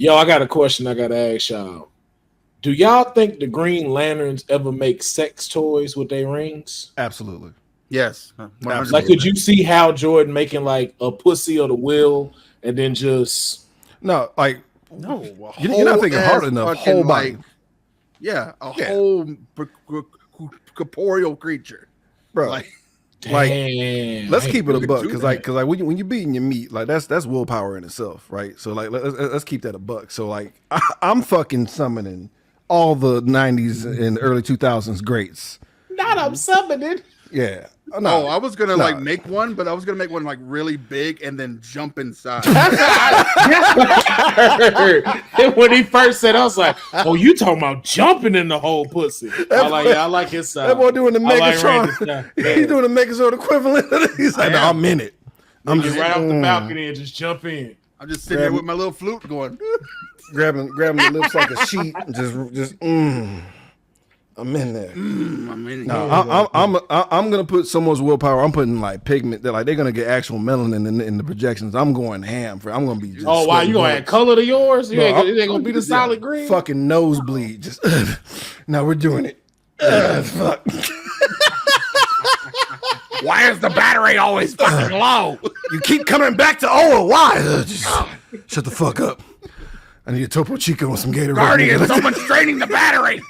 Yo, I got a question I gotta ask y'all. Do y'all think the Green Lanterns ever make sex toys with their rings? Absolutely. Yes. 100%. Like, could you see Hal Jordan making like a pussy of the will and then just No, like No, you're not thinking hard enough. Whole body. Whole corporeal creature, bro. Like, damn. Let's keep it a buck, because that. when you're beating your meat, like that's willpower in itself, right? So like let's keep that a buck. So like I'm fucking summoning all the 90s and early 2000s greats. Not I'm summoning. Yeah. No, I was gonna like make one, but I was gonna make one like really big and then jump inside. That's what I heard. And when he first said, I was like, "Oh, you talking about jumping in the whole pussy?" I like his style. That boy doing the Megatron. Like he's doing the Megazord equivalent. He's like, no, I'm in it. I'm just right off the balcony and just jump in. I'm just sitting here with my little flute going, grabbing the lips like a sheet, and just. I'm in there. I'm in no, I'm gonna put so much willpower. I'm putting like pigment that like they're gonna get actual melanin in the projections. I'm going ham for. I'm gonna be. Just wow, you gonna add color to yours? You ain't gonna be the solid green. Fucking nosebleed. Just no, we're doing it. Fuck. Why is the battery always fucking low? You keep coming back to why? Shut the fuck up. I need a Topo Chico and some Gatorade. Guardian, someone's draining the battery.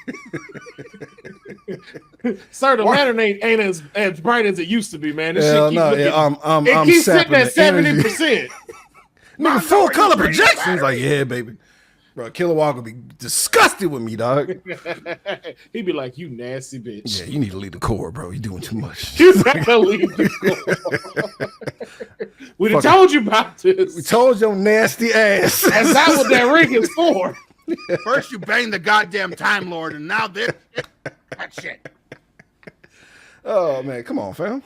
Sir, the lantern ain't as bright as it used to be, man. This Hell shit no, keep looking, I'm it keeps sitting at sapping 70%. Nigga, full color projections. Like, yeah, baby. Bro, Killer Walk would be disgusted with me, dog. He'd be like, "You nasty bitch." Yeah, you need to leave the core, bro. You're doing too much. You gotta leave the core. We done told you about this. We told your nasty ass. That's not what that ring is for. First you bang the goddamn Time Lord, and now this that shit. Oh man, come on, fam.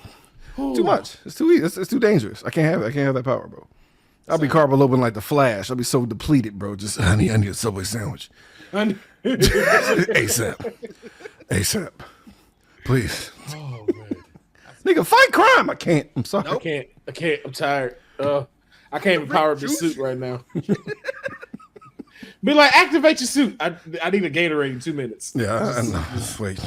Too much. It's too easy. It's too dangerous. I can't have it. I can't have that power, bro. I'll be carb open like the Flash. I'll be so depleted, bro. Just I need a Subway sandwich. ASAP. Please. Oh man. Nigga, fight crime. I can't. I'm sorry. Nope. I can't. I'm tired. I can't even power up the suit right now. Be like, activate your suit. I need a Gatorade in 2 minutes. Yeah, I know. Just wait.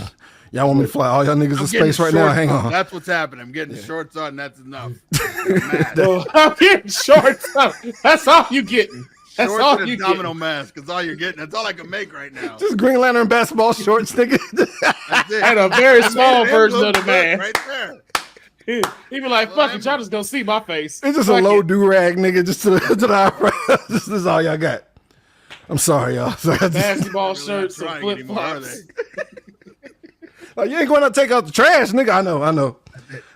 Y'all want me to fly all y'all niggas in space right now? Hang on. That's what's happening. I'm getting shorts on. That's enough. I'm getting shorts on. That's all you getting. That's Shorts all and you a domino getting. mask. That's all you're getting. That's all I can make right now. Just Green Lantern basketball shorts, nigga. That's it. And a very small version of the man. Right there. He be like, "Fuck it, y'all just gonna see my face." It's just Fuck a low it. do-rag, nigga, just to the eyebrows. This is all y'all got. I'm sorry, y'all. Basketball Really shirts not and trying flip anymore, are flops. Like, you ain't going to take out the trash, nigga. I know.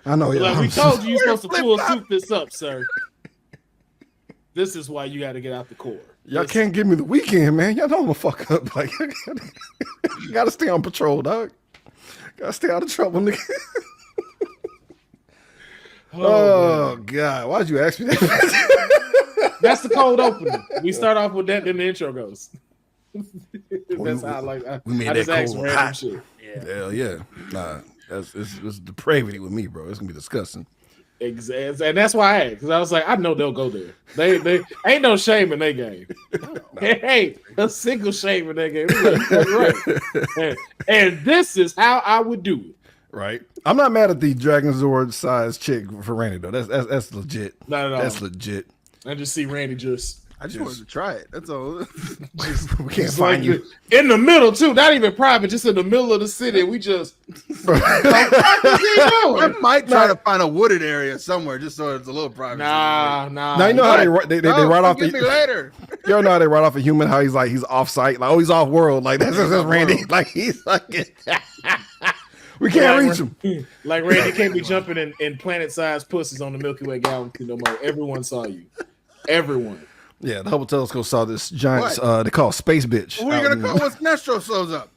Y'all. Like, we told you, you're supposed to full suit this up, sir. This is why you got to get out the core. Y'all can't give me the weekend, man. Y'all know I'm gonna fuck up. Like, you gotta stay on patrol, dog. Gotta stay out of trouble, nigga. Oh God, why'd you ask me that? That's the cold opener. We start off with that, then the intro goes. That's how I like. We made I that just ask cold random hot. shit. Hell yeah. Nah, it's depravity with me, bro. It's gonna be disgusting. Exactly, and that's why I asked, because I was like, I know they'll go there. They ain't no shame in their game. Hey, a single shame in their game. Right. And this is how I would do it. Right. I'm not mad at the Dragon Zord size chick for Randy though. That's legit. Not at all. That's legit. I just see Randy I just wanted to try it. That's all. We can't find you in the middle too. Not even private, just in the middle of the city. We just. I might try to find a wooded area somewhere just so it's a little private. Nah. Now you know how they write off the later. You don't know how they write off a human, how he's off site, like he's off world, like that's Randy, like he's like we can't reach him. Like Randy can't be jumping in planet-sized pussies on the Milky Way galaxy no more. Everyone saw you. Everyone. Yeah, the Hubble telescope saw this giant. They call it space bitch. Who are you gonna call when Sinestro shows up?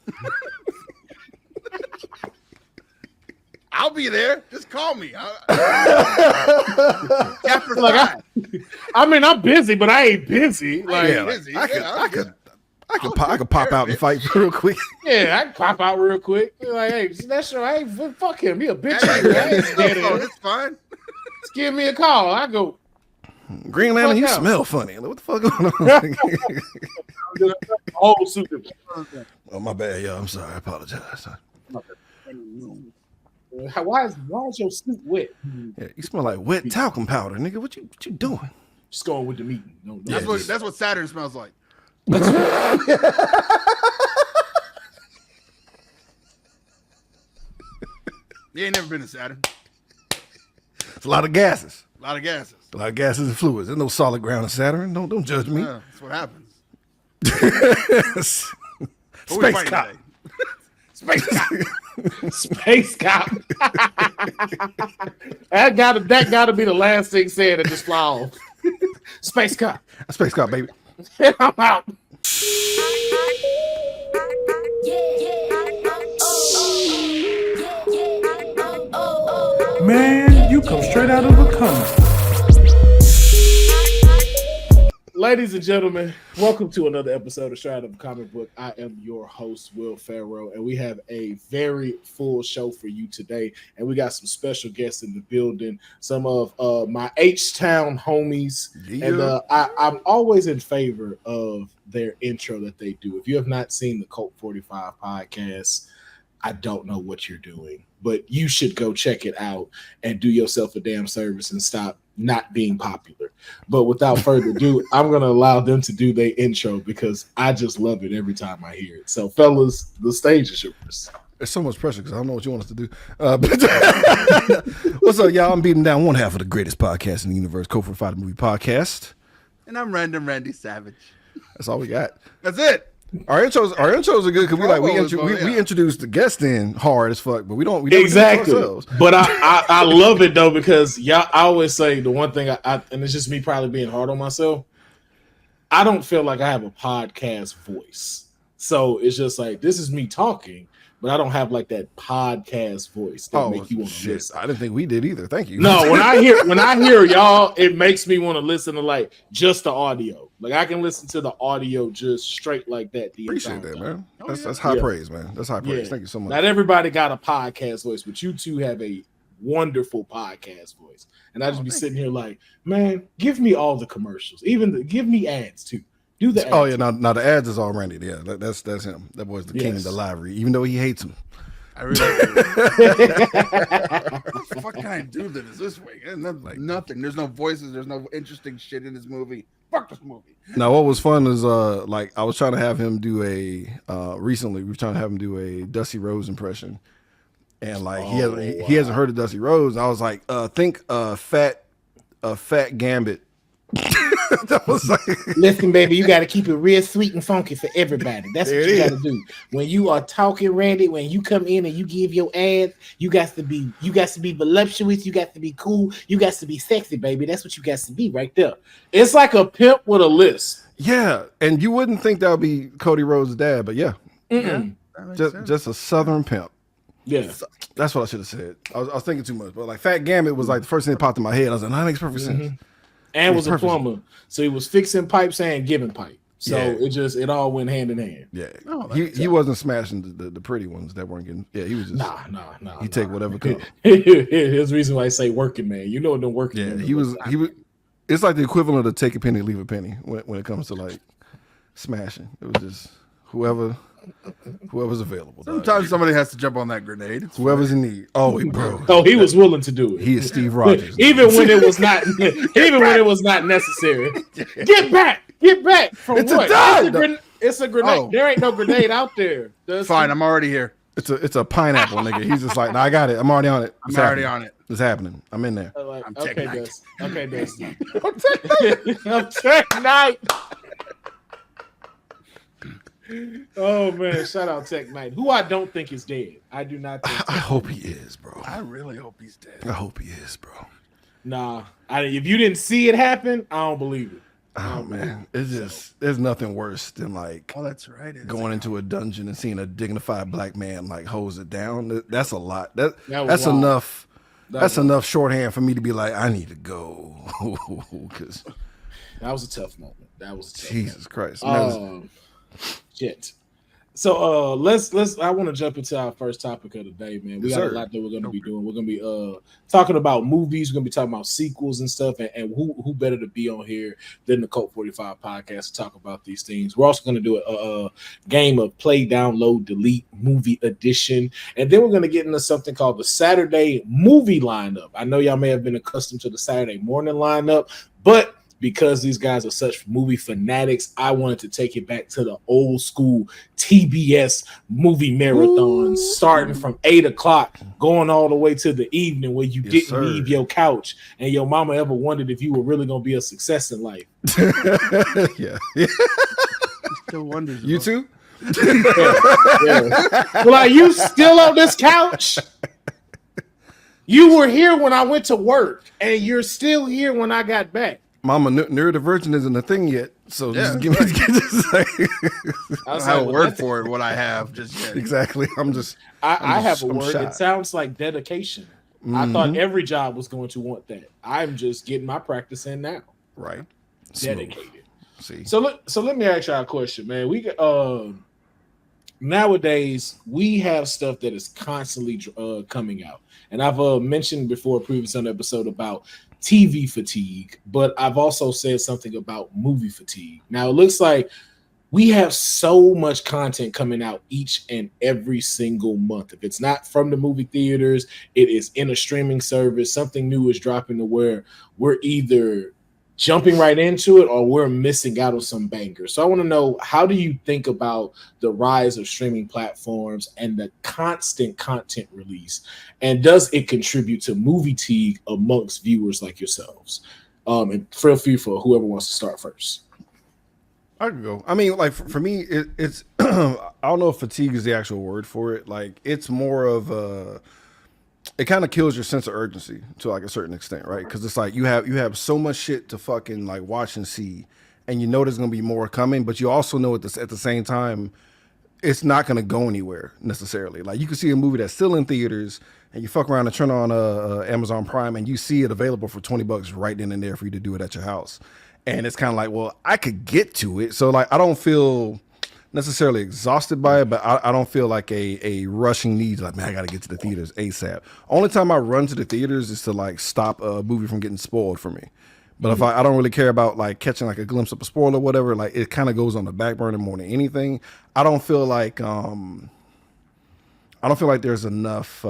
I'll be there. Just call me. Chapter like I'm busy, but I ain't busy. Like, busy. I could pop out and fight real quick. Yeah, I can pop out real quick. Like, hey, that's right. Fuck him. He a bitch. I ain't scared of him. It's fine. Just give me a call. I go. Green Lantern, you smell funny. What the fuck going on? Oh, super. Oh, my bad, y'all. I'm sorry. I apologize. Why is your suit wet? Yeah, you smell like wet talcum powder, nigga. What you doing? Just going with the meeting. No, That's what Saturn smells like. You ain't never been to Saturn. It's a lot of gases. A lot of gases. A lot of gases and fluids. There's no solid ground in Saturn. Don't judge me. Yeah, that's what happens. Space cop. Space cop. Space cop. that gotta be the last thing said and just fly off. Space cop. A space cop, baby. I'm out. Man, you come straight out of a comic. Ladies and gentlemen, welcome to another episode of Straight Out of a Comic Book. I am your host, Will Pharaoh, and we have a very full show for you today. And we got some special guests in the building, some of my H-Town homies. Yeah. And I'm always in favor of their intro that they do. If you have not seen the Cult 45 podcast, I don't know what you're doing, but you should go check it out and do yourself a damn service and stop not being popular. But without further ado, I'm going to allow them to do their intro because I just love it every time I hear it. So, fellas, the stage is yours. There's so much pressure because I don't know what you want us to do. What's up, y'all? I'm beating down one half of the greatest podcast in the universe, Code 45 Movie Podcast. And I'm Random Randy Savage. That's all we got. That's it. Our intros are good because we introduced the guest in hard as fuck, but we don't exactly. But I love it though because y'all. I always say the one thing and it's just me probably being hard on myself. I don't feel like I have a podcast voice, so it's just like this is me talking, but I don't have like that podcast voice that make you want to listen. I didn't think we did either. Thank you. No, when I hear y'all, it makes me want to listen to like just the audio. Like I can listen to the audio just straight like that. Appreciate that, man. That's high praise, man. That's high praise. Thank you so much. Not everybody got a podcast voice, but you two have a wonderful podcast voice. And I just be sitting here like, man, give me all the commercials, give me ads too. Do the ads. Oh yeah, now the ads is all Randy. Yeah, that's him. That boy's the king of the library, even though he hates him. I really do. What the fuck can I do that is this way? Nothing. There's no voices. There's no interesting shit in this movie. Fuck this movie. Now, what was fun is like I was trying to have him do recently we were trying to have him do a Dusty Rhodes impression, and like he hasn't heard of Dusty Rhodes. I was like, think fat Gambit. That was like, listen, baby, you got to keep it real sweet and funky for everybody. That's what you got to do. When you are talking, Randy, when you come in and you give your ads, you got to be voluptuous, you got to be cool, you got to be sexy, baby. That's what you got to be right there. It's like a pimp with a list. Yeah, and you wouldn't think that would be Cody Rhodes' dad, but yeah, just a Southern pimp. Yeah, that's what I should have said. I was thinking too much, but like Fat Gambit was like the first thing that popped in my head. I was like, that makes perfect sense. And was a plumber, so he was fixing pipes and giving pipe. So it all went hand in hand. Yeah, he wasn't smashing the pretty ones that weren't getting. Yeah, he was just nah. He take whatever comes. Here's the reason why I say working man. You know what the working man. He was. It's like the equivalent of take a penny, leave a penny when it comes to like smashing. It was just whoever's available. Sometimes somebody has to jump on that grenade. Whoever's in need. Oh, bro. Oh, he was willing to do it. He is Steve Rogers. Even when it was not necessary. Get back from it's what? It's a grenade. Oh. There ain't no grenade out there. Fine, I'm already here. It's a pineapple, nigga. He's just like, no, I got it. I'm already on it. I'm already on it. It's happening. I'm in there. I'm Tech Knight. Okay, Dusty. I'm Tech Knight. Oh man, shout out Tech Knight, who I don't think is dead. I do not think I hope he is, bro. I really hope he's dead. I hope he is, bro. Nah, if you didn't see it happen, I don't believe it. Oh man, it's just there's nothing worse than like that's right. Going into a dungeon and seeing a dignified black man like hose it down. That's a lot. That's enough. That's enough shorthand for me to be like, I need to go. Because that was a tough moment. Jesus Christ. Shit. So let's I want to jump into our first topic of the day, man. We Yes, got sir. a lot that we're gonna be doing. We're gonna be talking about movies, we're gonna be talking about sequels and stuff, and who better to be on here than the Cult 45 podcast to talk about these things. We're also gonna do a game of play, download, delete movie edition, and then we're gonna get into something called the Saturday movie lineup. I know y'all may have been accustomed to the Saturday morning lineup, but because these guys are such movie fanatics, I wanted to take it back to the old school TBS movie marathons, starting from 8 o'clock, going all the way to the evening, where you didn't leave your couch and your mama ever wondered if you were really going to be a success in life. Yeah. Still wonders. You too? Yeah. Well, are you still on this couch? You were here when I went to work, and you're still here when I got back. Mama, neurodivergent isn't a thing yet, so Yeah. just give me I don't have a word for it. What I have just yet. exactly. I have a I'm word. shy. It sounds like dedication. I thought every job was going to want that. I'm just getting my practice in now. Right. Dedicated. See. So let me ask y'all a question, man. We nowadays we have stuff that is constantly coming out, and I've mentioned before, previous on the episode about TV fatigue, but I've also said something about movie fatigue. Now it looks like we have so much content coming out each and every single month. If it's not from the movie theaters, it is in a streaming service. Something new is dropping to where we're either jumping right into it or we're missing out on some bangers. So I want to know, how do you think about the rise of streaming platforms and the constant content release? And does it contribute to movie fatigue amongst viewers like yourselves? And feel free for whoever wants to start first. I can go. I mean, like for me, it's I don't know if fatigue is the actual word for it. Like it's more of it kind of kills your sense of urgency to like a certain extent, right? Because it's like you have so much shit to fucking like watch and see, and you know there's gonna be more coming, but you also know at the same time it's not gonna go anywhere necessarily. Like you can see a movie that's still in theaters, and you fuck around and turn on Amazon Prime, and you see it available for $20 right then and there for you to do it at your house. And it's kind of like, well, I could get to it. So like, I don't feel necessarily exhausted by it, but I don't feel like a rushing need. Like, man, I got to get to the theaters ASAP. Only time I run to the theaters is to like stop a movie from getting spoiled for me. But if I don't really care about like catching like a glimpse of a spoiler or whatever, like it kind of goes on the back burner more than anything. I don't feel like there's enough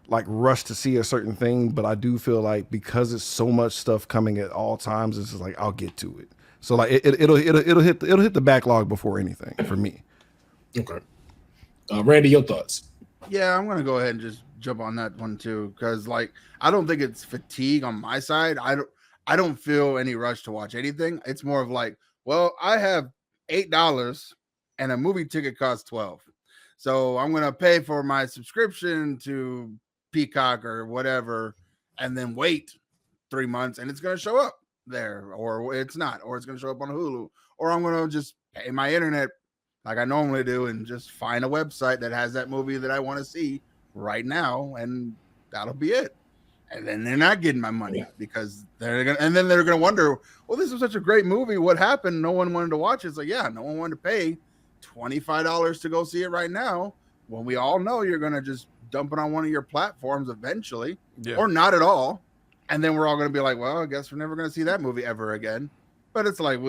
like rush to see a certain thing, but I do feel like because it's so much stuff coming at all times, it's just like I'll get to it. So like it'll hit the backlog before anything for me. Okay, Randy, your thoughts? Yeah, I'm gonna go ahead and just jump on that one too, because like I don't think it's fatigue on my side. I don't feel any rush to watch anything. It's more of like, well, I have $8 and a movie ticket costs $12, so I'm gonna pay for my subscription to Peacock or whatever, and then wait 3 months, and it's gonna show up there, or it's not, or it's gonna show up on Hulu, or I'm gonna just pay my internet like I normally do and just find a website that has that movie that I want to see right now, and that'll be it. And then they're not getting my money because they're gonna wonder, well, this was such a great movie, what happened? No one wanted to watch it. It's like, yeah, no one wanted to pay $25 to go see it right now when we all know you're gonna just dump it on one of your platforms eventually, or not at all. And then we're all going to be like, well, I guess we're never going to see that movie ever again. But it's like,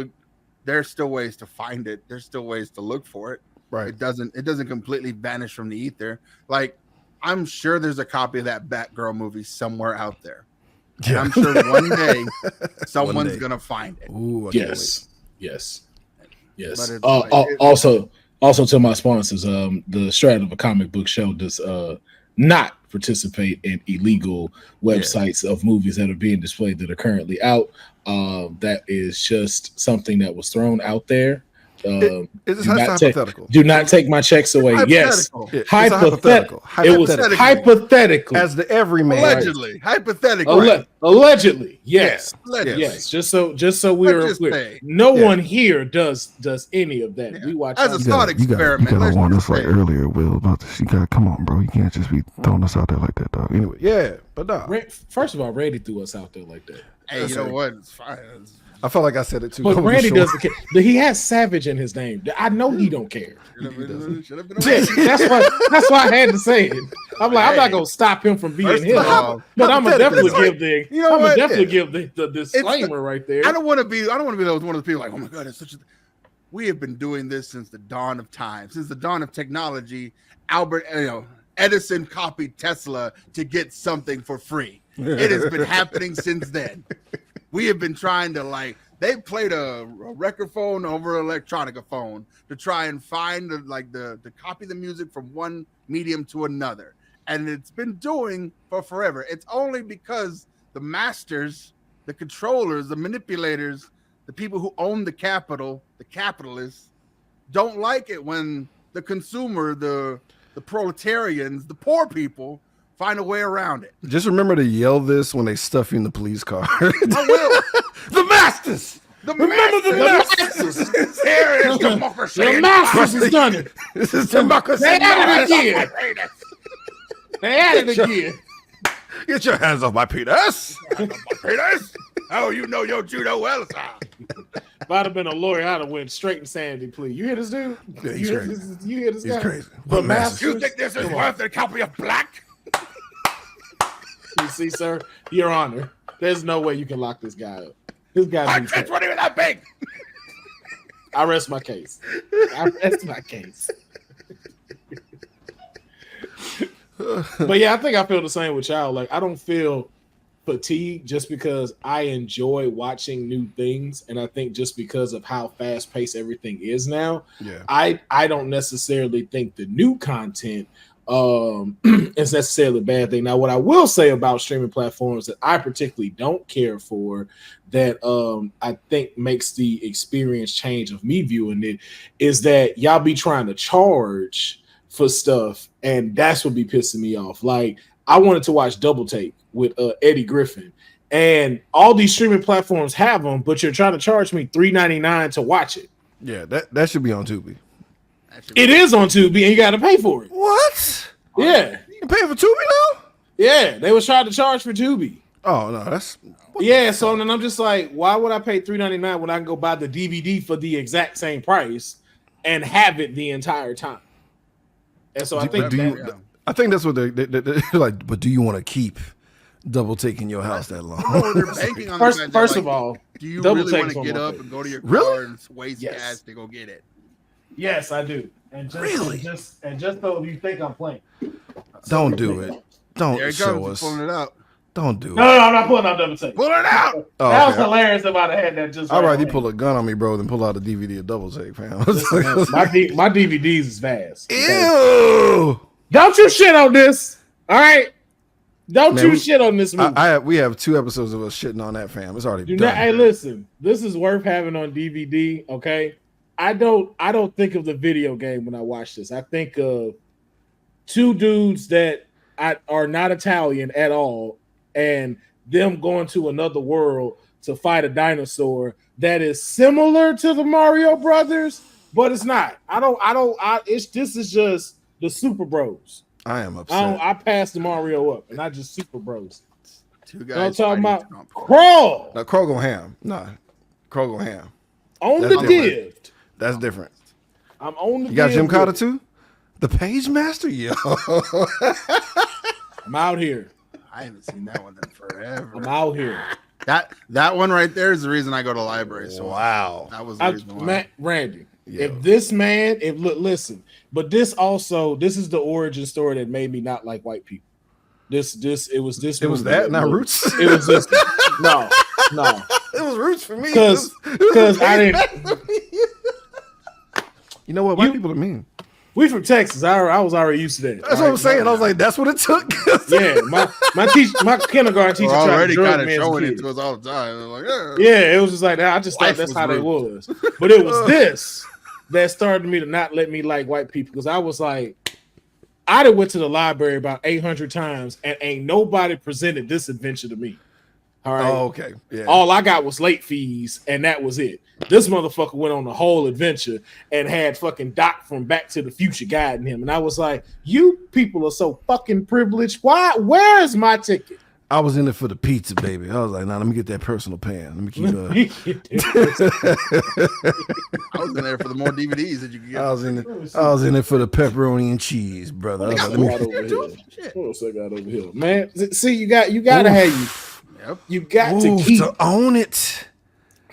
there's still ways to find it. There's still ways to look for it. Right. It doesn't completely vanish from the ether. Like, I'm sure there's a copy of that Batgirl movie somewhere out there. Yeah. And I'm sure one day someone's going to find it. Ooh, yes. Also to my sponsors, the Strat of a Comic Book Show does not participate in illegal websites of movies that are being displayed that are currently out. That is just something that was thrown out there. It's hypothetical. Do not take my checks away. Yes, hypothetical. It was hypothetical. As the everyman. Allegedly, hypothetical. Allegedly, yes, allegedly. Yes. Just so we're clear, no one here does any of that. We watch as a thought experiment. You gotta warn us like earlier, Will. About this. You gotta come on, bro. You can't just be throwing us out there like that, dog. Anyway, but no. First of all, Randy threw us out there like that. Hey, you know what? It's fine. I felt like I said it too. But Randy doesn't care. He has Savage in his name. I know he don't care. Should have been That's why I had to say it. I'm like, I'm not gonna stop him from being him. But I'm gonna definitely give the disclaimer right there. I don't want to be one of the people like, oh my god, it's such a. We have been doing this since the dawn of time, since the dawn of technology. Edison copied Tesla to get something for free. It has been happening since then. We have been trying to they played a record phone over an electronica phone to try and find to copy the music from one medium to another. And it's been doing for forever. It's only because the masters, the controllers, the manipulators, the people who own the capital, the capitalists, don't like it when the consumer, the proletarians, the poor people find a way around it. Just remember to yell this when they stuff you in the police car. I will. The masters. Remember the masters. Here is democracy. The masters has done it. This is democracy. They at it again. They at it again. Get your hands off my penis. Oh, you know your judo well, sir. If I'd have been a lawyer, I'd have went straight insanity plea. You hear this dude? Yeah, he's crazy. You hear this guy? He's crazy. The masters. You think this is worth a copy of Black? You see, sir, Your Honor, there's no way you can lock this guy up. This guy. My checks weren't even that big. I rest my case. But yeah, I think I feel the same with y'all. Like, I don't feel fatigued just because I enjoy watching new things, and I think just because of how fast paced everything is now, I don't necessarily think the new content is necessarily a bad thing. Now, what I will say about streaming platforms that I particularly don't care for, that I think makes the experience change of me viewing it, is that y'all be trying to charge for stuff, and that's what be pissing me off. Like, I wanted to watch Double Take with Eddie Griffin, and all these streaming platforms have them, but you're trying to charge me $3.99 to watch it. Yeah, that should be on Tubi. It is on Tubi, and you got to pay for it. What? Yeah, you can pay for Tubi now? Yeah, they was trying to charge for Tubi. Oh no, that's So then I'm just like, why would I pay $3.99 when I can go buy the DVD for the exact same price and have it the entire time? And so I think I think that's what they're like. But do you want to keep Double Taking your house that long? No, they're banking on first of all, do you really want to get up and go to your car and waste gas to go get it? Yes, I do. And just so you think I'm playing. Don't do it. Don't show us. Pulling it out. Don't do it. No, I'm not pulling out Double Take. Pull it out. That was hilarious if I'd have had that just. I'd rather you pull a gun on me, bro, than pull out a DVD of Double Take, fam. Listen, man, my DVDs is vast. Ew. Don't you shit on this. All right. Don't you shit on this movie. We have 2 episodes of us shitting on that, fam. It's already done. Hey, listen. This is worth having on DVD, okay? I don't think of the video game when I watch this. I think of 2 dudes that are not Italian at all, and them going to another world to fight a dinosaur that is similar to the Mario Brothers, but it's not. This is just the Super Bros. I am upset. I passed the Mario up, and I just Super Bros. 2 guys. I'm talking about Crawl. No, Crawl go ham. No, Crawl go ham. On the div. That's different. I'm on the. You got Jim Carter too? The Page Master? Yo. I'm out here. I haven't seen that one in forever. I'm out here. That one right there is the reason I go to library. So wow. That was the reason why. Randy, if this man, listen, but this is the origin story that made me not like white people. It was that, not Roots? It was just no. It was Roots for me. Because I didn't. You know what? White people are mean. We from Texas. I was already used to that. That's what I'm saying. I was like, that's what it took. Yeah, my kindergarten teacher tried to drug me showing it to us all the time. Like, it was just like that. I just thought that's how they was. But it was this that started me to not let me like white people, because I was like, I done went to the library about 800 times and ain't nobody presented this adventure to me. All right. Oh, okay. Yeah. All I got was late fees, and that was it. This motherfucker went on the whole adventure and had fucking Doc from Back to the Future guiding him. And I was like, you people are so fucking privileged. Why? Where is my ticket? I was in it for the pizza, baby. I was like, nah, let me get that personal pan. Let me keep I was in there for the more DVDs that you could get. I was in it for the pepperoni and cheese, brother. I was like, let me What else I got over here? Man, see, you gotta have you got to keep to own it.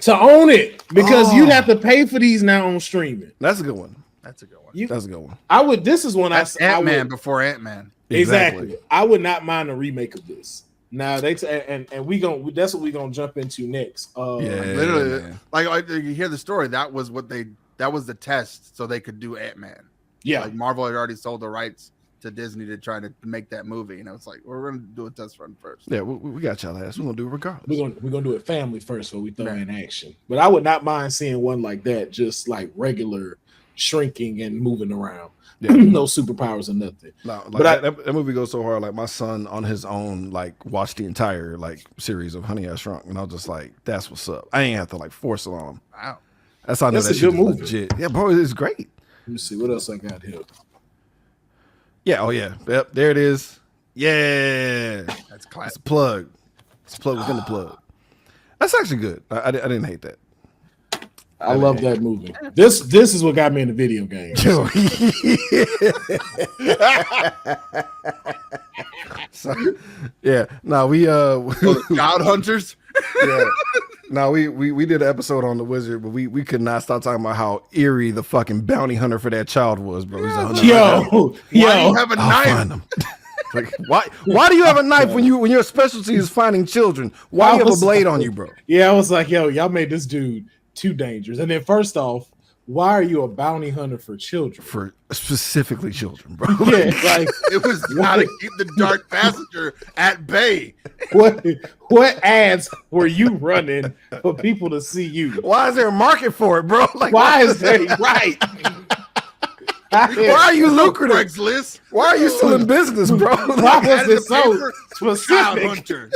To own it. Because you'd have to pay for these now on streaming. That's a good one. That's a good one. That's a good one. I would this is when That's I Ant-Man would before Ant-Man. exactly. I would not mind a remake of this. Now and we that's what we're gonna jump into next. Literally, like you hear the story. That was the test, so they could do Ant-Man. Yeah, like Marvel had already sold the rights to Disney to try to make that movie, and I was like, we're gonna do a test run first. Yeah, we got y'all ass. We're gonna do it regardless. We're gonna do it family first, so we throw in action. But I would not mind seeing one like that, just like regular shrinking and moving around. Yeah. No superpowers or nothing. No, like that movie goes so hard. Like my son on his own, like watched the entire like series of Honey I Shrunk, and I was just like, "That's what's up." I ain't have to like force it on him. Wow, that's how I know that shit is legit. Yeah, bro, it's great. Let me see what else I got here. Yeah, oh yeah, yep, there it is. Yeah, that's classic. It's a plug. It's a plug within the plug. That's actually good. I didn't hate that. I love that movie. This is what got me in the video game. So, yeah. No, we Child Hunters. Yeah. No, we did an episode on the Wizard, but we could not stop talking about how eerie the fucking bounty hunter for that child was, bro. Yo, why do you have a knife? Like why do you have a knife when your specialty is finding children? Why do you have a blade on you, bro? Yeah, I was like, yo, y'all made this dude too dangerous. And then first off, why are you a bounty hunter for children? For specifically children, bro. Yeah, like it was how to keep the dark passenger at bay. What ads were you running for people to see you? Why is there a market for it, bro? Like why is there right? Why are you lucrative? Craigslist? Why are you still in business, bro? Why was it so specific? Child hunter.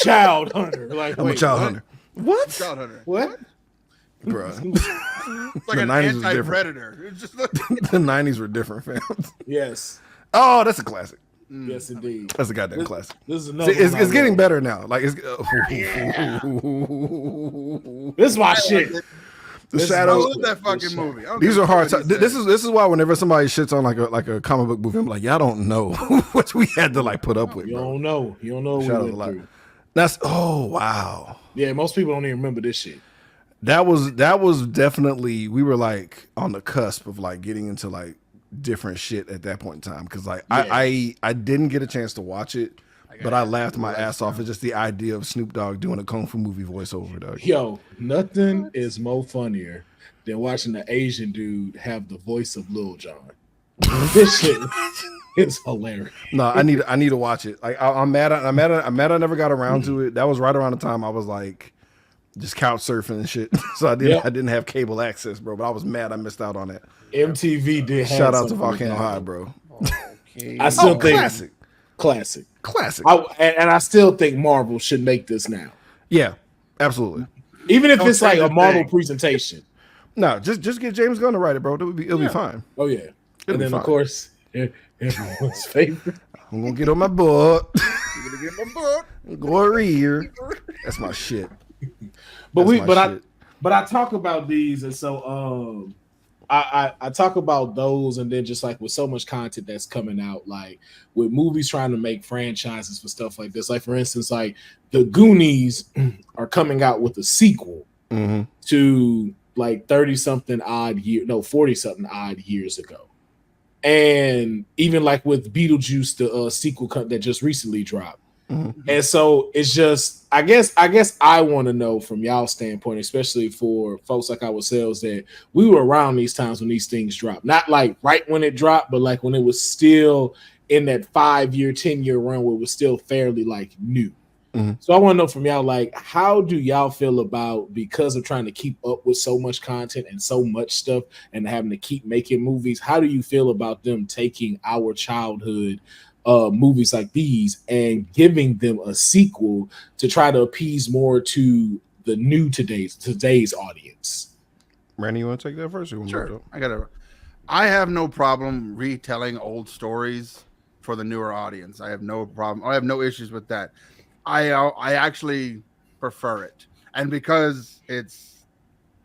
Child hunter. Like I'm a child hunter. What? Child hunter. What? Bro. It's like an anti-predator. It's just like... The 90s were different, fam. Yes. Oh, that's a classic. Yes, indeed. That's a goddamn classic. This is another. See, it's getting better now. Like it's. This is my shit. The Shadow. I love that fucking movie. These are hard times. This is why whenever somebody shits on like a comic book movie, I'm like, y'all don't know what we had to like put up with. You bro. don't know. You don't know what we went through. That's wow. Yeah, most people don't even remember this shit. That was definitely, we were like on the cusp of like getting into like different shit at that point in time, because like I didn't get a chance to watch it, but I laughed my ass off at just the idea of Snoop Dogg doing a Kung Fu movie voiceover, dog. Yo, nothing is more funnier than watching the Asian dude have the voice of Lil Jon. This shit is hilarious. No, I need to watch it. Like I'm mad I never got around to it. That was right around the time I was like just couch surfing and shit. So I didn't have cable access, bro. But I was mad I missed out on that. MTV did. Shout out to Volcano High, bro. Okay. I still think classic. And I still think Marvel should make this now. Yeah, absolutely. Even if it's like a Marvel presentation. No, just get James Gunn to write it, bro. It'll be fine. Oh yeah. And then of course, everyone's favorite. I'm gonna get on my butt. I'm gonna get my butt. Go over here. That's my shit. But I talk about these, and so I talk about those, and then just like with so much content that's coming out, like with movies trying to make franchises for stuff like this. Like for instance, like the Goonies are coming out with a sequel to like 40-something odd years ago. And even like with Beetlejuice, the sequel that just recently dropped. And so it's just, I guess I want to know from y'all standpoint, especially for folks like ourselves, that we were around these times when these things dropped. Not like right when it dropped, but like when it was still in that 5-year, 10-year run where it was still fairly like new. So I want to know from y'all, like, how do y'all feel about, because of trying to keep up with so much content and so much stuff and having to keep making movies, how do you feel about them taking our childhood movies like these and giving them a sequel to try to appease more to the new today's audience? Randy, you want to take that first? Sure. I have no problem retelling old stories for the newer audience. I have no problem. I have no issues with that. I actually prefer it, and because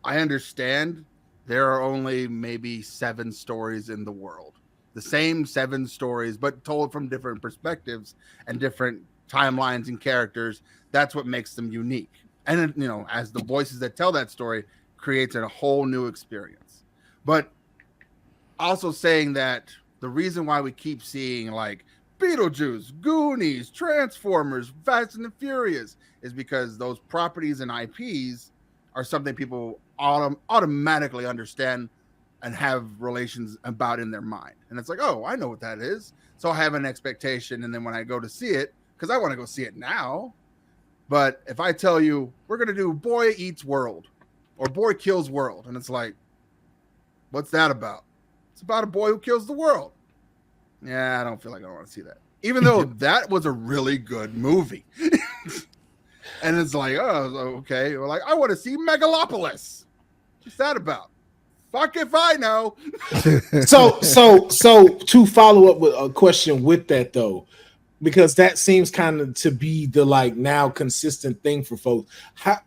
I understand there are only maybe 7 stories in the world, the same 7 stories, but told from different perspectives and different timelines and characters. That's what makes them unique. And as the voices that tell that story creates a whole new experience. But also saying that the reason why we keep seeing like Beetlejuice, Goonies, Transformers, Fast and the Furious is because those properties and IPs are something people automatically understand and have relations about in their mind. And it's like, oh, I know what that is. So I have an expectation. And then when I go to see it, because I want to go see it now. But if I tell you we're going to do Boy Eats World or Boy Kills World, and it's like, what's that about? It's about a boy who kills the world. Yeah, I don't feel like I want to see that. Even though that was a really good movie. And it's like, oh, okay. Or like, I want to see Megalopolis. What's that about? Fuck if I know. So to follow up with a question with that though, because that seems kind of to be the like now consistent thing for folks.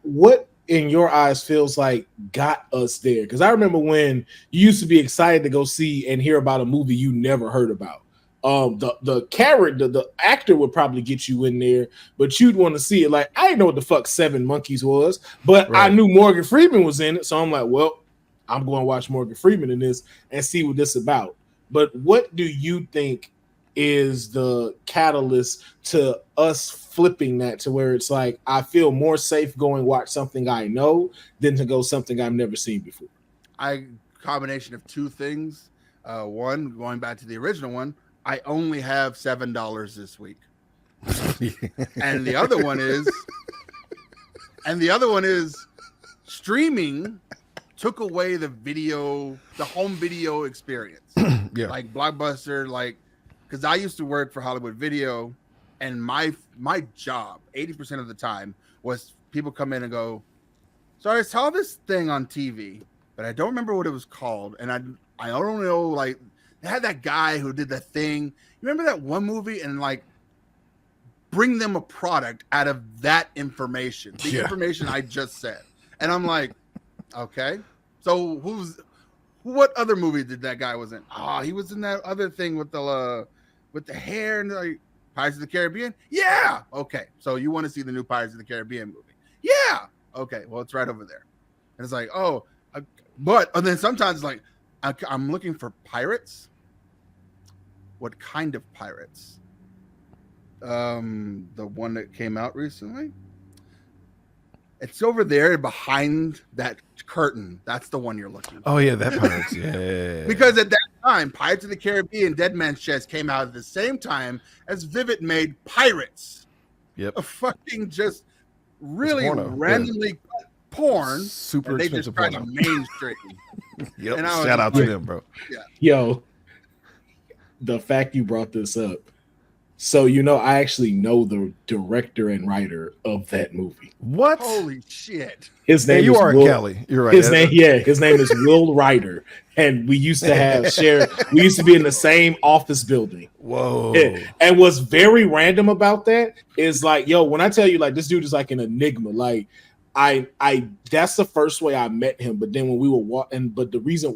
What in your eyes feels like got us there? Because I remember when you used to be excited to go see and hear about a movie you never heard about. The character, the actor would probably get you in there, but you'd want to see it. Like, I didn't know what the fuck 7 Monkeys was, but I knew Morgan Freeman was in it, so I'm like, well, I'm going to watch Morgan Freeman in this and see what this is about. But what do you think is the catalyst to us flipping that to where it's like, I feel more safe going watch something I know than to go something I've never seen before? Combination of 2 things. One, going back to the original one, I only have $7 this week. And the other one is streaming took away the home video experience. Yeah. Like Blockbuster, because I used to work for Hollywood Video, and my job 80% of the time was people come in and go, so I saw this thing on TV, but I don't remember what it was called, and I don't know, like, they had that guy who did the thing. You remember that one movie? And like, bring them a product out of that information, the information I just said. And I'm like, okay, so what other movie did that guy was in? Oh, he was in that other thing with the hair and like Pirates of the Caribbean. Yeah, okay. So you want to see the new Pirates of the Caribbean movie? Yeah, okay. Well, it's right over there. And it's like, and then sometimes like, I'm looking for pirates. What kind of pirates? The one that came out recently. It's over there behind that curtain. That's the one you're looking for. Oh yeah, that pirates. Yeah. Because at that time, Pirates of the Caribbean, Dead Man's Chest came out at the same time as Vivid made Pirates. Yep. A fucking just really randomly porn. Super they expensive just tried porno. to mainstream. Yep. And I was Shout out to them, bro. Yeah. Yo, the fact you brought this up. So, I actually know the director and writer of that movie. What? Holy shit. His name you is are Will, Kelly. You're right. His name is Will Ryder. And we used to be in the same office building. Whoa. And what's very random about that is like, yo, when I tell you like this dude is like an enigma, like I that's the first way I met him. But then when we were walking, but the reason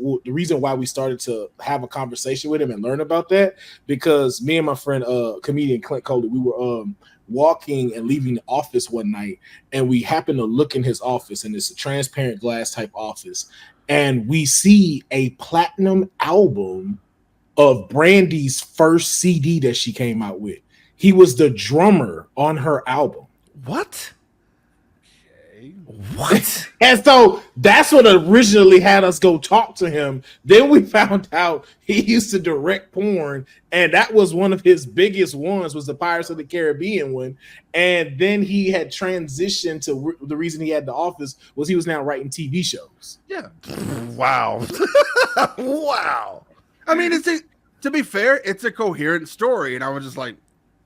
why we started to have a conversation with him and learn about that, because me and my friend comedian Clint Coley, we were walking and leaving the office one night, and we happened to look in his office, and it's a transparent glass type office, and we see a platinum album of Brandy's first CD that she came out with. He was the drummer on her album. What? What? And so that's what originally had us go talk to him. Then we found out he used to direct porn, and that was one of his biggest ones, was the Pirates of the Caribbean one. And then he had transitioned to the reason he had the office was he was now writing TV shows. Yeah. Wow. Wow. I mean, to be fair, it's a coherent story, and I was just like,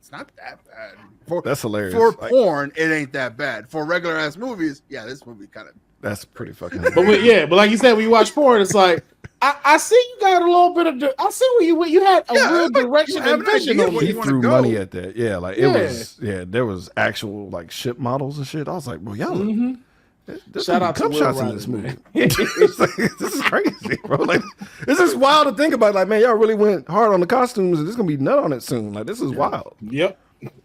it's not that bad. That's hilarious. For porn, it ain't that bad. For regular ass movies, yeah, this movie kind of. That's pretty fucking. But like you said, when you watch porn, it's like I see you got a little bit of. I see where you went. You had a real direction have and an vision idea on where He it. you wanna threw go. money at that. Yeah, like it Yeah. was. Yeah, there was actual like ship models and shit. I was like, bro, y'all. There's Shout some out to cum Will shots in Ryder, this movie. man. It's like, this is crazy, bro. Like, this is wild to think about. Like, man, y'all really went hard on the costumes, and there's gonna be nut on it soon. Like, this is wild. Yep.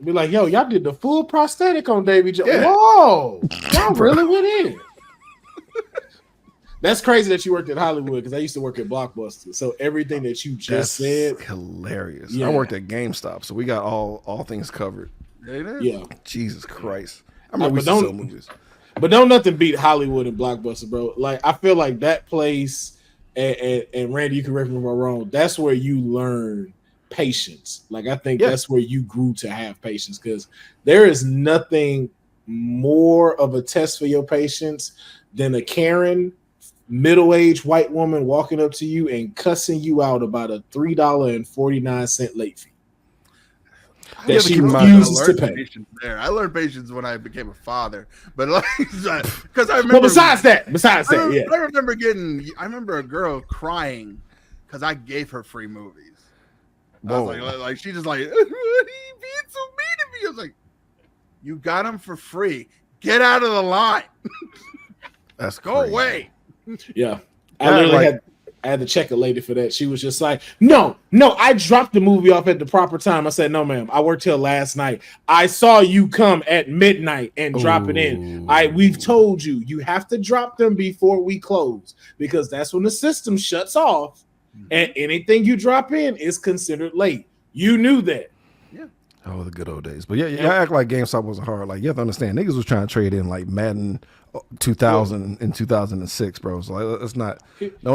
Be like, yo, y'all did the full prosthetic on Davy Jones. Yeah. Whoa, y'all really went in. That's crazy that you worked at Hollywood because I used to work at Blockbuster. So everything that you just said, hilarious. Yeah. I worked at GameStop, so we got all things covered. yeah. Jesus Christ. I remember we but used to don't- sell movies. But don't nothing beat Hollywood and Blockbuster, bro. Like I feel like that place, and Randy, you can correct me if I'm wrong. That's where you learn patience. Like I think that's where you grew to have patience because there is nothing more of a test for your patience than a Karen middle-aged white woman walking up to you and cussing you out about a $3.49 late fee that she refuses to pay. I learned patience when I became a father, but like because I remember. But besides that, yeah, I remember a girl crying because I gave her free movies. I was like she just like he being so mean to me. I was like, you got them for free. Get out of the line. That's Go crazy. away. yeah. I had to check a lady for that. She was just like, no, I dropped the movie off at the proper time. I said, no, ma'am, I worked till last night. I saw you come at midnight and drop it in. We've told you, you have to drop them before we close because that's when the system shuts off and anything you drop in is considered late. You knew that. Oh, the good old days. But y'all act like GameStop wasn't hard. Like, you have to understand, niggas was trying to trade in like Madden 2000 and 2006, bro. So like, it's not.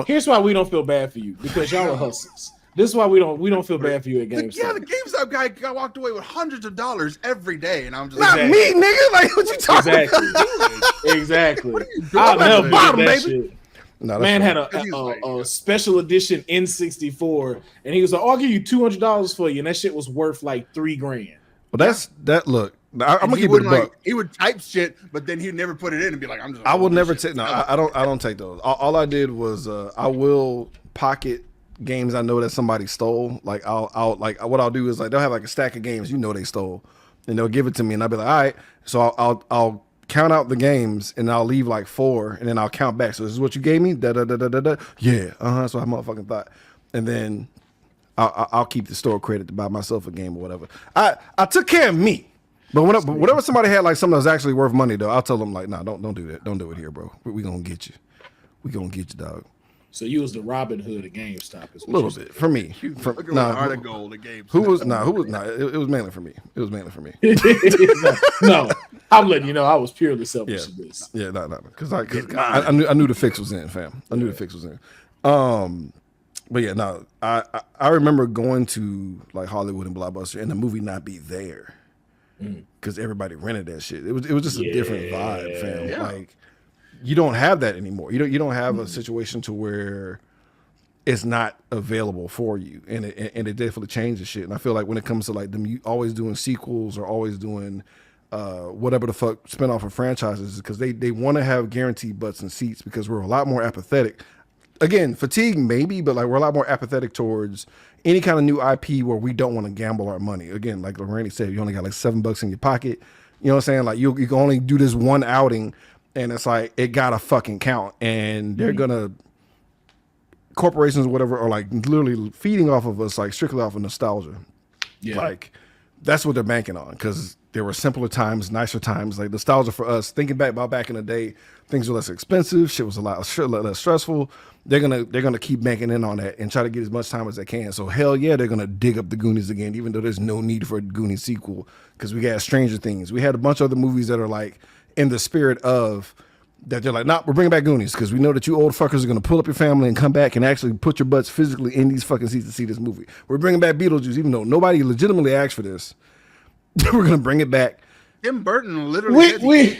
Here's why we don't feel bad for you because y'all are hustlers. This is why we don't feel bad for you at GameStop. The GameStop guy got walked away with hundreds of dollars every day, and I'm just Not me, nigga. Like, what you talking about? Exactly. I'll never bottom, forget that baby. shit. No, Man had right. a special edition N64, and he was like, "I'll give you $200 for you," and that shit was worth like $3,000. Well, that's that. Look, I'm gonna keep it a wouldn't, buck. he would type shit, but then he'd never put it in and be like, "I'm just." I will never take. No, I don't take those. All I did was I will pocket games I know that somebody stole. Like I'll like what I'll do is like they'll have like a stack of games they stole, and they'll give it to me, and I'll be like, all right. So I'll count out the games, and I'll leave like 4, and then I'll count back. So this is what you gave me. Da da da da da da. Yeah. That's what I motherfucking thought. And then I'll keep the store credit to buy myself a game or whatever. I took care of me. But whenever somebody had like something that was actually worth money, though, I'll tell them like, nah, don't do that. Don't do it here, bro. We gonna get you. We gonna get you, dog. So you was the Robin Hood of GameStop, A little bit for me. Heart of gold at games. Who was it was mainly for me. It was mainly for me. No, I'm letting you know I was purely selfish in this. Yeah, no, because I knew the fix was in, fam. I knew the fix was in. But yeah, no, I remember going to like Hollywood and Blockbuster and the movie not be there because everybody rented that shit. It was just a different vibe, fam. Yeah. Like you don't have that anymore. You don't have a situation to where it's not available for you, and it definitely changes shit. And I feel like when it comes to like them always doing sequels or always doing whatever the fuck spin off of franchises, because they want to have guaranteed butts and seats because we're a lot more apathetic. Again, fatigue maybe, but like we're a lot more apathetic towards any kind of new IP where we don't want to gamble our money. Again, like Randy said, you only got like $7 in your pocket. You know what I'm saying? Like you can only do this one outing, and it's like it gotta fucking count. And they're gonna corporations or whatever are like literally feeding off of us like strictly off of nostalgia. Yeah, like that's what they're banking on because there were simpler times, nicer times, like nostalgia for us. Thinking back in the day, things were less expensive. Shit was a lot less stressful. They're gonna keep banking in on that and try to get as much time as they can. So hell yeah, they're gonna dig up the Goonies again, even though there's no need for a Goonies sequel because we got Stranger Things. We had a bunch of other movies that are like in the spirit of that. They're like, nah, we're bringing back Goonies because we know that you old fuckers are gonna pull up your family and come back and actually put your butts physically in these fucking seats to see this movie. We're bringing back Beetlejuice, even though nobody legitimately asked for this. We're gonna bring it back. Tim Burton literally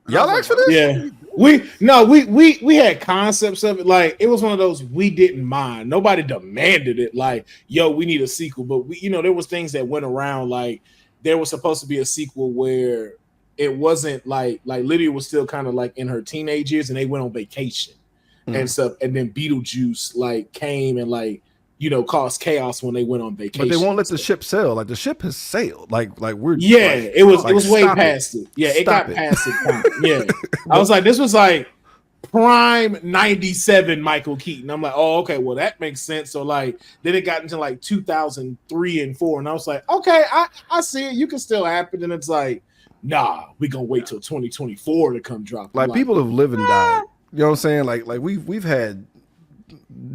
y'all asked for this? Yeah. We had concepts of it. Like it was one of those we didn't mind. Nobody demanded it. Like, yo, we need a sequel. But there was things that went around. Like there was supposed to be a sequel where it wasn't like Lydia was still kind of like in her teenage years and they went on vacation. and stuff, and then Beetlejuice like came and like caused chaos when they went on vacation. But they won't let the ship sail. Like the ship has sailed. Like we're it was way past it. Yeah, it got past it. Yeah, I was like, this was like prime 97 Michael Keaton. I'm like, oh, okay, well that makes sense. So like then it got into like 2003 and 4, and I was like, okay, I see it. You can still happen. And it's like, nah, we gonna wait till 2024 to come drop. Like people have lived and died. You know what I'm saying? Like we've had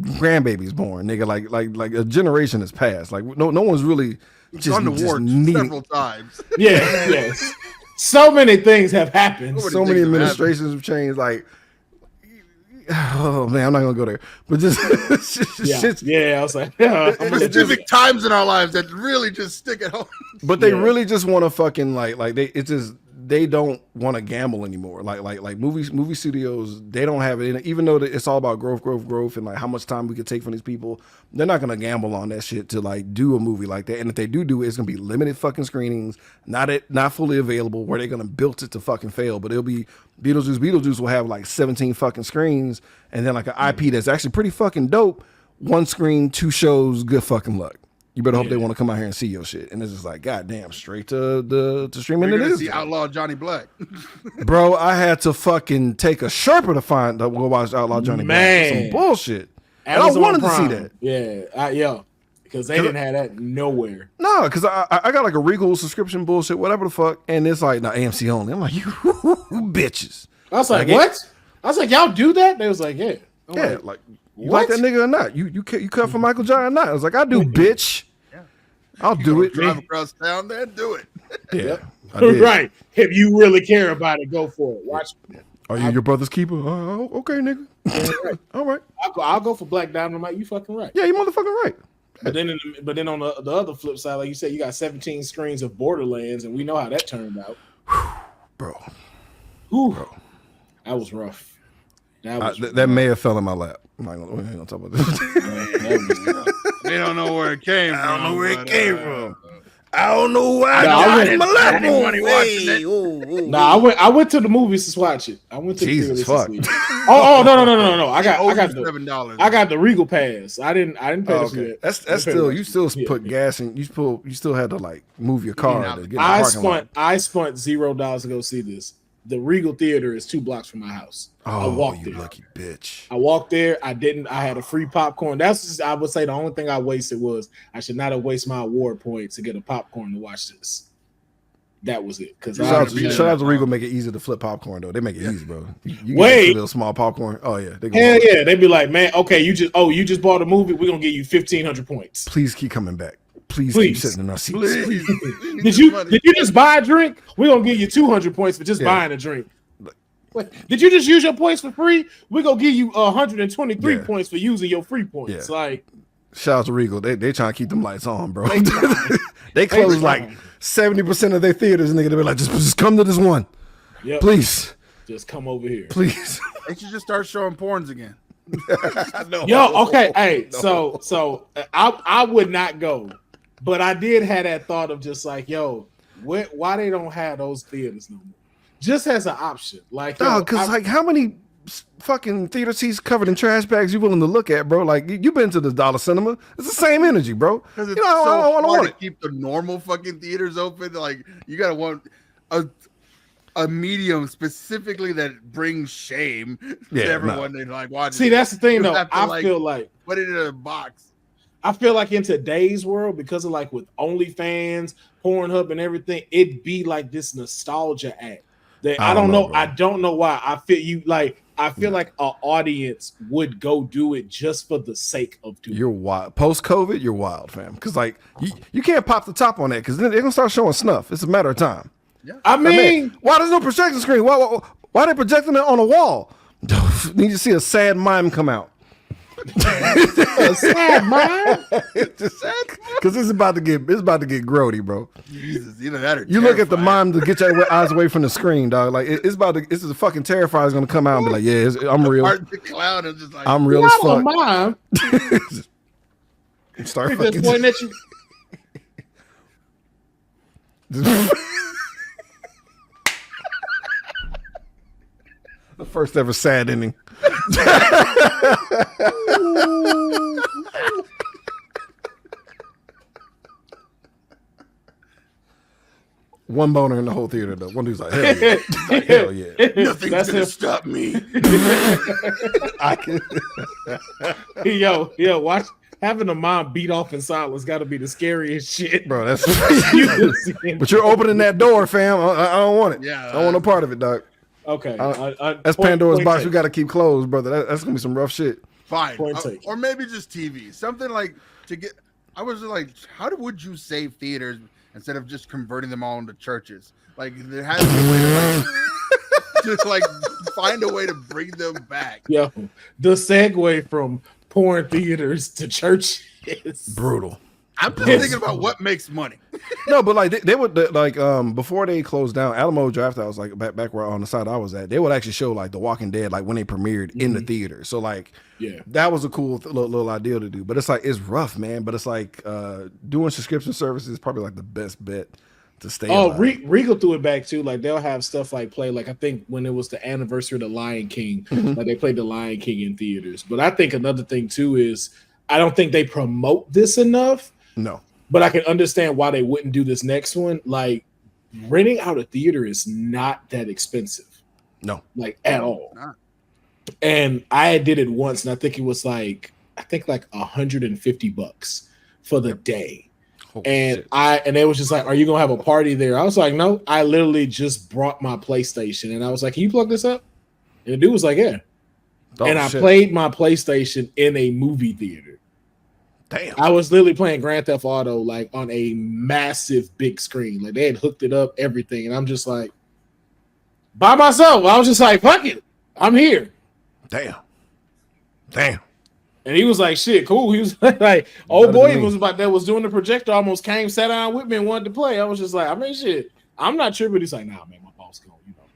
grandbabies born, nigga. Like a generation has passed. Like no one's really gone to war several times. Yeah, yes. So many things have happened. So many administrations have changed. Like, oh man, I'm not gonna go there. But just I was like, specific times in our lives that really just stick at home. But they really just want to fucking they don't want to gamble anymore. Like movie studios, they don't have it in it. Even though it's all about growth, and like how much time we could take from these people, they're not gonna gamble on that shit to like do a movie like that. And if they do it, it's gonna be limited fucking screenings, not fully available, where they're gonna build it to fucking fail. But it'll be Beetlejuice. Beetlejuice will have like 17 fucking screens, and then like an IP that's actually pretty fucking dope. 1 screen, 2 shows, good fucking luck. You better hope they want to come out here and see your shit. And it's just like, goddamn, straight to streaming. You're gonna see Outlaw Johnny Black. Bro, I had to fucking take a Sherpa to go watch Outlaw Johnny Black. Some bullshit. And I wanted to see that. Yeah, because they didn't have that nowhere. No, because I got like a Regal subscription bullshit, whatever the fuck. And it's like, no, AMC only. I'm like, you bitches. I was like, what? I was like, y'all do that? They was like, yeah. I'm like you like that nigga or not? You cut for Michael John or not? I was like, I do, bitch. Yeah. I'll do it. Drive across town there, do it. Yeah. Right. If you really care about it, go for it. Watch. Are you your brother's keeper? Okay, nigga. All right. I'll go for Black Diamond. I'm like, you fucking right. Yeah, you motherfucking right. But then on the other flip side, like you said, you got 17 screens of Borderlands, and we know how that turned out. Bro. That was rough. That may have fell in my lap. I'm not gonna talk about this. They don't know where it came from. I don't know where it came from. I don't know why I went in my lap. I went to the movies to watch it. I went to Jesus fuck. No. I got $7. I got the Regal pass. I didn't pay okay. That's still you still put gas in. You still had to like move your car to get in the parking lot. I spent $0 to go see this. The Regal Theater is 2 blocks from my house. I walked there. Lucky bitch. I walked there. I had a free popcorn. That's just, I would say the only thing I wasted was I should not have wasted my award points to get a popcorn to watch this. That was it. Because shout out to Regal, make it easy to flip popcorn though. They make it easy, bro. You Wait, get a little small popcorn. Oh yeah, hell yeah. They'd be like, man, okay, you just bought a movie. We're gonna give you 1,500 points. Please keep coming back. Please keep sitting in our seats. Did you just buy a drink? We're gonna give you 200 points for just buying a drink. Wait, did you just use your points for free? We're gonna give you 123 points for using your free points. Yeah. Like, shout out to Regal. They trying to keep them lights on, bro. They close like 70% of their theaters, and they be like, just come to this one. Yep. Please. Just come over here. Please. They should just start showing porns again. No. Yo, okay. Hey, no. So I would not go. But I did have that thought of just like, yo, why they don't have those theaters no more? Just as an option. Like, because like how many fucking theater seats covered in trash bags you willing to look at, bro? Like you've been to the Dollar Cinema. It's the same energy, bro. Because it's I don't want to keep the normal fucking theaters open. Like you gotta want a medium specifically that brings shame to everyone they like watching. See, that's the thing though. I feel like put it in a box. I feel like in today's world, because of like with OnlyFans, Pornhub, and everything, it'd be like this nostalgia act. That I don't know. I don't know why. I feel like an audience would go do it just for the sake of doing it. You're wild. Post-COVID, you're wild, fam. Because like you can't pop the top on that because then they're gonna start showing snuff. It's a matter of time. Yeah. I mean, why there's no projection screen? Why they projecting it on a wall? Need to see a sad mime come out. A sad mime? Because it's about to get grody, bro. Jesus, either that or you look at the mime to get your eyes away from the screen, dog. Like it's a fucking terrifier is gonna come out and be like, yeah, I'm real. The clown is just like, I'm real as fuck. Mime. Start just pointing at you. The first ever sad ending. One boner in the whole theater, though. One dude's like, hell yeah. Like, hell yeah. Nothing's gonna stop me. I can. Yo, watch having a mom beat off in silence got to be the scariest shit, Bro, that's. you But you're opening that door, fam. I don't want it. Yeah. I don't want no part of it, dog. Okay, That's Pandora's box. take. We got to keep closed, brother. That's gonna be some rough shit. Fine. Point take. Or maybe just TV. Something like to get. I was like, would you save theaters instead of just converting them all into churches? Like there has to be a way to like find a way to bring them back. Yo, the segue from porn theaters to churches. Brutal. I'm just thinking about what makes money. No, but like they would like before they closed down Alamo Draft House, like back where on the side I was at, they would actually show like The Walking Dead like when they premiered in the theater. So like that was a cool little idea to do. But it's like it's rough, man. But it's like doing subscription services is probably like the best bet to stay. Oh, Regal threw it back too. Like they'll have stuff like play. Like I think when it was the anniversary of The Lion King, like they played The Lion King in theaters. But I think another thing too is I don't think they promote this enough. No. But I can understand why they wouldn't do this next one. Like renting out a theater is not that expensive. No. Like at all. And I did it once and I think it was like $150 for the day. Oh, and shit. and they was just like, are you gonna have a party there? I was like, no, I literally just brought my PlayStation and I was like, can you plug this up? And the dude was like, yeah. Oh, and I shit. played my PlayStation in a movie theater. Damn. I was literally playing Grand Theft Auto like on a massive big screen. Like they had hooked it up, everything. And I'm just like, by myself. I was just like, fuck it. I'm here. Damn. And he was like, shit, cool. He was like, old boy that was doing the projector almost came, sat down with me and wanted to play. I was just like, I mean, shit, I'm not tripping. He's like, nah, man, my boss going, you know.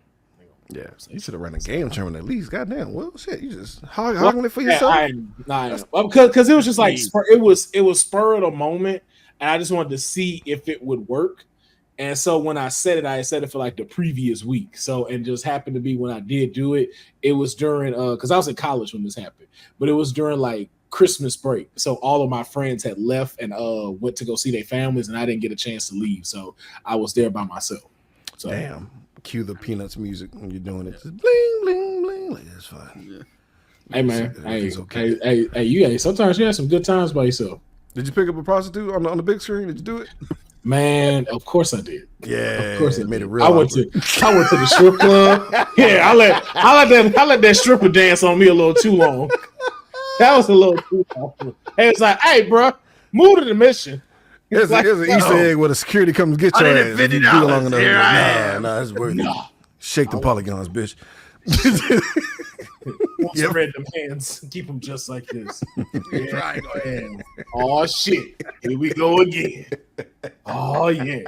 Yeah, you should have run a game tournament at least. Goddamn, well, shit, you just hogging it for yourself. Because it was just like it was spur of the moment, and I just wanted to see if it would work. And so when I said it for like the previous week. So and just happened to be when I did do it, it was during because I was in college when this happened, but it was during like Christmas break. So all of my friends had left and went to go see their families, and I didn't get a chance to leave, so I was there by myself. So damn. Cue the Peanuts music when you're doing it. Just bling, bling, bling. Like, that's fine. Yeah. Hey, man. Okay. Hey, sometimes you have some good times by yourself. Did you pick up a prostitute on the big screen? Did you do it? Man, of course I did. Yeah. Of course it made it real. I went to the strip club. Yeah, I let that stripper dance on me a little too long. That was a little too long. Hey, it's like, hey, bro, move to the mission. Here's an Easter egg where the security comes get your ass. $150. Here I am. Nah, it's worth it. Shake the polygons, bitch. Spread them hands. Keep them just like this. Oh, shit. Here we go again. Oh, yeah.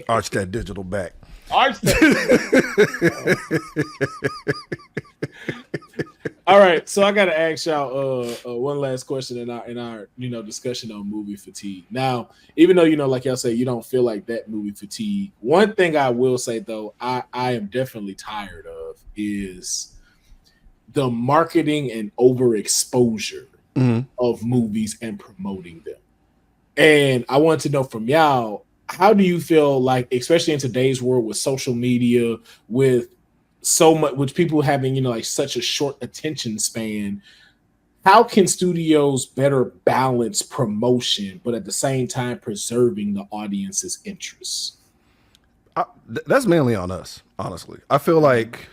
Arch that digital back. Arch that. All right, so I got to ask y'all one last question in our discussion on movie fatigue. Now, even though like y'all say you don't feel like that movie fatigue, one thing I will say though I am definitely tired of is the marketing and overexposure of movies and promoting them. And I want to know from y'all, how do you feel like, especially in today's world with social media, with so much, with people having like such a short attention span, how can studios better balance promotion but at the same time preserving the audience's interests? That's mainly on us, honestly. I feel like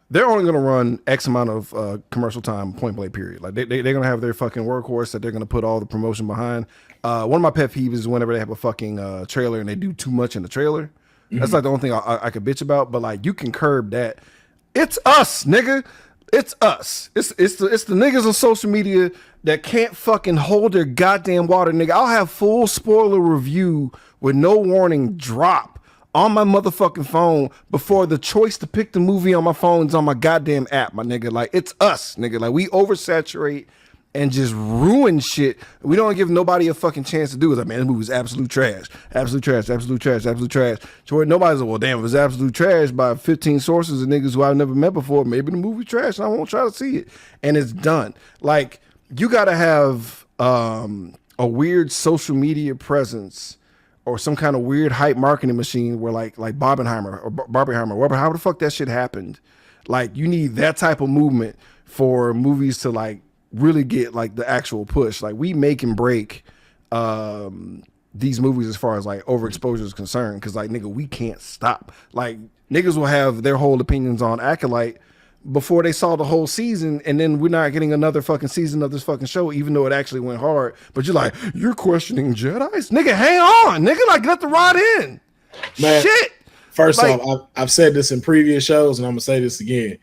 they're only going to run X amount of commercial time, point blank period. Like they're going to have their fucking workhorse that they're going to put all the promotion behind. One of my pet peeves is whenever they have a fucking trailer and they do too much in the trailer. That's like the only thing I could bitch about, but like you can curb that. It's us, nigga. It's us. It's the niggas on social media that can't fucking hold their goddamn water, nigga. I'll have full spoiler review with no warning drop on my motherfucking phone before the choice to pick the movie on my phone is on my goddamn app, my nigga. Like it's us, nigga. Like we oversaturate and just ruin shit. We don't give nobody a fucking chance to do it. Like, man, this movie's absolute trash. Absolute trash, absolute trash, absolute trash. To where nobody's like, well, damn, if it's absolute trash by 15 sources of niggas who I've never met before, maybe the movie's trash and I won't try to see it. And it's done. Like, you gotta have a weird social media presence or some kind of weird hype marketing machine where like Barbenheimer or Barbenheimer, whatever, how the fuck that shit happened. Like, you need that type of movement for movies to like really get like the actual push. Like, we make and break these movies as far as like overexposure is concerned, because like, nigga, we can't stop. Like, niggas will have their whole opinions on Acolyte before they saw the whole season, and then we're not getting another fucking season of this fucking show, even though it actually went hard. But you're like, you're questioning Jedi's? Nigga, hang on, nigga, like, let the ride in. Man, shit. First like, off, I've said this in previous shows, and I'm gonna say this again.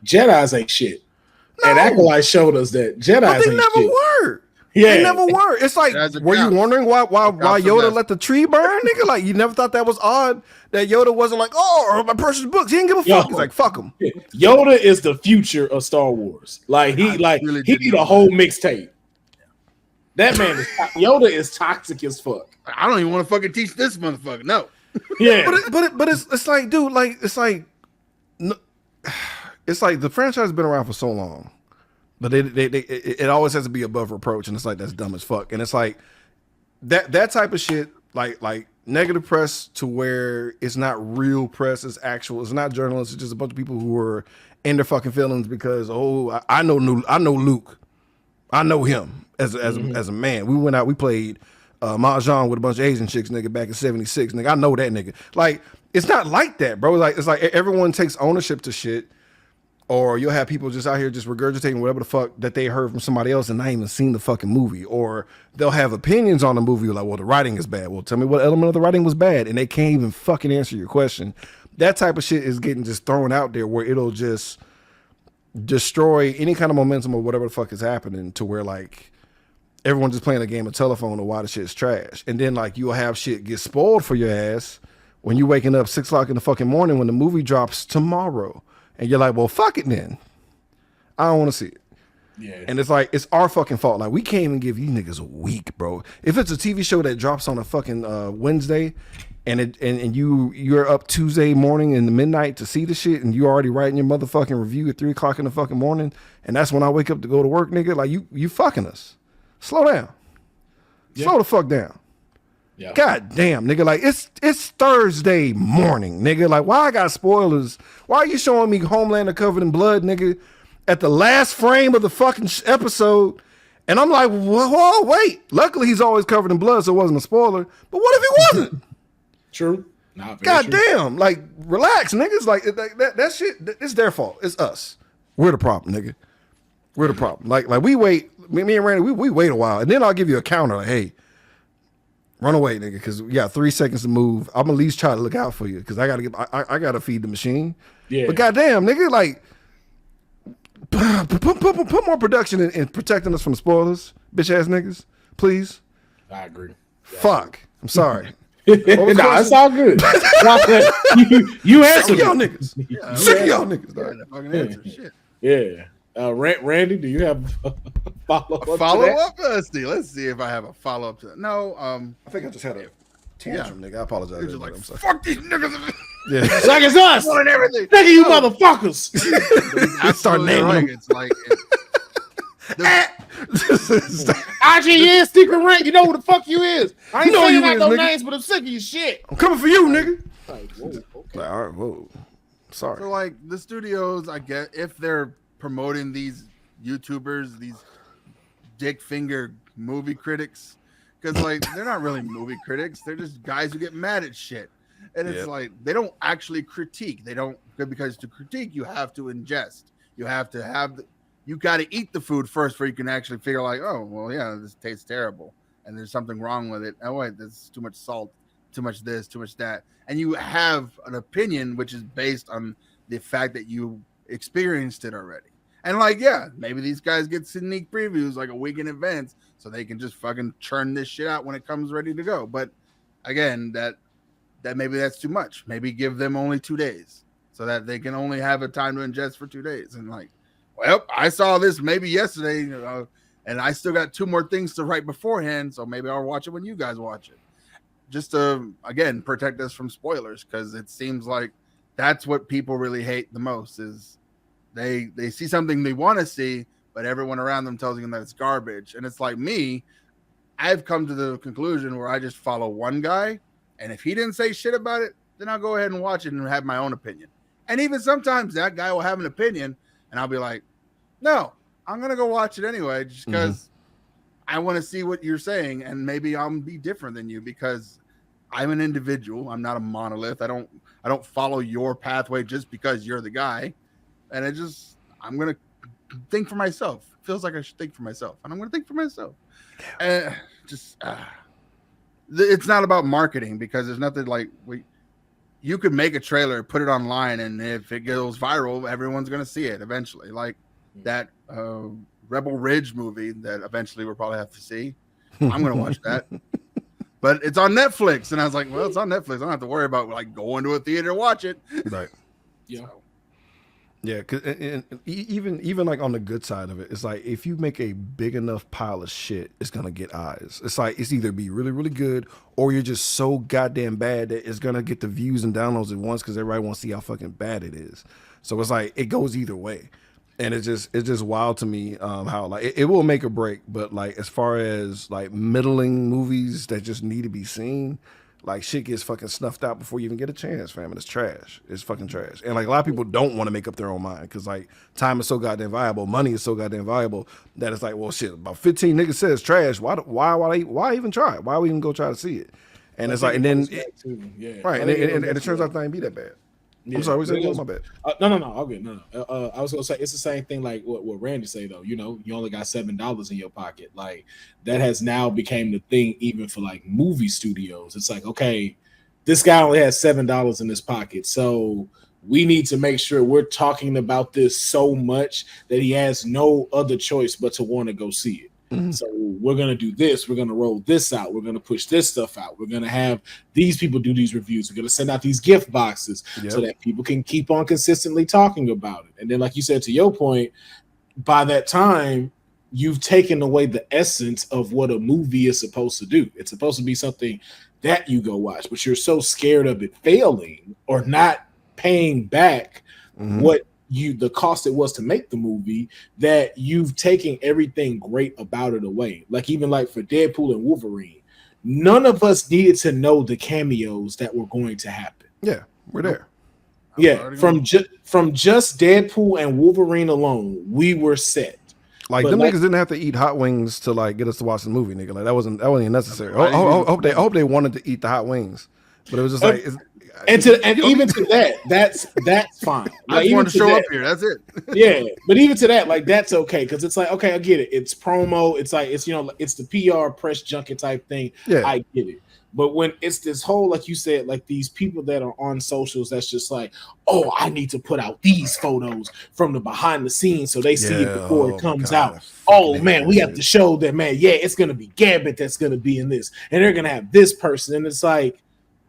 Jedi's ain't shit. No. And Acolyte showed us that Jedi's but they ain't never shit. were. Yeah. They never were. It's like, were you wondering why Yoda let the tree burn, nigga? Like, you never thought that was odd that Yoda wasn't like, oh, my precious books. He didn't give a fuck. He's like, fuck him. Yoda is the future of Star Wars. Like, he need a whole mixtape. That man is Yoda is toxic as fuck. I don't even want to fucking teach this motherfucker. No. Yeah. but it's like, dude, like, it's like the franchise has been around for so long. But it always has to be above reproach, and it's like, that's dumb as fuck. And it's like that type of shit, like negative press to where it's not real press, it's actual, it's not journalists, it's just a bunch of people who are in their fucking feelings because I know Luke, I know him as a man. We went out, we played mahjong with a bunch of Asian chicks, nigga, back in '76, nigga. I know that nigga. Like, it's not like that, bro. Like, it's like everyone takes ownership to shit. Or you'll have people just out here just regurgitating whatever the fuck that they heard from somebody else and not even seen the fucking movie. Or they'll have opinions on the movie like, well, the writing is bad. Well, tell me what element of the writing was bad. And they can't even fucking answer your question. That type of shit is getting just thrown out there where it'll just destroy any kind of momentum or whatever the fuck is happening, to where like everyone's just playing a game of telephone or why the shit's trash. And then like you'll have shit get spoiled for your ass when you're waking up 6 o'clock in the fucking morning when the movie drops tomorrow. And you're like, well, fuck it then. I don't want to see it. Yeah. And it's like, it's our fucking fault. Like, we can't even give you niggas a week, bro. If it's a TV show that drops on a fucking Wednesday and you're up Tuesday morning in the midnight to see the shit and you already writing your motherfucking review at 3 o'clock in the fucking morning, and that's when I wake up to go to work, nigga, like, you fucking us. Slow down. Yeah. Slow the fuck down. Yeah. God damn, nigga, like, it's Thursday morning, nigga. Like, why I got spoilers? Why are you showing me Homelander covered in blood, nigga, at the last frame of the fucking episode? And I'm like, whoa, wait. Luckily, he's always covered in blood, so it wasn't a spoiler. But what if he wasn't? True. God damn, like, relax, niggas. Like, that shit, it's their fault. It's us. We're the problem, nigga. We're the problem. Like we wait, me and Randy, we wait a while, and then I'll give you a counter, like, hey, run away, nigga, because we got 3 seconds to move. I'm at least try to look out for you because I gotta feed the machine. Yeah. But goddamn, nigga, like, put more production in protecting us from spoilers, bitch ass niggas, please. I agree. Fuck. I'm sorry. Nah, it's all good. you answered. Sick of y'all niggas. Yeah, sick of y'all niggas. Fucking yeah. Randy, do you have a follow-up? Let's see if I have a follow-up to that. No, I think I just had a tantrum, nigga. I apologize. You're just like, fuck these niggas. Yeah. It's like it's us. And everything. Nigga, you motherfuckers. I start naming right. them. It's like IGN, Secret Rank, you know who the fuck you is. I ain't saying out no names, but I'm sick of your shit. I'm coming for you, nigga. Like, whoa, okay. Like, all right, whoa. Sorry. So, like, the studios, I get, if they're promoting these YouTubers, these dick finger movie critics, because like they're not really movie critics, they're just guys who get mad at shit, and it's like they don't actually critique. They don't, because to critique you have to ingest, you have to have you got to eat the food first before you can actually figure like, oh well, yeah, this tastes terrible and there's something wrong with it. Oh wait, there's too much salt, too much this, too much that, and you have an opinion which is based on the fact that you experienced it already. And like, yeah, maybe these guys get sneak previews like a week in advance so they can just fucking churn this shit out when it comes ready to go. But again, that maybe that's too much. Maybe give them only 2 days so that they can only have a time to ingest for 2 days. And like, well, I saw this maybe yesterday, and I still got 2 more things to write beforehand, so maybe I'll watch it when you guys watch it. Just to, again, protect us from spoilers, because it seems like that's what people really hate the most is they see something they want to see, but everyone around them tells them that it's garbage. And it's like me, I've come to the conclusion where I just follow one guy, and if he didn't say shit about it, then I'll go ahead and watch it and have my own opinion. And even sometimes that guy will have an opinion, and I'll be like, no, I'm going to go watch it anyway, just because I want to see what you're saying, and maybe I'll be different than you because I'm an individual. I'm not a monolith. I don't follow your pathway just because you're the guy. And I'm going to think for myself. It feels like I should think for myself, and I'm going to think for myself. And it's not about marketing, because there's nothing like you could make a trailer, put it online, and if it goes viral, everyone's going to see it eventually. Like that Rebel Ridge movie that eventually we'll probably have to see. I'm going to watch that. But it's on Netflix, and I was like, well, it's on Netflix. I don't have to worry about like going to a theater to watch it. Right. Yeah. So. Yeah, cause and even like on the good side of it, it's like if you make a big enough pile of shit, it's gonna get eyes. It's like it's either be really, really good, or you're just so goddamn bad that it's gonna get the views and downloads at once because everybody wants to see how fucking bad it is. So it's like it goes either way, and it's just wild to me how like it will make or break. But like as far as like middling movies that just need to be seen, like shit gets fucking snuffed out before you even get a chance, fam. And it's trash. It's fucking trash. And like a lot of people don't want to make up their own mind because like time is so goddamn valuable, money is so goddamn valuable that it's like, well, shit. About 15 niggas says trash. Why even try it? Why we even go try to see it? And it's like, and then right, and it turns out that ain't be that bad. Yeah. I'm sorry, we said my bad. No, all good. No. I was gonna say it's the same thing like what Randy say though. You know, you only got $7 in your pocket. Like that has now became the thing even for like movie studios. It's like, okay, this guy only has $7 in his pocket, so we need to make sure we're talking about this so much that he has no other choice but to want to go see it. Mm-hmm. So we're going to do this. We're going to roll this out. We're going to push this stuff out. We're going to have these people do these reviews. We're going to send out these gift boxes so that people can keep on consistently talking about it. And then, like you said, to your point, by that time, you've taken away the essence of what a movie is supposed to do. It's supposed to be something that you go watch, but you're so scared of it failing or not paying back what the cost it was to make the movie that you've taken everything great about it away. Like even like for Deadpool and Wolverine, none of us needed to know the cameos that were going to happen. Yeah, we're there. Yeah, from just Deadpool and Wolverine alone, we were set. Like them niggas didn't have to eat hot wings to like get us to watch the movie, nigga. Like that wasn't even necessary. I hope they wanted to eat the hot wings, but it was just like. Even to that, that's fine. Like, I just want to show up here. That's it. Yeah, but even to that, like that's okay because it's like okay, I get it. It's promo. It's like it's it's the PR press junket type thing. Yeah, I get it. But when it's this whole, like you said, like these people that are on socials, that's just like, oh, I need to put out these photos from the behind the scenes so they see it before it comes out. Oh man, we have to show that, man. Yeah, it's gonna be Gambit that's gonna be in this, and they're gonna have this person, and it's like.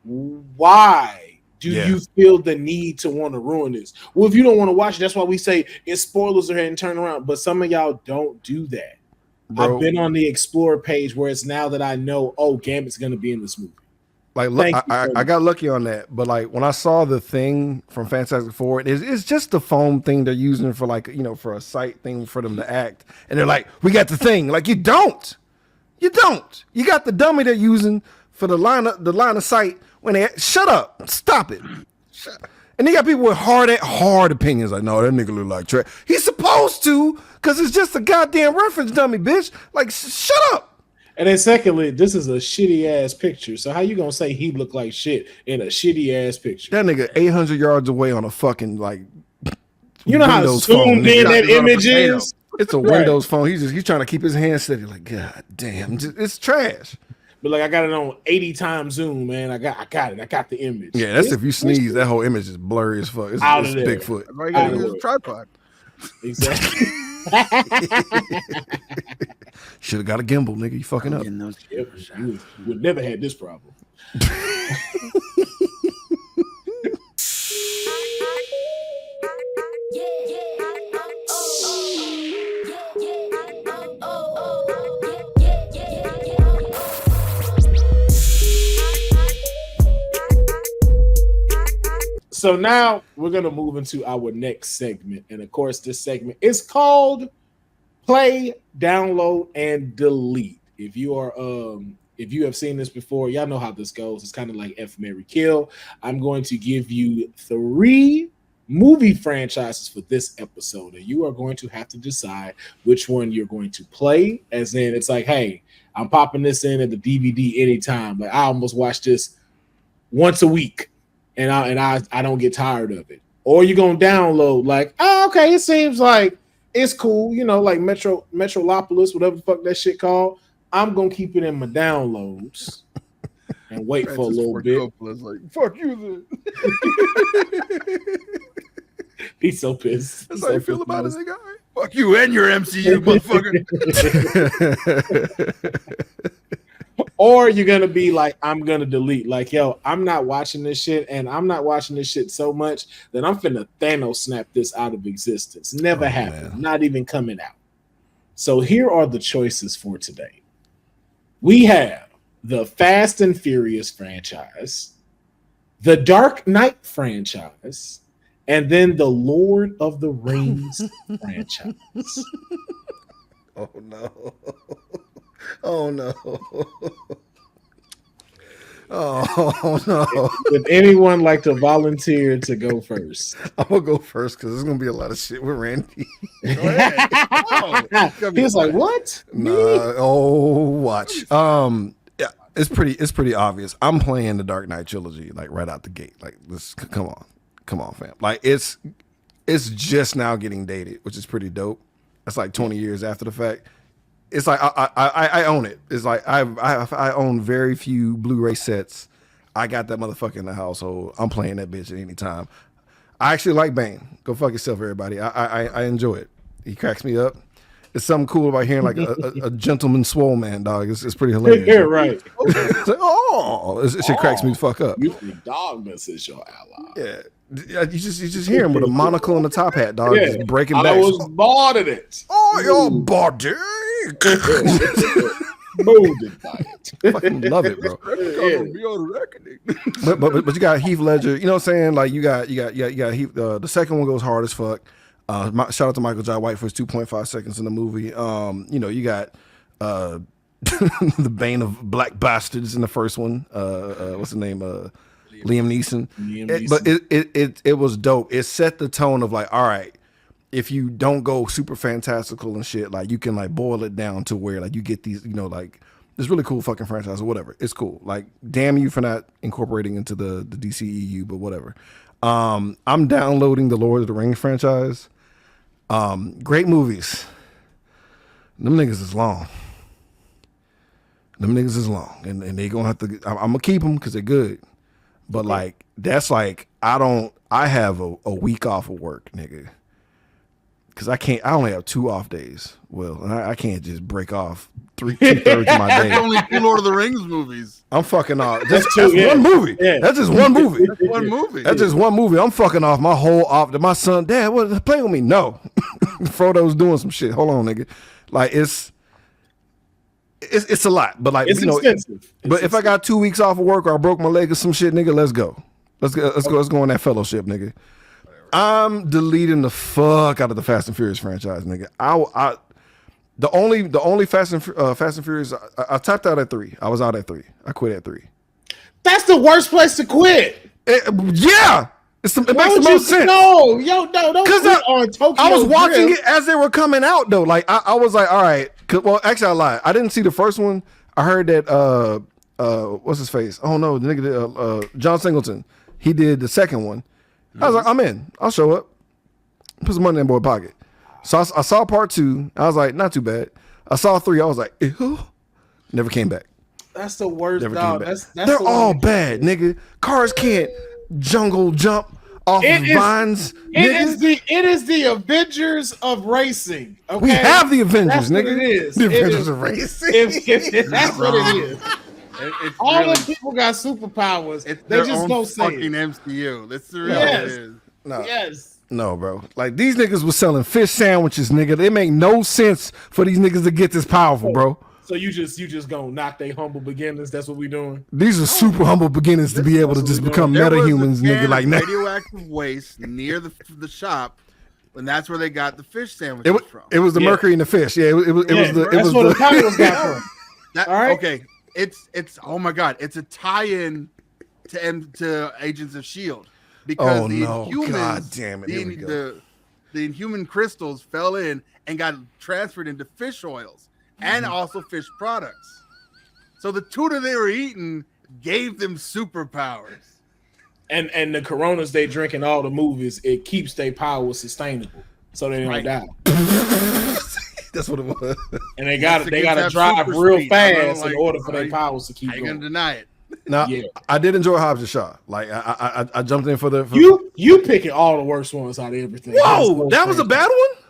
Why do you feel the need to want to ruin this? Well, if you don't want to watch it, that's why we say it's spoilers ahead and turn around. But some of y'all don't do that. Bro. I've been on the Explorer page where it's now that I know, oh, Gambit's going to be in this movie. Like, look, I got lucky on that. But like when I saw the thing from Fantastic Four, it's just the foam thing they're using for like, for a site thing for them to act. And they're like, we got the thing. Like, you don't. You got the dummy they're using for the line of sight. When they shut up, stop it. And they got people with hard opinions. Like, no, that nigga look like trash. He's supposed to, because it's just a goddamn reference dummy, bitch. Like, shut up. And then secondly, this is a shitty ass picture. So how you gonna say he looked like shit in a shitty ass picture? That nigga 800 yards away on a fucking like. You know Windows how zoomed in that image is? It's a Windows phone. He's trying to keep his hand steady. Like, god damn, it's trash. But like I got it on 80 times zoom, man. I got it. I got the image. Yeah, that's if you sneeze, that whole image is blurry as fuck. It's Bigfoot. Right, you gotta use a tripod. Exactly. Should have got a gimbal, nigga. You fucking up. You would never had this problem. So now we're gonna move into our next segment, and of course, this segment is called Play, Download, and Delete. If you have seen this before, y'all know how this goes. It's kind of like F, Marry, Kill. I'm going to give you 3 movie franchises for this episode, and you are going to have to decide which one you're going to play. As in, it's like, hey, I'm popping this in at the DVD anytime. Like I almost watch this once a week, and I don't get tired of it. Or you're gonna download, like, oh, okay, it seems like it's cool, like Metrolopolis, whatever the fuck that shit called. I'm gonna keep it in my downloads and wait for a little bit. Like, fuck you then. He's so pissed. That's how you feel about it, nigga. Fuck you and your MCU, motherfucker. Or you're gonna be like, I'm gonna delete. Like, yo, I'm not watching this shit, and I'm not watching this shit so much that I'm finna Thanos snap this out of existence. Never happened. Man. Not even coming out. So here are the choices for today. We have the Fast and Furious franchise, the Dark Knight franchise, and then the Lord of the Rings franchise. Oh no. Oh no. Oh no. Would anyone like to volunteer to go first? I'm gonna go first because there's gonna be a lot of shit with Randy. He was like, what? Watch. Yeah, it's pretty obvious. I'm playing the Dark Knight trilogy like right out the gate. Like, this, come on, fam. Like, it's just now getting dated, which is pretty dope. That's like 20 years after the fact. It's like I own it. It's like I own very few Blu-ray sets. I got that motherfucker in the household. I'm playing that bitch at any time. I actually like Bane. Go fuck yourself, everybody. I enjoy it. He cracks me up. It's something cool about hearing like a gentleman swole man, dog. It's pretty hilarious. Yeah, right. It's like, it shit cracks me the fuck up. You dogmas is your ally. Yeah. You just hear him with a monocle and a top hat, dog, just breaking back. I was bored of it. Oh, your body. Molded by it. Fucking love it, bro. But you got Heath Ledger. You know what I'm saying? Like you got Heath. The second one goes hard as fuck. Shout out to Michael Jai White for his 2.5 seconds in the movie. You got the Bane of Black Bastards in the first one. What's the name? Liam Neeson. But it was dope. It set the tone of like, all right, if you don't go super fantastical and shit, like you can like boil it down to where like you get these, like this really cool fucking franchise or whatever. It's cool. Like, damn you for not incorporating into the DCEU, but whatever. I'm downloading the Lord of the Rings franchise. Great movies. Them niggas is long. And they gonna have to, I'm gonna keep them because they're good. But like, that's like, I have a week off of work, nigga. Cause I only have 2 off days. Well, and I can't just break off 2/3 of my day. That's only 2 Lord of the Rings movies. I'm fucking off. That's one movie. Yeah. That's just one movie. That's just one movie. I'm fucking off my whole off. My son, Dad, what, play with me? No. Frodo's doing some shit. Hold on, nigga. Like, it's a lot. But like, it's expensive. But if I got 2 weeks off of work or I broke my leg or some shit, nigga, let's go. Let's go on that fellowship, nigga. I'm deleting the fuck out of the Fast and Furious franchise, nigga. The only Fast and Furious I tapped out at 3. I was out at 3. I quit at 3. That's the worst place to quit. It makes the most sense. No, don't. Because I was watching it as they were coming out though. Like I was like, all right. Well, actually, I lied. I didn't see the first one. I heard that what's his face? Oh no, the nigga John Singleton. He did the second one. I was like, I'm in. I'll show up. Put some money in boy pocket. So I saw part 2. I was like, not too bad. I saw 3. I was like, ew. Never came back. That's the worst. Never dog. came back. That's They're all bad, nigga. Cars can't jungle jump off vines. It is the Avengers of racing. Okay? We have the Avengers, that's nigga. What it is. The Avengers of racing. That's what it is. All the people got superpowers. They just don't say fucking it. MCU. That's the real it is. No. Yes. No, bro. Like, these niggas was selling fish sandwiches, nigga. It make no sense for these niggas to get this powerful, bro. So you just gonna knock they humble beginnings? That's what we doing. These are super humble beginnings to be able to just become There meta was a humans, can nigga. of Like that. radioactive waste near the shop, and that's where they got the fish sandwiches from. It was the Yeah. mercury in the fish. Yeah, it was the. It That's was where the the. titles got from. That, All right. Okay, it's oh my god, it's a tie-in to Agents of Shield because Oh, the no. Inhumans, God damn it. Here we go. the Inhuman crystals fell in and got transferred into fish oils and also fish products. So the tuna they were eating gave them superpowers. And the Coronas they drink in all the movies, it keeps their power sustainable, so they don't Right. die. That's what it was. And they got to Mexican drive have super real speed. I don't fast like- in order for their like, powers to keep How you gonna going. deny it? Now, Yeah. I did enjoy Hobbs and Shaw. Like I jumped in for the. You picking all the worst ones out of everything. Whoa, that was a bad one.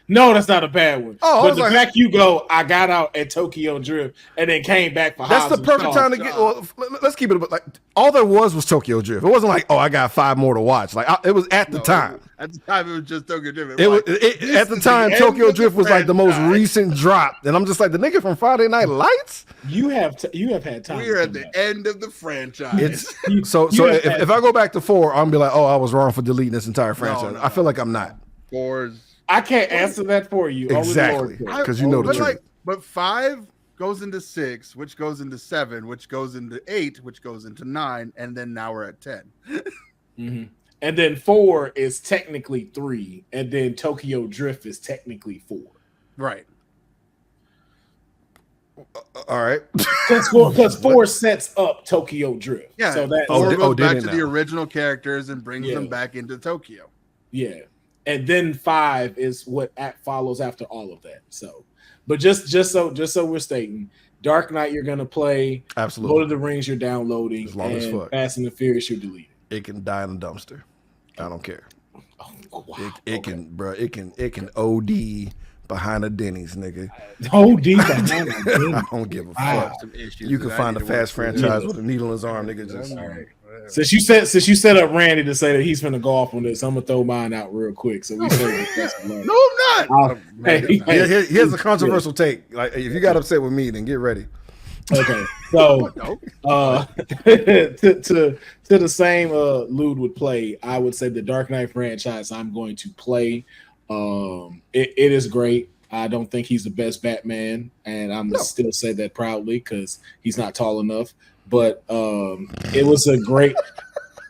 No, that's not a bad one. Oh, I but was the like- fact you go, I got out at Tokyo Drift and then came back for That's Hobbs the and perfect Shaw. time to get. Well, let's keep it. Like all there was Tokyo Drift. It wasn't like, oh, I got 5 more to watch. Like it was at the time. At the time, it was just Tokyo Drift. It was Like, at the is time. the Tokyo end of Drift the was like the most franchise. recent drop, and I'm just like the nigga from Friday Night Lights. You have had time. We're to at come the back. end of the franchise. It's so if I go back to 4, I'm gonna be like, oh, I was wrong for deleting this entire franchise. I feel like I'm not. Fours. I can't answer that for you. Only the Exactly. Lord can. 'Cause you know the but truth. But 5 goes into 6, which goes into 7, which goes into 8, which goes into 9, and then now we're at 10. Mhm. And then 4 is technically 3, and then Tokyo Drift is technically 4. Right. All right. Because 4 sets up Tokyo Drift. Yeah. So that 4 did- goes did back it to now? the original characters and brings Yeah. them back into Tokyo. yeah. And then 5 is what follows after all of that. So, but just so we're stating, Dark Knight you're gonna play, Absolutely. Lord of the Rings you're downloading, As long as and fuck. Fast and the Furious you're deleting. It can die in a dumpster. I don't care. Oh, wow. It can, bro. It can OD behind a Denny's, nigga. Oh, deep. I I don't give a Wow. fuck. Some issues You that can I find need a to work fast through. franchise with a needle in his arm, nigga. Just Since you set up Randy to say that he's gonna go off on this, I'm gonna throw mine out real quick. So we say No, I'm not. Hey, here's a controversial take. Like, if you got upset with me, then get ready. okay. So No. to the same Lude would play, I would say the Dark Knight franchise I'm going to play. It is great. I don't think he's the best Batman, and I'm gonna still say that proudly because he's not tall enough. But it was a great.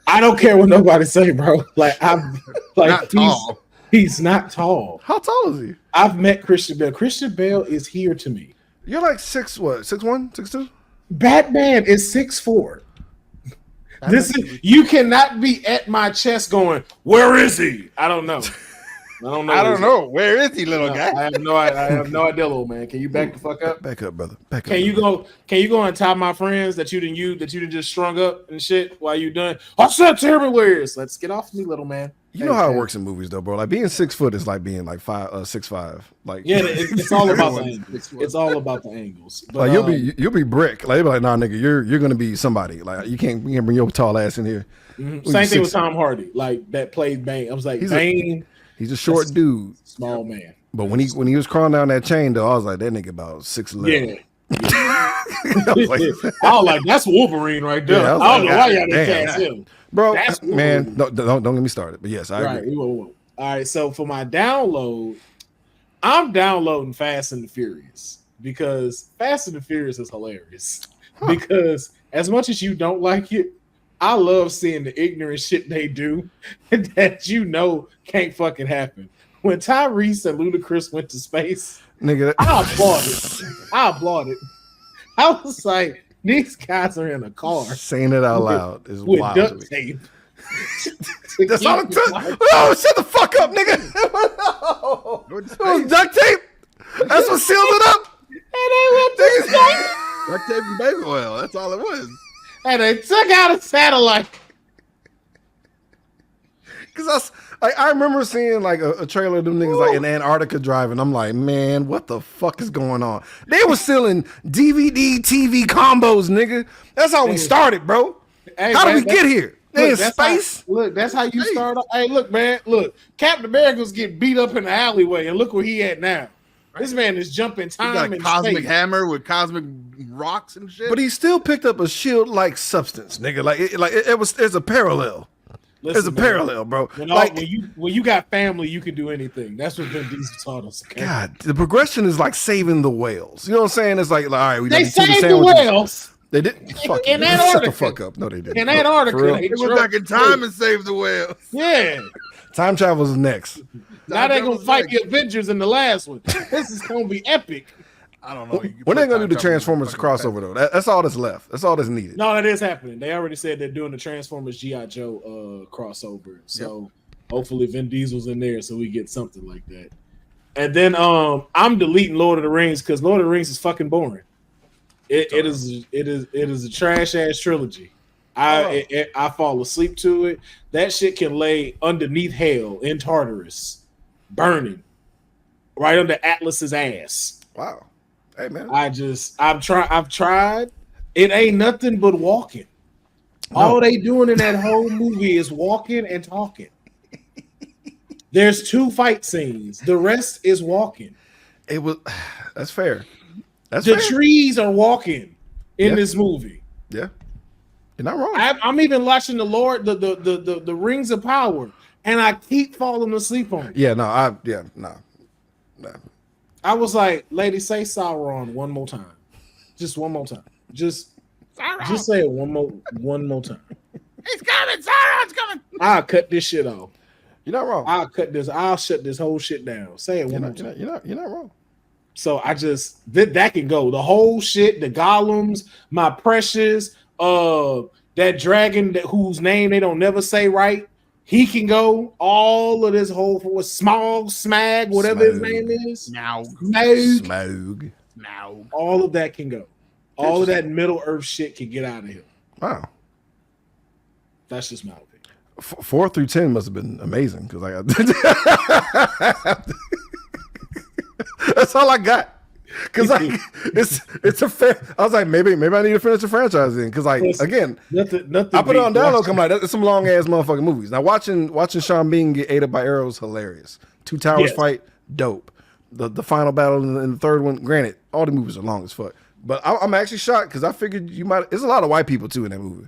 I don't care what nobody say, bro. Like I'm like Not tall. He's not tall. How tall is he? I've met Christian Bale. Christian Bale is here to me. You're like 6'1", 6'2"? Batman is 6'4". This is you cannot be at my chest going, where is he? I don't know. I don't know. Where is he, little guy? I have no idea, little man. Can you back the fuck up? Back up, brother. Back up. Can you go and tie my friends that you didn't just strung up and shit while you done? I said everywhere. Let's get off me, little man. You know how it works in movies, though, bro. Like being 6 foot is like being like 6'5". Like Yeah, it's all about the angles. It's all about the angles. But, like you'll be brick. Like they'll be like, nah, nigga, you're gonna be somebody. Like you can't bring your tall ass in here. same thing with Tom Hardy, like that played Bane. I was like, Bane, He's a short dude, small man. but when he was crawling down that chain, though, I was like, that nigga about 6'11". Yeah. I was like, I was like, that's Wolverine right there. Yeah, I was I don't like, know why y'all God didn't damn. cast him. bro, That's man, don't get me started. But yes, I Right. agree. We won't. All right. So for my download, I'm downloading Fast and the Furious because Fast and the Furious is hilarious. Because as much as you don't like it, I love seeing the ignorant shit they do that can't fucking happen. When Tyrese and Ludacris went to space, Nigga, I applaud it. I was like, these guys are in a car saying it out loud is with wild to me. duct tape. That's all it took. Oh, shut the fuck up, nigga. It was duct tape. That's what sealed it up. And they went to space. Duct tape and baby oil. That's all it was. And they took out a satellite. Because I remember seeing like a trailer of them niggas like in Antarctica driving. I'm like, man, what the fuck is going on? They were selling DVD, TV combos, nigga. That's how we started, bro. Hey, How man, did we get here? They in space? That's how you start. Hey, look, man. Look, Captain America was getting beat up in the alleyway, and look where he at now. This man is jumping He got time a and cosmic space. hammer with cosmic rocks and shit. But he still picked up a shield-like substance, nigga. It was. There's a parallel. There's a Listen, man, parallel, bro. When you got family, you can do anything. That's what Vin Diesel taught us. Okay? God, the progression is like saving the whales. You know what I'm saying? It's like all right, we They got chicken saved the sandwiches. whales They didn't. Fuck you. in Shut the Antarctica. fuck up. No, they didn't. In Antarctica. For real? They They went drove- back in time and saved the whales. Yeah. Time travel is next. Now they're gonna Time fight the travel's Avengers in the last one. This is gonna be epic. I don't know. When they gonna do the Transformers crossover though? That's all that's left. That's all that's needed. No, that is happening. They already said they're doing the Transformers G.I. Joe crossover. So hopefully Vin Diesel's in there so we get something like that. And then I'm deleting Lord of the Rings because Lord of the Rings is fucking boring. It is a trash ass trilogy. I fall asleep to it. That shit can lay underneath hell in Tartarus, burning right under Atlas's ass. Wow. Hey man. I've tried. It ain't nothing but walking. No. All they doing in that whole movie is walking and talking. There's 2 fight scenes. The rest is walking. It was. That's fair. That's The fair. trees are walking in Yeah. this movie. Yeah. You're not wrong. I'm even watching the Rings of Power, and I keep falling asleep on it. Yeah. No. No. I was like, lady, say Sauron one more time. Just one more time. Just say it one more time. He's coming. Sauron's coming. I'll cut this shit off. You're not wrong. I'll shut this whole shit down. Say it one more time. You're not wrong. So I just that can go. The whole shit, the golems, my precious, that dragon whose name they don't never say right. He can go. All of this whole smag, whatever his name is. Smog. All of that can go. All of that Middle Earth shit can get out of here. Wow. That's just my opinion. 4 through 10 must have been amazing because I got. That's all I got. Because it's a fair. I was like, maybe I need to finish the franchise then. Because again, nothing I put it on download. Come like that's some long ass motherfucking movies. Now watching Sean Bean get ate up by arrows, hilarious. 2 Towers fight, dope. The final battle in the third one. Granted, all the movies are long as fuck. But I'm actually shocked because I figured you might. There's a lot of white people too in that movie.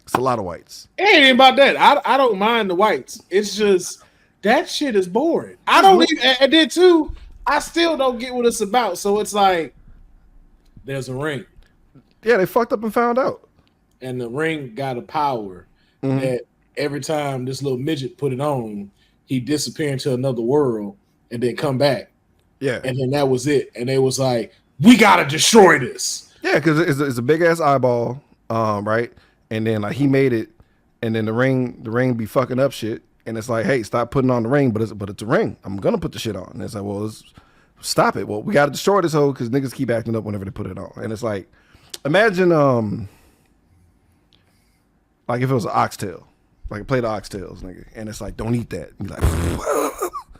It's a lot of whites. It ain't even about that. I don't mind the whites. It's just that shit is boring. I don't even. I did too. I still don't get what it's about. So it's like there's a ring, Yeah, they fucked up and found out. and the ring got a power that every time this little midget put it on, he disappear into another world and then come back. Yeah, And then that was it. And they was like, we gotta destroy this. yeah, because it's a big ass eyeball, right? And then like he made it, and then the ring be fucking up shit. And it's like, hey, stop putting on the ring, but it's a ring. I'm gonna put the shit on. And it's like, well, stop it. Well, we gotta destroy this hoe because niggas keep acting up whenever they put it on. And it's like, imagine like if it was an oxtail, like play the oxtails, nigga, and it's like, don't eat that. You're like,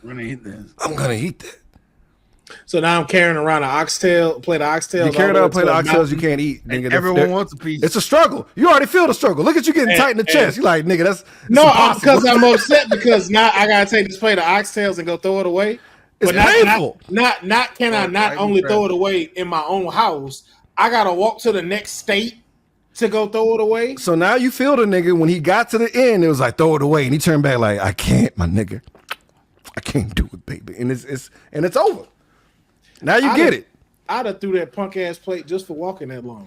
We're gonna eat this. I'm gonna eat that. So now I'm carrying around an oxtail, play the oxtail. You carry down, play the oxtails you can't eat. Nigga, Everyone wants a piece. It's a struggle. You already feel the struggle. Look at you getting tight in the chest. You're like, nigga, that's No, because I'm upset because now I gotta take this plate of oxtails and go throw it away. It's But painful. Not can I not only throw it away in my own house, I gotta walk to the next state to go throw it away. So now you feel the nigga when he got to the end, it was like throw it away, and he turned back like, I can't, my nigga, I can't do it, baby, and it's over. Now you get it. I'd have threw that punk ass plate just for walking that long.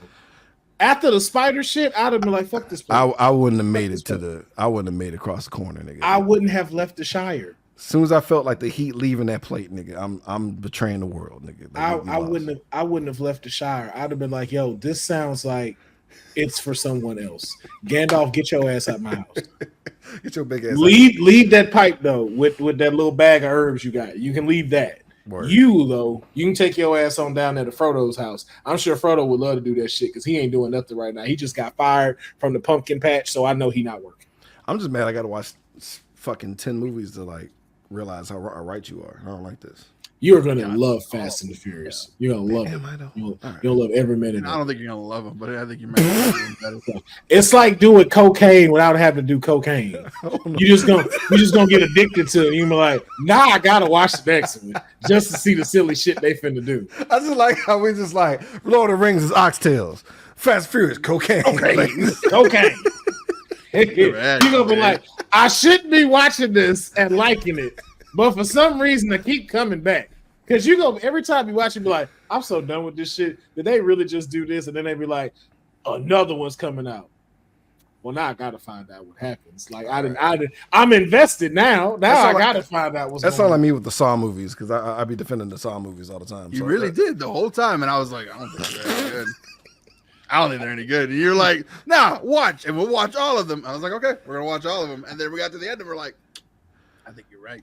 After the spider shit, I'd have been like, fuck this plate. I wouldn't have made it I wouldn't have made it across the corner, nigga. I wouldn't have left the Shire. As soon as I felt like the heat leaving that plate, nigga, I'm betraying the world, nigga. I wouldn't have left the Shire. I'd have been like, yo, this sounds like it's for someone else. Gandalf, get your ass out my house. Get your big ass. Leave that pipe though with that little bag of herbs you got. You can leave that. Word. You though, you can take your ass on down there to Frodo's house. I'm sure Frodo would love to do that shit because he ain't doing nothing right now. He just got fired from the pumpkin patch, so I know he not working. I'm just mad I gotta watch fucking 10 movies to like realize how right you are. I don't like this. You're gonna love Fast and the Furious. You're gonna love it. Damn, I know. You'll All right. love every minute. I don't think you're gonna love them, but I think you might love them better. It's like doing cocaine without having to do cocaine. You just gonna get addicted to it. You're gonna be like, nah, I gotta watch the next one just to see the silly shit they finna do. I just like how we just like Lord of the Rings is oxtails, Fast and Furious, cocaine. Cocaine. You're Right, gonna be man. like, I shouldn't be watching this and liking it, but for some reason I keep coming back. Because you go every time you watch it, be like, I'm so done with this shit. Did they really just do this? And then they be like, another one's coming out. Well, now I gotta find out what happens. Like I'm invested now. Now I gotta find out what's That's going all I on. mean with the Saw movies, because I be defending the Saw movies all the time. You So really did the whole time, and I was like, I don't think they're any good. I don't think they're any good. And you're like, nah, watch, and we'll watch all of them. I was like, okay, we're gonna watch all of them. And then we got to the end, and we're like, I think you're right.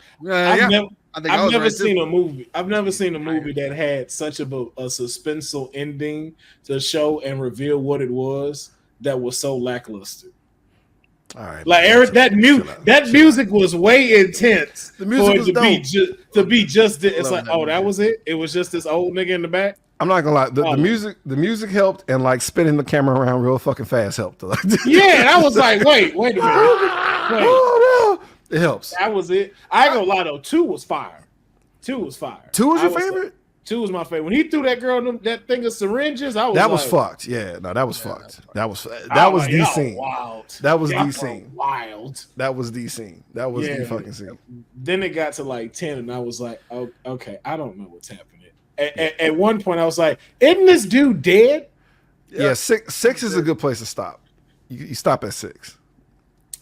I've never seen a movie. I've never seen a movie that had such a suspenseful ending to show and reveal what it was that was so lackluster. All right, Like man, Eric, that music was way intense. The music was to be just. It's Love like, that oh, that music. was it. It was just this old nigga in the back. I'm not gonna lie. The music helped, and like spinning the camera around real fucking fast helped. Yeah, and I was like, wait a minute. Wait. Oh, no. It helps. That was it. I ain't gonna lie though. 2 was fire. 2 was fire. 2 was your favorite? 2 was my favorite. When he threw that girl that thing of syringes, I was That was like, fucked. Yeah, no, that was fucked. That was oh, the y'all scene. Wild. That was Y'all the scene. Wild. That was the scene. That was Yeah. the fucking scene. Then it got to like 10, and I was like, oh, okay, I don't know what's happening. At one point, I was like, isn't this dude dead? Yeah, six is a good place to stop. You stop at 6.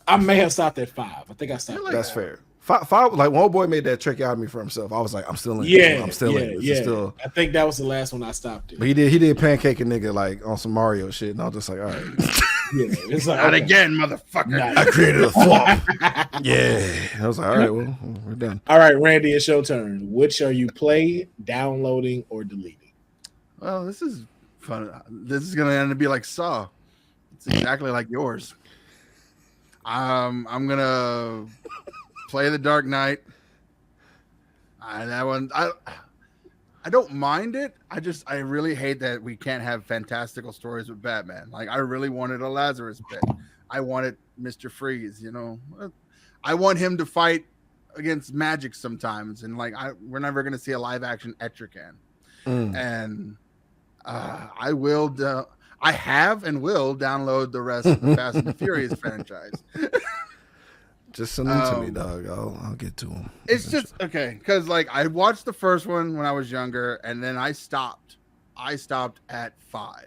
I may have stopped at 5. I think I stopped. That's fair. Five, like one boy made that trichotomy for himself. I was like, I'm still in. Yeah, I'm still in. This is still. I think that was the last one I stopped at. But he did pancake a nigga like on some Mario shit, and I was just like, all right. Yeah, it's like, Not okay. again, motherfucker. Not I created a flop. Yeah, I was like, all right, well, we're done. All right, Randy, it's your turn. Which are you playing, downloading, or deleting? Well, this is fun. This is gonna end up be like Saw. It's exactly like yours. I'm gonna play The Dark Knight. That one, I don't mind it. I really hate that we can't have fantastical stories with Batman. Like I really wanted a Lazarus Pit. I wanted Mr. Freeze. You know, I want him to fight against magic sometimes, and like we're never gonna see a live action Etrigan. And I will. I have and will download the rest of the Fast and the Furious franchise. Just send them to me, dog. I'll get to them. It's just okay because like I watched the first one when I was younger, and then I stopped. I stopped at 5.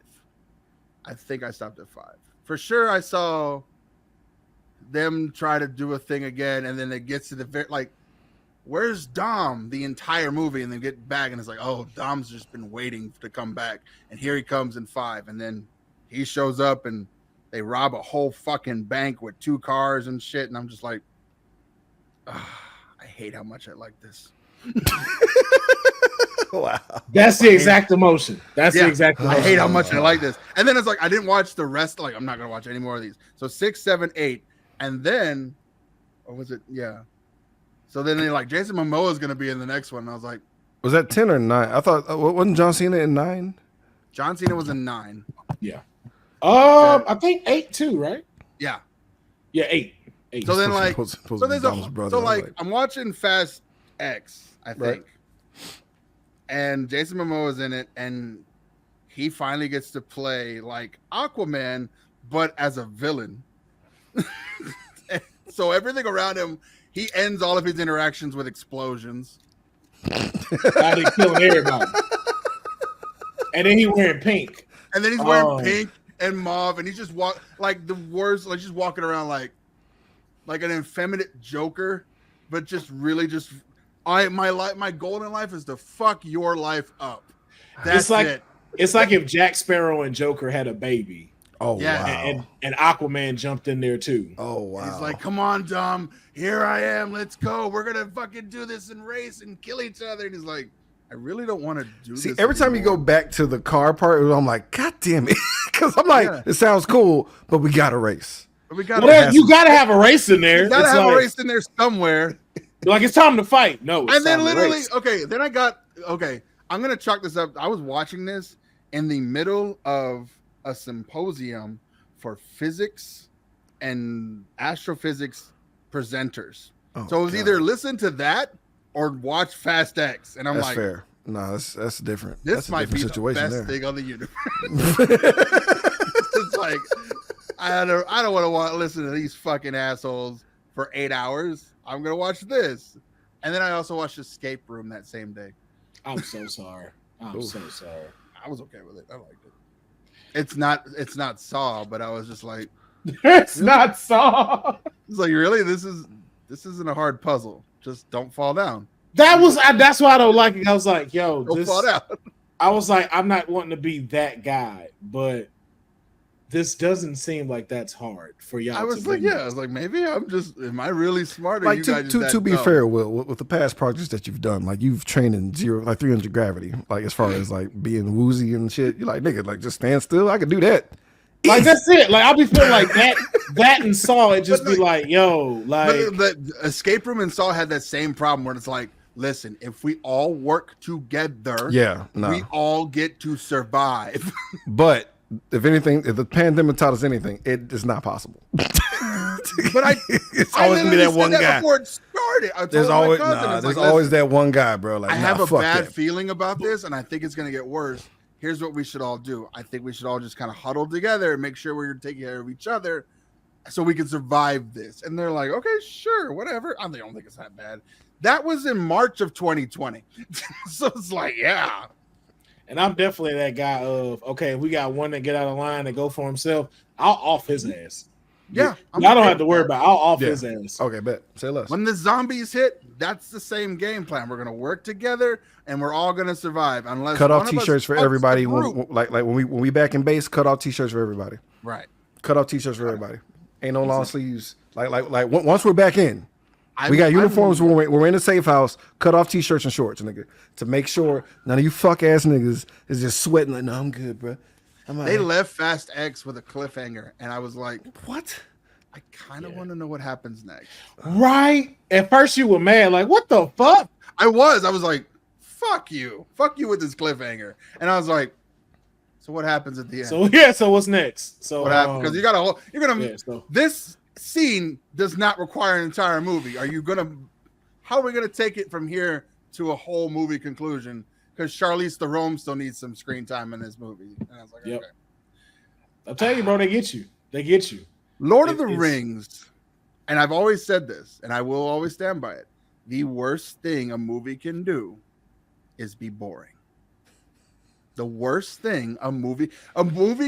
I think I stopped at 5 for sure. I saw them try to do a thing again, and then it gets to the like, where's Dom the entire movie, and then get back, and it's like, oh, Dom's just been waiting to come back, and here he comes in 5, and then he shows up and they rob a whole fucking bank with 2 cars and shit, and I'm just like, I hate how much I like this. Wow. That's the exact emotion. That's the exact emotion. I hate how much I like this. And then it's like I didn't watch the rest. Like I'm not gonna watch any more of these. So 6, 7, 8, and then, or was it? Yeah. So then they like Jason Momoa is gonna be in the next one. And I was like, Was that 10 or 9? I thought wasn't John Cena in 9? John Cena was in 9. Yeah. I think 8 too, right? Yeah. Yeah, 8. So then like, Supposed to so be there's Dom's a, brother. so I was like I'm watching Fast X, I think, Right. and Jason Momoa is in it, and he finally gets to play like Aquaman, but as a villain. So everything around him, he ends all of his interactions with explosions. How they killing everybody. And then he wearing pink. And then he's wearing pink and mauve, and he's just like the worst, like just walking around like an effeminate Joker, but just really just my goal in life is to fuck your life up. That's it. It's like if Jack Sparrow and Joker had a baby. Oh Yeah. wow. And Aquaman jumped in there too. Oh wow. He's like, come on, Dom, here I am, let's go. We're gonna fucking do this and race and kill each other. And he's like, I really don't want to do this. See, every time you anymore. go back to the car part, I'm like, God damn it. Because I'm like, it sounds cool, but we got to race. But we gotta Well, you got to have a race in there. You gotta It's have like- a race in there somewhere. Like it's time to fight. No, it's And then time to literally, race. I'm gonna chalk this up. I was watching this in the middle of a symposium for physics and astrophysics presenters. Oh, So it was God. either listen to that or watch Fast X. And I'm That's like, fair. No, that's different. this That's a might different be the situation best there. thing on the universe. It's like I don't want to listen to these fucking assholes for 8 hours. I'm gonna watch this. And then I also watched Escape Room that same day. I'm so sorry. I'm so sorry. I was okay with it. I liked it. It's not Saw, but I was just like, It's not Saw. it's like really this isn't a hard puzzle. Just don't fall down. That's why I don't like it. I was like, yo, Don't fall down. I was like, I'm not wanting to be that guy, but this doesn't seem like that's hard for y'all. I was like, I was like, maybe am I really smart? Or Like you guys to be fair, Will, with the past projects that you've done, like you've trained in 300 gravity, like as far as like being woozy and shit. You're like, nigga, like just stand still. I could do that. Like that's it. Like I'll be feeling like that and Saw it just be like, yo, like the Escape Room and Saw had that same problem where it's like, listen, if we all work together, we all get to survive. But if anything, if the pandemic taught us anything, it is not possible. But it's always gonna be that one guy. Before it started, I There's told always my cousin, there's like, always that one guy, bro. Like I have a fuck bad that. feeling about this, and I think it's gonna get worse. Here's what we should all do. I think we should all just kind of huddle together and make sure we're taking care of each other so we can survive this. And they're like, okay, sure, whatever. I don't think it's that bad. That was in March of 2020. So it's like, yeah. and I'm definitely that guy of okay, we got one that get out of line and go for himself. I'll off his ass. Yeah. I don't have to worry about it. I'll off his ass. Okay, bet. Say less. When the zombies hit, that's the same game plan. We're gonna work together and we're all gonna survive. Unless cut off one of us t-shirts for fucks everybody. the group. Like when we back in base, cut off t-shirts for everybody. Right. Cut off t-shirts for everybody. Ain't no long sleeves. Like once we're back in, we got uniforms. We're in a safe house. Cut off t-shirts and shorts, nigga, to make sure none of you fuck ass niggas is just sweating. Like, no, I'm good, bro. They left Fast X with a cliffhanger, and I was like, what? I kind of want to know what happens next. Right? At first you were mad, like, what the fuck? I was like, fuck you with this cliffhanger, and I was like, so what happens at the end? So what's next? So what happens? Because this scene does not require an entire movie. How are we gonna take it from here to a whole movie conclusion? Because Charlize Theron still needs some screen time in this movie. And I was like, okay. I'm telling you, bro, they get you. They get you. Lord of the Rings, and I've always said this, and I will always stand by it. The worst thing a movie can do is be boring. The worst thing a movie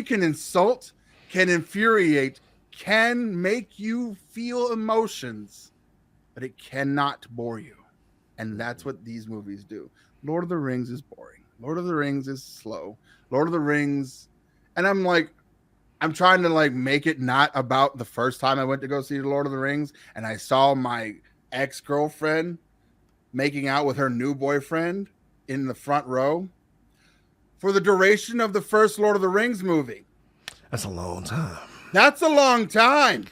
can insult, can infuriate, can make you feel emotions, but it cannot bore you. And that's what these movies do. Lord of the Rings is boring. Lord of the Rings is slow. Lord of the Rings, and I'm trying to like make it not about the first time I went to go see the Lord of the Rings and I saw my ex-girlfriend making out with her new boyfriend in the front row for the duration of the first Lord of the Rings movie. That's a long time. That's a long time.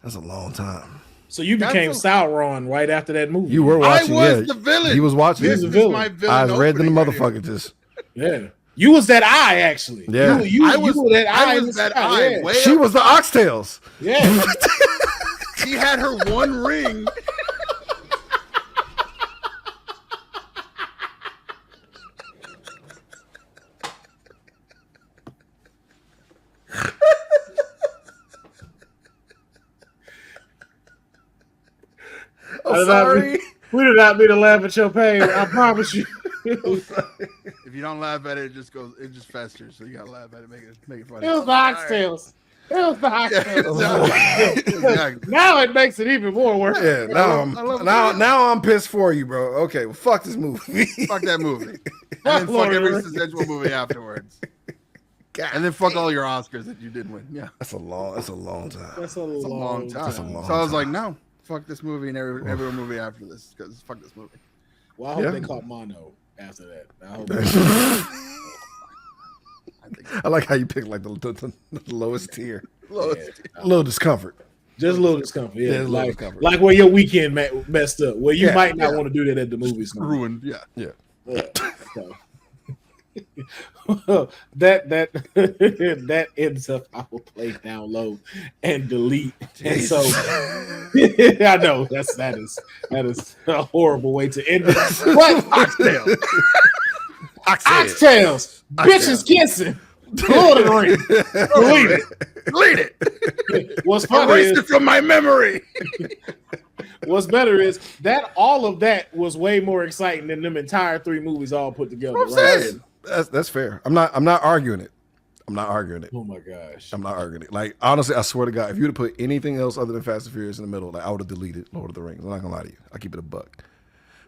That's a long time. So you became Sauron right after that movie. You were watching. I was the villain. He was watching. He was the villain. My villain. Eyes red than the opening right motherfucker. Just Yeah. You was that eye, actually. Yeah. I was that eye. eye. Yeah. she was the oxtails. Yeah. She had her one ring. I'm sorry. We did not mean to laugh at your pain. I promise you. If you don't laugh at it, it just festers. So you gotta laugh at it, make it funny. It was the oxtails. It was the oxtails. Yeah, exactly. Now it makes it even more worse. Yeah, now I'm pissed for you, bro. Okay, well, fuck this movie. Fuck that movie. And then fuck every sensual movie afterwards. God. And then fuck all your Oscars that you didn't win. Yeah. That's a long time. That's a long time. That's a long time. long So I was time. like, no, fuck this movie and every movie after this, because fuck this movie. Well, I hope Yeah. they caught mono after that. I hope I like how you pick like the lowest tier. Lowest. A little discomfort. Just a little discomfort. Yeah, Yeah, a little discomfort. like where your weekend messed up, where you Yeah, might not want to do that at the movies. no more. Ruined. Yeah. Yeah. So. that ends up I will play download and delete. And so I know that is a horrible way to end it. But oxtails, bitches kissing, Lord of the Rings. Delete it. What's funny Erase is it from my memory. what's better is that all of that was way more exciting than them entire 3 movies all put together. I'm Right? saying. That's fair. I'm not arguing it. I'm not arguing it. Oh my gosh. I'm not arguing it. Like, honestly, I swear to God, if you would have put anything else other than Fast and Furious in the middle, like, I would have deleted Lord of the Rings. I'm not gonna lie to you. I keep it a buck.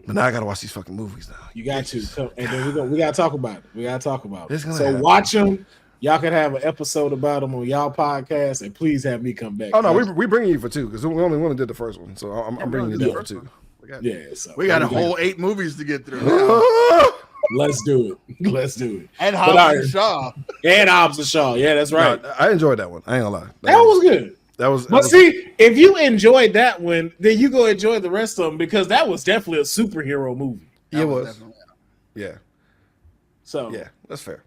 But now I gotta watch these fucking movies now. You got to. So, and then we gotta talk about it. We gotta talk about It's it. gonna So happen. watch them. Y'all can have an episode about them on y'all podcast, and please have me come back. Oh no, we bringing you for 2 because we only did the first one, so I'm bringing you the there for first 2. Yeah, so We got a whole 8 movies to get through now. let's do it. Let's do it. And But Hobbs all and right. Shaw. And Hobbs and Shaw. Yeah, that's right. No, I enjoyed that one. I ain't gonna lie. That was good. That was. But see, if you enjoyed that one, then you go enjoy the rest of them because that was definitely a superhero movie. Yeah, it was. Definitely- Yeah, So yeah, that's fair.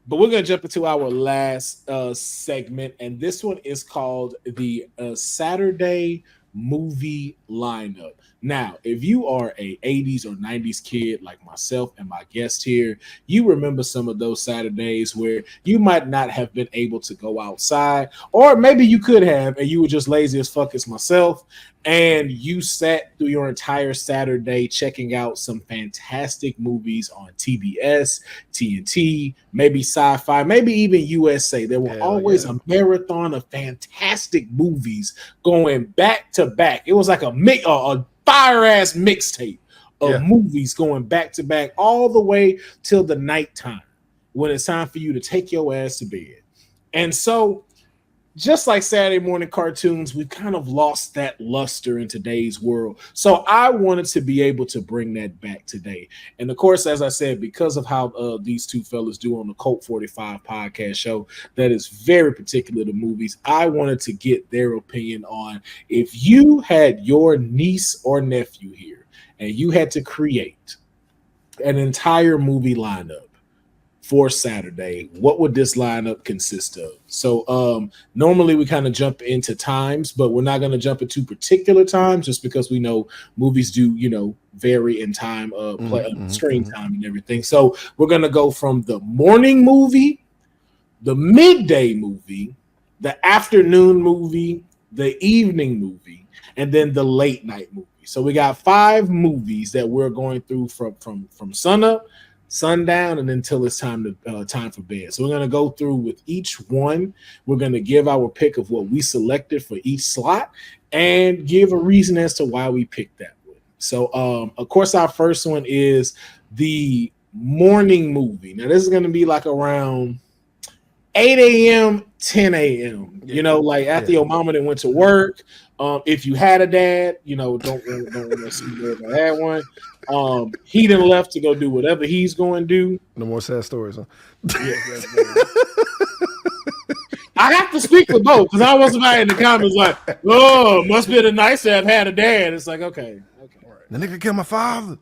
But we're going to jump into our last segment, and this one is called the Saturday Movie Lineup. Now, if you are a 80s or 90s kid like myself and my guest here, you remember some of those Saturdays where you might not have been able to go outside, or maybe you could have, and you were just lazy as fuck as myself, and you sat through your entire Saturday checking out some fantastic movies on TBS, TNT, maybe Sci-Fi, maybe even USA. There were always a marathon of fantastic movies going back to back. It was like a fire-ass mixtape of movies going back to back all the way till the nighttime when it's time for you to take your ass to bed. And so just like Saturday morning cartoons, we've kind of lost that luster in today's world. So I wanted to be able to bring that back today. And of course, as I said, because of how these two fellas do on the Cult 45 podcast show, that is very particular to movies, I wanted to get their opinion on if you had your niece or nephew here and you had to create an entire movie lineup for Saturday, what would this lineup consist of? So normally we kind of jump into times, but we're not going to jump into particular times just because we know movies do, vary in time, screen time and everything. So we're going to go from the morning movie, the midday movie, the afternoon movie, the evening movie, and then the late night movie. So we got 5 movies that we're going through from sunup, sundown, and until it's time for bed. So we're going to go through with each one. We're going to give our pick of what we selected for each slot and give a reason as to why we picked that one. So of course our first one is the morning movie. Now this is going to be like around 8 a.m., 10 a.m. Like after your mama that went to work. If you had a dad, don't want to see if I had one. He done left to go do whatever he's going to do. No more sad stories, huh? I have to speak for both because I was somebody in the comments like, "Oh, must be the nice to have had a dad." It's like, okay. The nigga killed my father.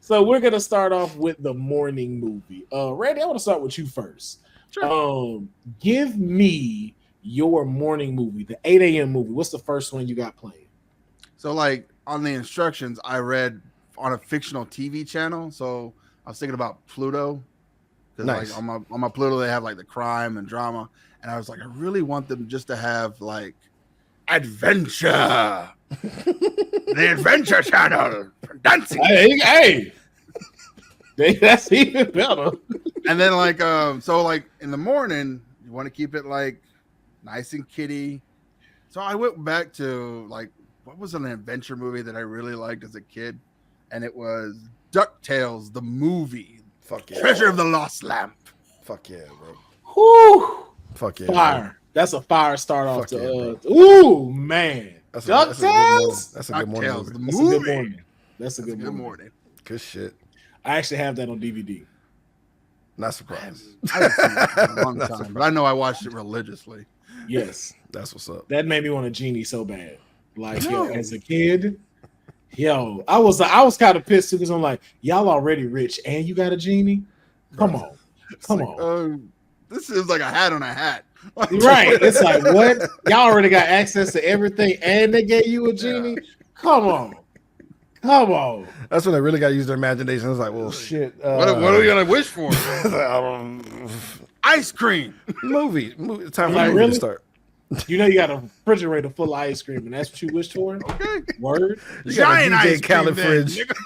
So we're gonna start off with the morning movie. Randy, I want to start with you first. Sure. Give me your morning movie, the 8 a.m. movie. What's the first one you got playing? So, like on the instructions, I read on a fictional TV channel. So I was thinking about Pluto. Nice. Like on my Pluto, they have like the crime and drama, and I was like, I really want them just to have like adventure. The Adventure Channel dancing. Hey, that's even better. And then like so like in the morning, you want to keep it like nice and kiddie. So I went back to like what was an adventure movie that I really liked as a kid. and it was DuckTales, the movie. Fuck yeah. Treasure of the Lost Lamp. Fuck yeah, bro. Whew. Fuck yeah. Fire. Bro. That's a fire start off Fuck yeah, to ooh man. That's DuckTales. a good morning. DuckTales, the movie. That's a good movie. morning. That's a good morning. Good shit. I actually have that on DVD. Not surprised. I haven't seen it in a long time, but I know I watched it religiously. Yes. That's what's up. That made me want a genie so bad. Like yo, as a kid, yo, I was kind of pissed because I'm like, y'all already rich and you got a genie? Come on. Come on. This is like a hat on a hat. Right. It's like what? Y'all already got access to everything and they gave you a genie? Come on. Come on. That's when they really got to use their imagination. It's like, well, shit. What are we gonna wish for? Ice cream. Movie. It's time for Like, the movie really? to start. You know you got a refrigerator full of ice cream, and that's what you wished for? Okay. Word? You got a Giant DJ ice cream Khaled then, fridge. nigga.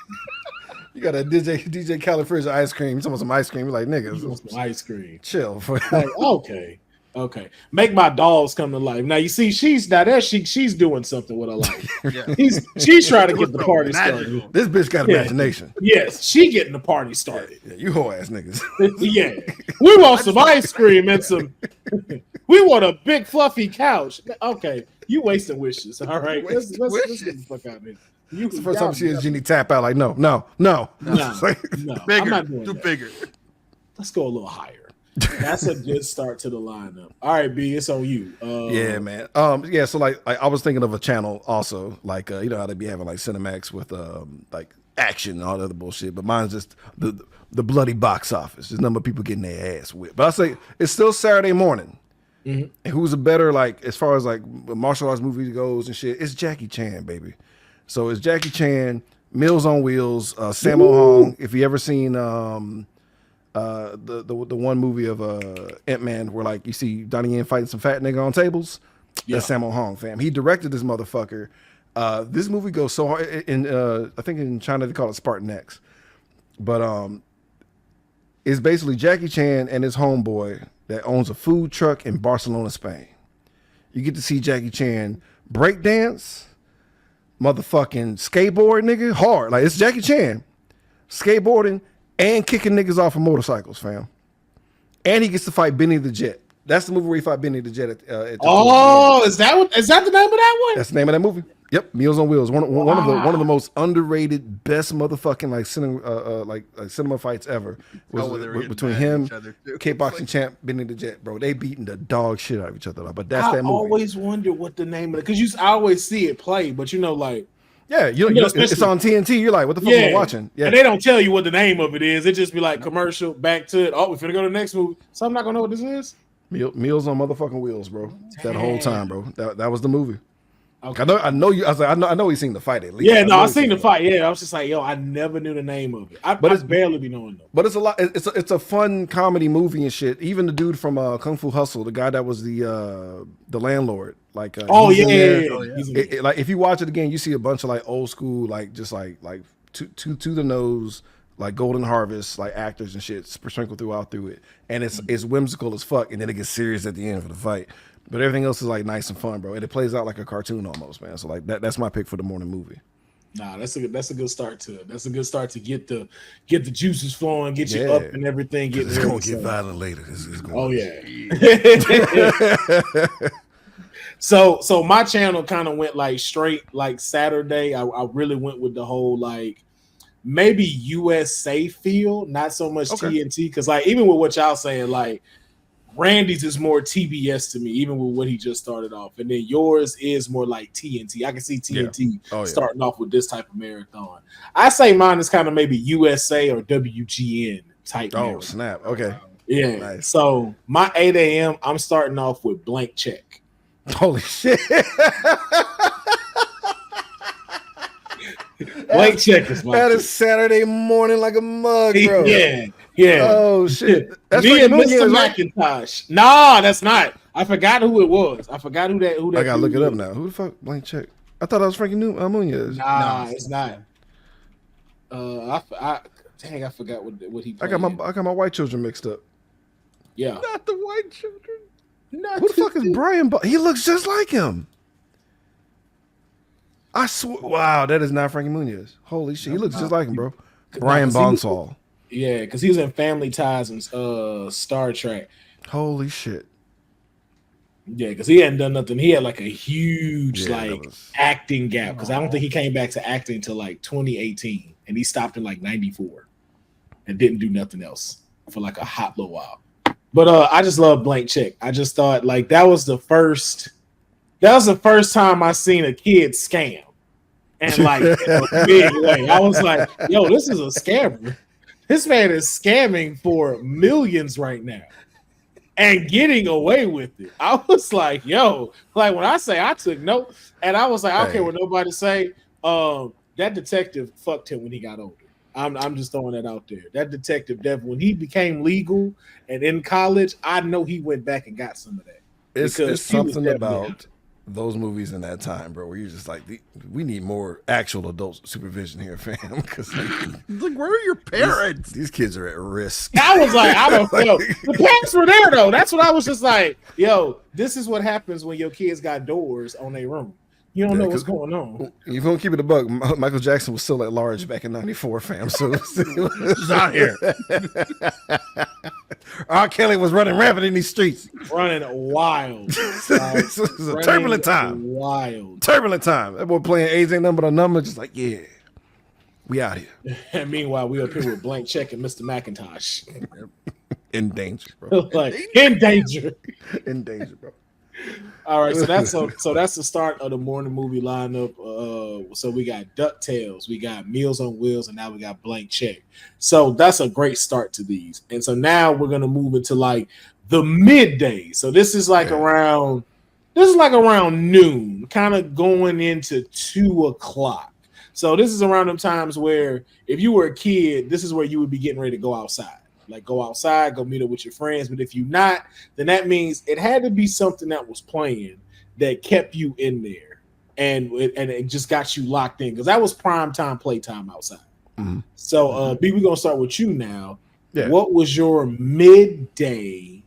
You got a DJ Khaled fridge of ice cream. You talking about some ice cream? You're like, You want nigga, some ice cream. chill. Like, okay. Make my dolls come to life. Now you see, she's doing something with her life. Yeah. She's trying to get the party started. Magical. This bitch got Yeah. imagination. Yes, she getting the party started. Yeah, you whole ass niggas. Yeah, we want some ice cream and some. We want a big fluffy couch. Okay, you wasting wishes. All right, let's get the fuck out of here. It's the first time she sees Genie tap out like, no. No, It's like, no, Bigger. I'm not doing Do that. bigger. Let's go a little higher. That's a good start to the lineup. All right, B, it's on you. yeah, man. Yeah. So like I was thinking of a channel also, like you know how they be having like Cinemax with like action and all the other bullshit, but mine's just the bloody box office. There's a number of people getting their ass whipped. But I say it's still Saturday morning. Mhm. And who's a better like as far as like martial arts movie goes and shit? It's Jackie Chan, baby. So it's Jackie Chan, Meals on Wheels, Sammo Hung. If you ever seen the one movie of Ant-Man where like you see Donnie Yen fighting some fat nigga on tables, that's Sammo Hung, fam. He directed this motherfucker. This movie goes so hard in I think in China they call it Spartan X, but it's basically Jackie Chan and his homeboy that owns a food truck in Barcelona, Spain. You get to see Jackie Chan breakdance, motherfucking skateboard, nigga, hard. Like it's Jackie Chan skateboarding and kicking niggas off of motorcycles, fam. And he gets to fight Benny the Jet. That's the movie where he fought Benny the Jet at Oh, is that the name of that one? That's the name of that movie. Yep, Meals on Wheels. One of the most underrated, best motherfucking like cinema fights ever was between him, kickboxing champ Benny the Jet, bro. They beating the dog shit out of each other. But that's that movie. I always wonder what the name of it because I always see it play, but you know, like yeah, it's on TNT. You're like, what the fuck am I watching? Yeah, and they don't tell you what the name of it is. It just be like commercial, back to it. Oh, we're finna go to the next movie. So I'm not gonna know what this is. Meals on motherfucking Wheels, bro. That whole time, bro. That was the movie. Okay. I know you. I was like, I know he's seen the fight at least. Yeah, no, I seen the fight. Yeah, I was just like, yo, I never knew the name of it. But it's barely be knowing though. But it's a lot. It's a fun comedy movie and shit. Even the dude from Kung Fu Hustle, the guy that was the landlord, like like if you watch it again, you see a bunch of like old school, like just like to the nose, like Golden Harvest, like actors and shit sprinkled through it, and it's whimsical as fuck, and then it gets serious at the end for the fight. But everything else is like nice and fun, bro. And it plays out like a cartoon almost, man. So like that's my pick for the morning movie. Nah, that's a good start to it. That's a good start to get the juices flowing, get you up and everything. It's gonna get violent later. So my channel kind of went like straight like Saturday. I really went with the whole like maybe USA feel, not so much TNT. Because like even with what y'all saying, like Randy's is more TBS to me, even with what he just started off, and then yours is more like TNT. I can see TNT starting off with this type of marathon. I say mine is kind of maybe USA or WGN type. Oh marathon. snap! Okay, yeah. Nice. So my 8 a.m. I'm starting off with Blank Check. Holy shit! Blank Check is my that is Saturday morning like a mug, bro. Yeah. Oh shit! That's me like and Mr. right? McIntosh. Nah, that's not. I forgot who it was. I forgot who that. I gotta look it up now. Who the fuck Blank Check? I thought that was Frankie Muniz. Nah, it's not. I forgot what he played. I got my white children mixed up. Yeah. Not the white children. Who the fuck is Brian? He looks just like him. I swear, wow, that is not Frankie Muniz. Holy shit, he looks just like him, bro. Nah, Brian 'cause he was- Bonsall. Yeah, because he was in Family Ties and Star Trek. Holy shit. Yeah, because he hadn't done nothing. He had like a huge Yeah, that was- acting gap because I don't think he came back to acting until like 2018, and he stopped in like 94 and didn't do nothing else for like a hot little while. But I just love Blank Check. I just thought like that was the first time I seen a kid scam, and like in a big way. I was like, yo, this is a scammer. This man is scamming for millions right now and getting away with it. I was like, yo, like when I say I took note, and I was like, I don't care what nobody say. That detective fucked him when he got older. I'm just throwing that out there. That detective, Devin, when he became legal and in college, I know he went back and got some of that. It's something about those movies in that time, bro, where you're just like, we need more actual adult supervision here, fam. Because Like, where are your parents? these kids are at risk. I was like, I don't know. The parents were there though. That's what I was just like, yo, this is what happens when your kids got doors on their room. You don't know what's going on. If you don't keep it a buck, Michael Jackson was still at large back in '94, fam. So it's out here. R. Kelly was running rampant in these streets. Running wild. This was a turbulent time. Wild. Turbulent time. That boy playing A's ain't number to number, just like, yeah, we out here. And meanwhile, we up here with Blank Check and Mr. McIntosh. In danger, bro. Like in danger. In danger, bro. All right, so that's the start of the morning movie lineup. So we got DuckTales, we got Meals on Wheels, and now we got Blank Check. So that's a great start to these. And so now we're gonna move into like the midday. So this is like around noon, kind of going into 2:00. So this is around them times where if you were a kid, this is where you would be getting ready to go outside. Like go outside, go meet up with your friends. But if you're not, then that means it had to be something that was playing that kept you in there and it just got you locked in because that was prime time playtime outside. Mm-hmm. So B, we're gonna start with you now. Yeah. What was your midday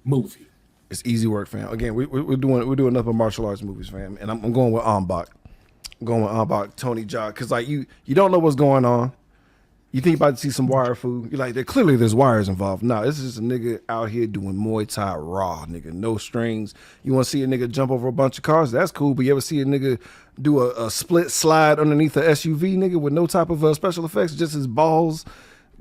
movie? It's easy work, fam. Again, we're doing nothing but martial arts movies, fam. And I'm going with Ambach. I'm going with Ambach, Tony Jaa, because like you don't know what's going on. You think about to see some wire food. You're like, clearly there's wires involved. No, this is just a nigga out here doing Muay Thai raw, nigga, no strings. You want to see a nigga jump over a bunch of cars? That's cool. But you ever see a nigga do a split slide underneath a SUV, nigga, with no type of special effects, just his balls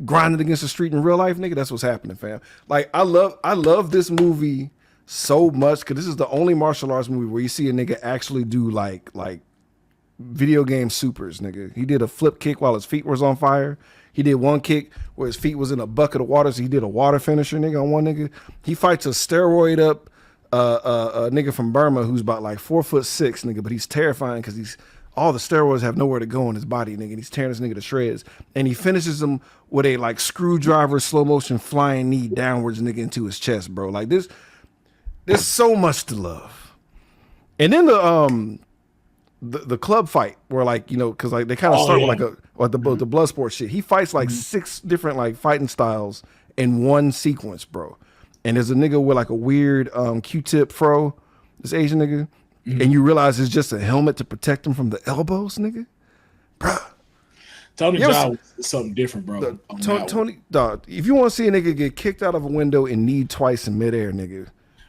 grinding against the street in real life, nigga? That's what's happening, fam. Like, I love this movie so much because this is the only martial arts movie where you see a nigga actually do like video game supers, nigga. He did a flip kick while his feet was on fire. He did one kick where his feet was in a bucket of water, so he did a water finisher, nigga, on one nigga. He fights a steroid up a nigga from Burma who's about like 4'6", nigga, but he's terrifying because all the steroids have nowhere to go in his body, nigga, and he's tearing this nigga to shreds. And he finishes him with a like screwdriver, slow motion flying knee downwards, nigga, into his chest, bro. Like there's so much to love. And then the club fight where like, you know, because like they kind of start with like the blood sport shit. He fights like 6 different like fighting styles in one sequence, bro. And there's a nigga with like a weird Q-tip fro, this Asian nigga, and you realize it's just a helmet to protect him from the elbows, nigga. Bro, Tony Jaa was something different, bro. Tony, dog, if you want to see a nigga get kicked out of a window and kneed twice in midair, nigga.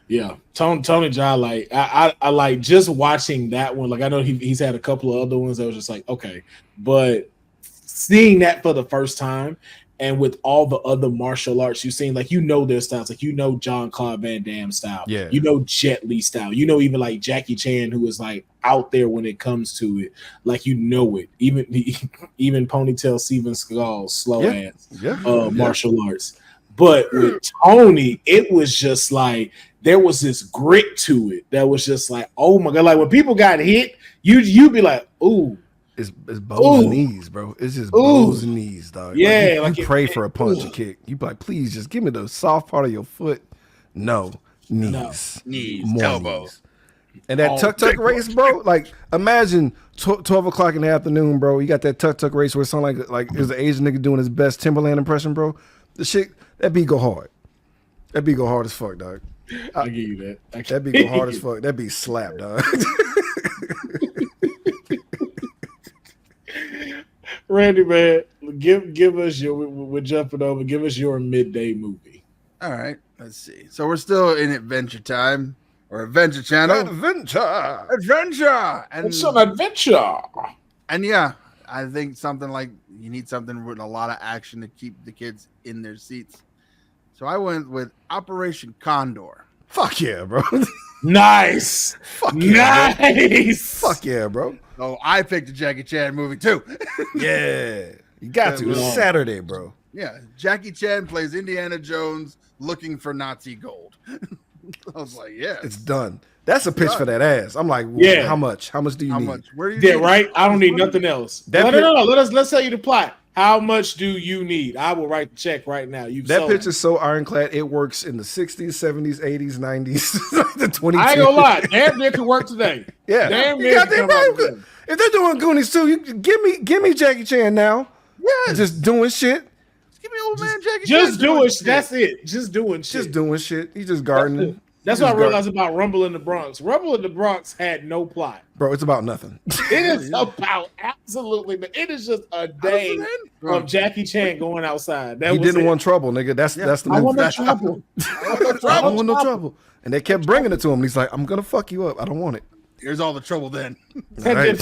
Yeah, Tony Jaa, like I like just watching that one. Like I know he's had a couple of other ones that was just like okay, but seeing that for the first time and with all the other martial arts you've seen, like you know their styles, like you know Jean-Claude Van Damme style, yeah, you know Jet Li style, you know even like Jackie Chan who is like out there when it comes to it, like you know it. Even Ponytail Steven Seagal's slow ass martial arts. But with Tony, it was just like there was this grit to it that was just like, oh my god! Like when people got hit, you'd be like, ooh, it's bows and knees, bro. It's just bows and knees, dog. Yeah, like you pray for a punch or kick. You be like, please, just give me the soft part of your foot. No, knees, elbows. And that tuck race, bro. Like imagine 12 o'clock in the afternoon, bro. You got that tuck race where it sounds like there's an Asian nigga doing his best Timberland impression, bro. The shit. That beat go hard. That beat go hard as fuck, dog. I'll give you that. That beat go hard as fuck. That beat slap, dog. Randy, man, give us your. We're jumping over. Give us your midday movie. All right, let's see. So we're still in Adventure Time or Adventure Channel. Adventure, and It's an adventure. And yeah, I think something like you need something with a lot of action to keep the kids in their seats. So I went with Operation Condor. Fuck yeah, bro. Nice. Fuck yeah, Nice. bro. Fuck yeah, bro. So I picked a Jackie Chan movie too. Yeah. You got to. It's Yeah. Saturday, bro. Yeah, Jackie Chan plays Indiana Jones looking for Nazi gold. I was like, yeah, It's done. That's a pitch for that ass. I'm like, Yeah. how much? How much do you how need? much? Where do you Yeah, need right. it? I don't need nothing else. That No. Let's tell you the plot. How much do you need? I will write the check right now. You That pitch is so ironclad. It works in the 60s, 70s, 80s, 90s, the 20s. I ain't gonna lie. Damn near can work today. Yeah. Damn You near got can that come right. out today. If they're doing Goonies too, you give me Jackie Chan now. Yes. Just doing shit. Give me old man Jackie Just Chan doing. shit. That's it. Just doing shit. Just doing shit. He's just gardening. That's He what I just realized about Rumble in the Bronx. Rumble in the Bronx had no plot. Bro, it's about nothing. It is about absolutely. It is just a day of Jackie Chan going outside. He didn't want trouble, nigga. That's the I move. want no trouble. I don't want no trouble. And they kept bringing it to him. And he's like, I'm gonna fuck you up. I don't want it. Here's all the trouble then. And then,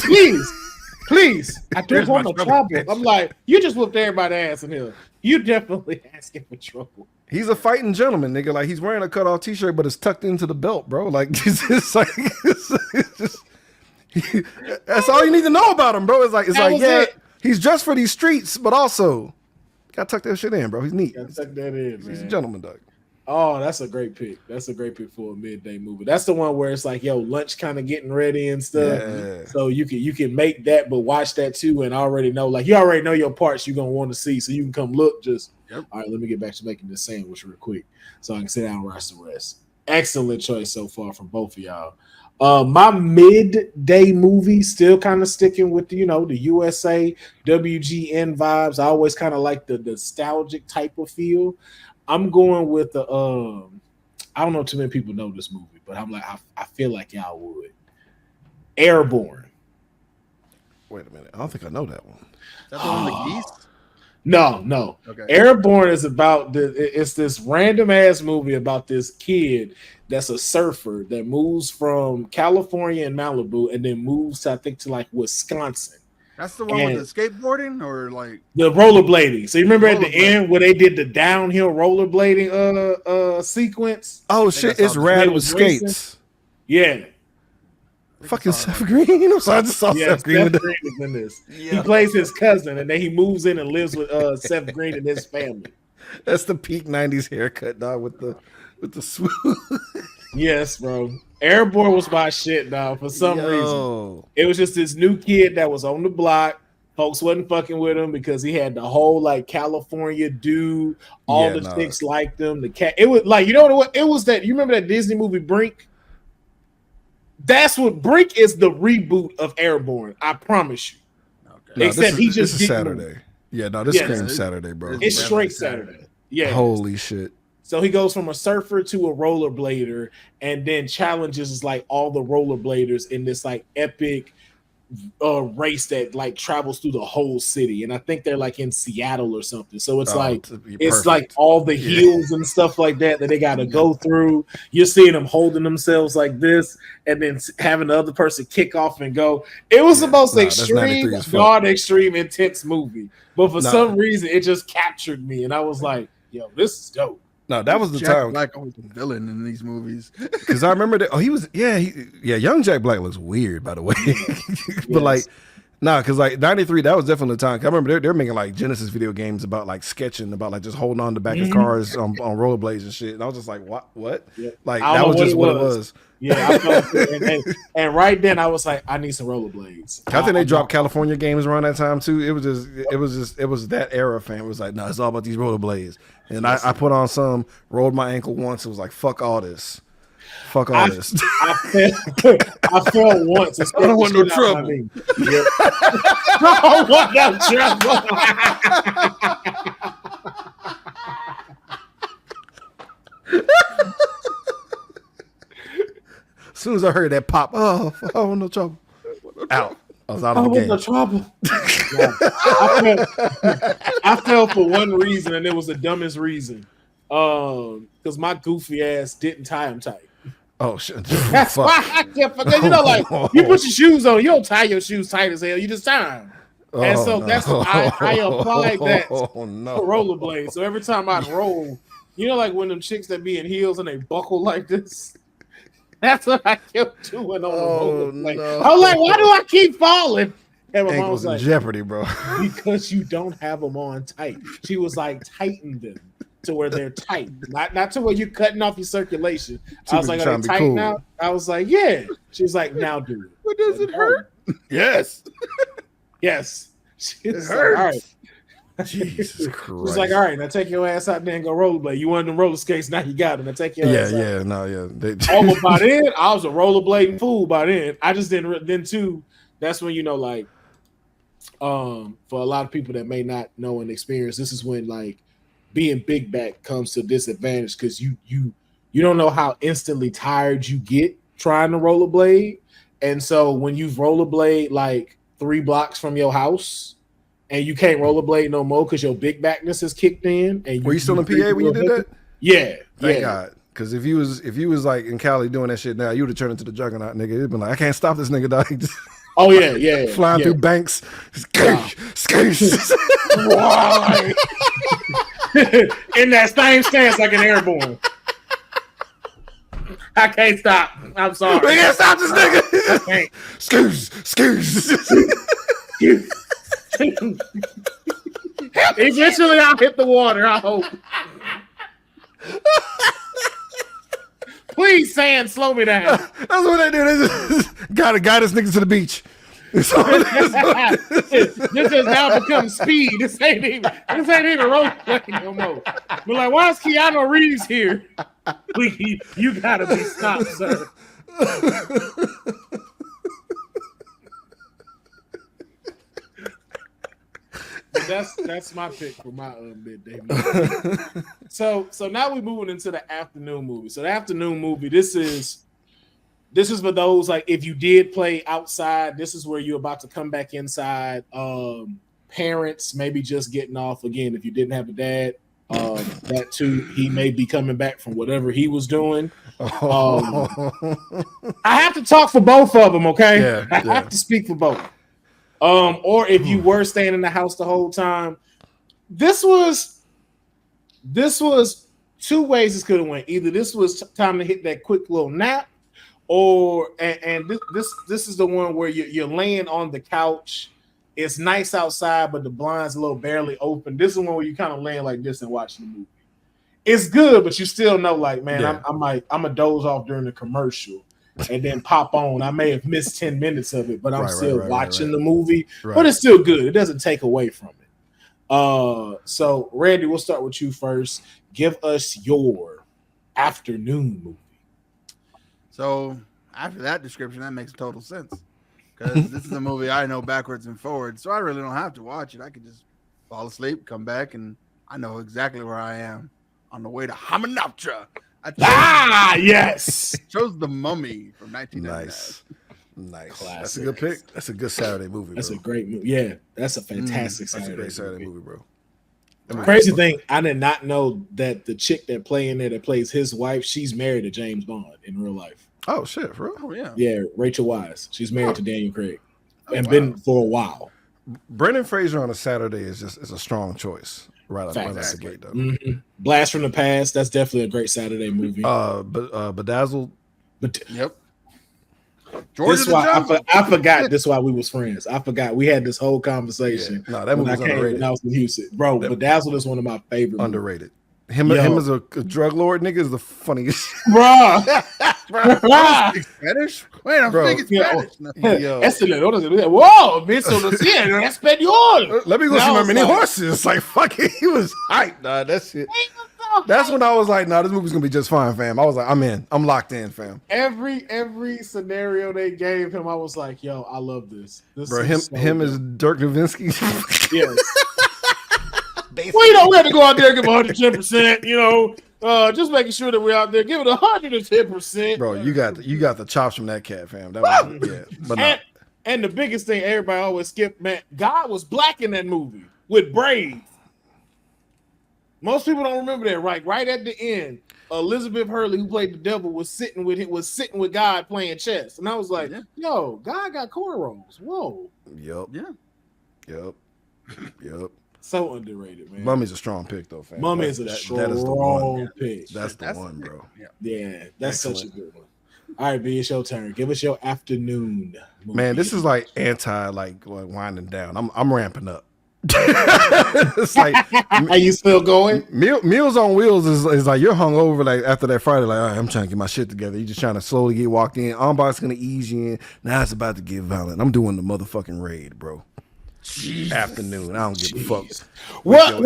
please, I don't Here's want my no trouble, trouble. bitch. I'm like, you just whooped everybody's ass in here. You definitely asking for trouble. He's a fighting gentleman, nigga. Like he's wearing a cutoff t-shirt, but it's tucked into the belt, bro. Like it's like it's just that's all you need to know about him, bro. It's like he's dressed for these streets, but also gotta tuck that shit in, bro. He's neat. Gotta tuck that in, man. He's a gentleman, dog. Oh, that's a great pick. That's a great pick for a midday movie. That's the one where it's like, yo, lunch kind of getting ready and stuff. Yeah. So you can make that, but watch that too, and already know, like you already know your parts you're gonna want to see, so you can come look. Just all right. Let me get back to making this sandwich real quick, so I can sit down and watch the rest. Excellent choice so far from both of y'all. My midday movie still kind of sticking with the USA WGN vibes. I always kind of like the nostalgic type of feel. I'm going with the I don't know too many people know this movie, but I'm like I feel like y'all would. Airborne. Wait a minute. I don't think I know that one. Is that the one with the geese? No. Okay. Airborne is about it's this random ass movie about this kid that's a surfer that moves from California and Malibu and then moves to, I think, to like Wisconsin. That's the one with the skateboarding or like the rollerblading. So you remember at the end where they did the downhill rollerblading sequence? Oh shit, it's Rad with racing. skates. Yeah. Fucking Seth Green. I'm sorry, I just saw Yeah, Seth Green. Seth Green is in this. He plays his cousin, and then he moves in and lives with Seth Green and his family. That's the peak '90s haircut, dog, with the swoop. Yes, bro. Airborne was my shit, dog. For some reason, it was just this new kid that was on the block. Folks wasn't fucking with him because he had the whole like California dude. All the chicks liked him. The cat. It was like, you know what? It was that. You remember that Disney movie Brink? That's what Brink is, the reboot of Airborne. I promise you. Okay. Except he just this is Saturday. Yeah, no, this screams Saturday, bro. It's straight Saturday. Yeah. Holy shit. So he goes from a surfer to a rollerblader, and then challenges like all the rollerbladers in this like epic race that like travels through the whole city. And I think they're like in Seattle or something. So it's like all the hills and stuff like that they got to go through. You're seeing them holding themselves like this, and then having the other person kick off and go. It was the most extreme, extreme, intense movie. But for some reason, it just captured me, and I was like, "Yo, this is dope." No, that was the Jack time. Black was the villain in these movies. Because I remember that. Oh, he was. Yeah, young Jack Black looks weird, by the way. But like, because like '93, that was definitely the time. I remember they're making like Genesis video games about like sketching, about like just holding on the back of cars on rollerblades and shit. And I was just like, what? Yeah. Like that was just what it was. Yeah, I felt it. And right then I was like, I need some rollerblades. I think they dropped California games around that time too. It was that era, fam. It was like, no, it's all about these rollerblades. And I put on some, rolled my ankle once. It was like, fuck all this. Fuck all this. I fell once. I don't want no trouble. Yeah. I don't want no trouble. As soon as I heard that pop, I don't want no trouble. Out. I was out of the game. The trouble. Yeah. I fell for one reason, and it was the dumbest reason. Because my goofy ass didn't tie him tight. Oh shit! That's why I kept forgetting. You know, like you put your shoes on, you don't tie your shoes tight as hell. You just tie them. And so that's what I applied that to rollerblades. So every time I'd roll, you know, like when them chicks that be in heels and they buckle like this. That's what I kept doing on the rollerblade. No. I was like, why do I keep falling? And my mom was like, Jeopardy, bro. Because you don't have them on tight. She was like, tighten them to where they're tight, not to where you're cutting off your circulation. I was like, are they tight now? I was like, yeah. She was like, now do it. But does it hurt? Yes. Yes. It hurts. All right. Jesus Christ. She's like, all right, now take your ass out there and go rollerblade. You wanted them roller skates, now you got them. Now take your ass out. But by then, I was a rollerblading fool by then. I just didn't. Then too, that's when, you know, like, for a lot of people that may not know and experience, this is when like being big back comes to disadvantage because you don't know how instantly tired you get trying to rollerblade. And so when you've rollerblade like 3 blocks from your house and you can't rollerblade no more because your big backness has kicked in. And were you still in PA when you did that? Yeah. Thank God. Because if you was like in Cali doing that shit now, you would have turned into the juggernaut, nigga. It'd been like, I can't stop this nigga, dog. Oh yeah. Flying through banks. In that same stance like an airborne. I can't stop. I'm sorry. We can't stop this nigga. Excuse. Eventually I'll hit the water, I hope. Please, sand, slow me down. That's what they do. They just gotta guide this nigga to the beach. This has now become speed. This ain't even rollerblading no more. But like, why is Keanu Reeves here? You gotta be stopped, sir. But that's my pick for my midday movie. So now we're moving into the afternoon movie. So the afternoon movie, this is for those, like, if you did play outside, this is where you're about to come back inside. Parents maybe just getting off again. If you didn't have a dad, that too, he may be coming back from whatever he was doing. I have to talk for both of them, okay? Yeah. I have to speak for both. Or if you were staying in the house the whole time, this was 2 ways this could have went. Either this was time to hit that quick little nap, or this is the one where you're laying on the couch. It's nice outside, but the blind's a little barely open. This is one where you kind of laying like this and watching the movie. It's good, but you still know, like, man, yeah. I'm a doze off during the commercial and then pop on. I may have missed 10 minutes of it, but I'm still watching the movie. Right. But it's still good. It doesn't take away from it. So Randy, we'll start with you first. Give us your afternoon movie. So after that description, that makes total sense. Because this is a movie I know backwards and forwards, so I really don't have to watch it. I could just fall asleep, come back, and I know exactly where I am on the way to Hamunaptra. Yes. Chose The Mummy from 1999. Nice. Classic. That's a good pick. That's a good Saturday movie, bro. That's a great movie. Yeah, that's a fantastic Saturday movie. That's a great Saturday movie, bro. Crazy thing, I did not know that the chick that plays his wife, she's married to James Bond in real life. Oh shit, for real? Oh yeah. Yeah, Rachel Weisz. She's married to Daniel Craig, and been for a while. Brendan Fraser on a Saturday is a strong choice. Right out the gate, though. Mm-hmm. Blast from the Past. That's definitely a great Saturday movie. Bedazzled. Yep. This why I forgot. This why we was friends. I forgot we had this whole conversation. Yeah. No, that movie was underrated. When I was in Houston, bro. Bedazzled is one of my favorite. Underrated. Him as a drug lord nigga is the funniest. Bro. Spanish? Wait, I'm speaking Spanish. Whoa, bitch, on the cien, español. Let me go see my mini horses. Like, fuck it. He was hyped, nah, that shit. That's when I was like, nah, this movie's gonna be just fine, fam. I was like, I'm in. I'm locked in, fam. Every scenario they gave him, I was like, yo, I love this. Bro, him as Dirk Nowitzki. Yes. We have to go out there and give 110%, just making sure that we're out there. Give it 110%. Bro, you got the chops from that cat, fam. That was, but And the biggest thing everybody always skip, man, God was black in that movie with braids. Most people don't remember that. Right at the end, Elizabeth Hurley, who played the devil, was sitting with God playing chess, and I was like, "Yo, God got cornrows." Whoa. Yep. So underrated, man. Mummy's a strong pick, though, fam. Mummy is a strong pick. That's the one, bro. Yeah, that's such a good one. All right, B, it's your turn. Give us your afternoon movie. Man, this is like winding down. I'm ramping up. It's like, are you still going? Meals on Wheels is like you're hungover like after that Friday, like, all right, I'm trying to get my shit together. You're just trying to slowly get walked in. Armbar's gonna ease you in. Now it's about to get violent. I'm doing the motherfucking raid, bro. Jesus. Afternoon. I don't give a fuck. Well,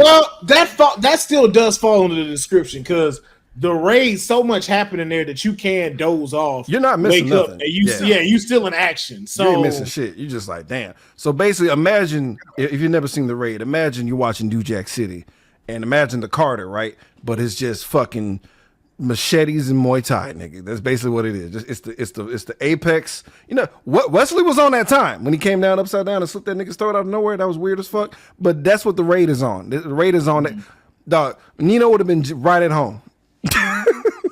that still does fall under the description because the raid, so much happening there that you can doze off. You're not missing nothing. And you still in action. So you ain't missing shit. You just like, damn. So basically, imagine if you've never seen the raid. Imagine you're watching New Jack City, and imagine the Carter, right? But it's just fucking machetes and Muay Thai, nigga. That's basically what it is. It's the apex. You know what? Wesley was on that time when he came down upside down and slipped that nigga's throat out of nowhere. That was weird as fuck. But that's what the raid is on. The raid is on that. Dog, Nino would have been right at home.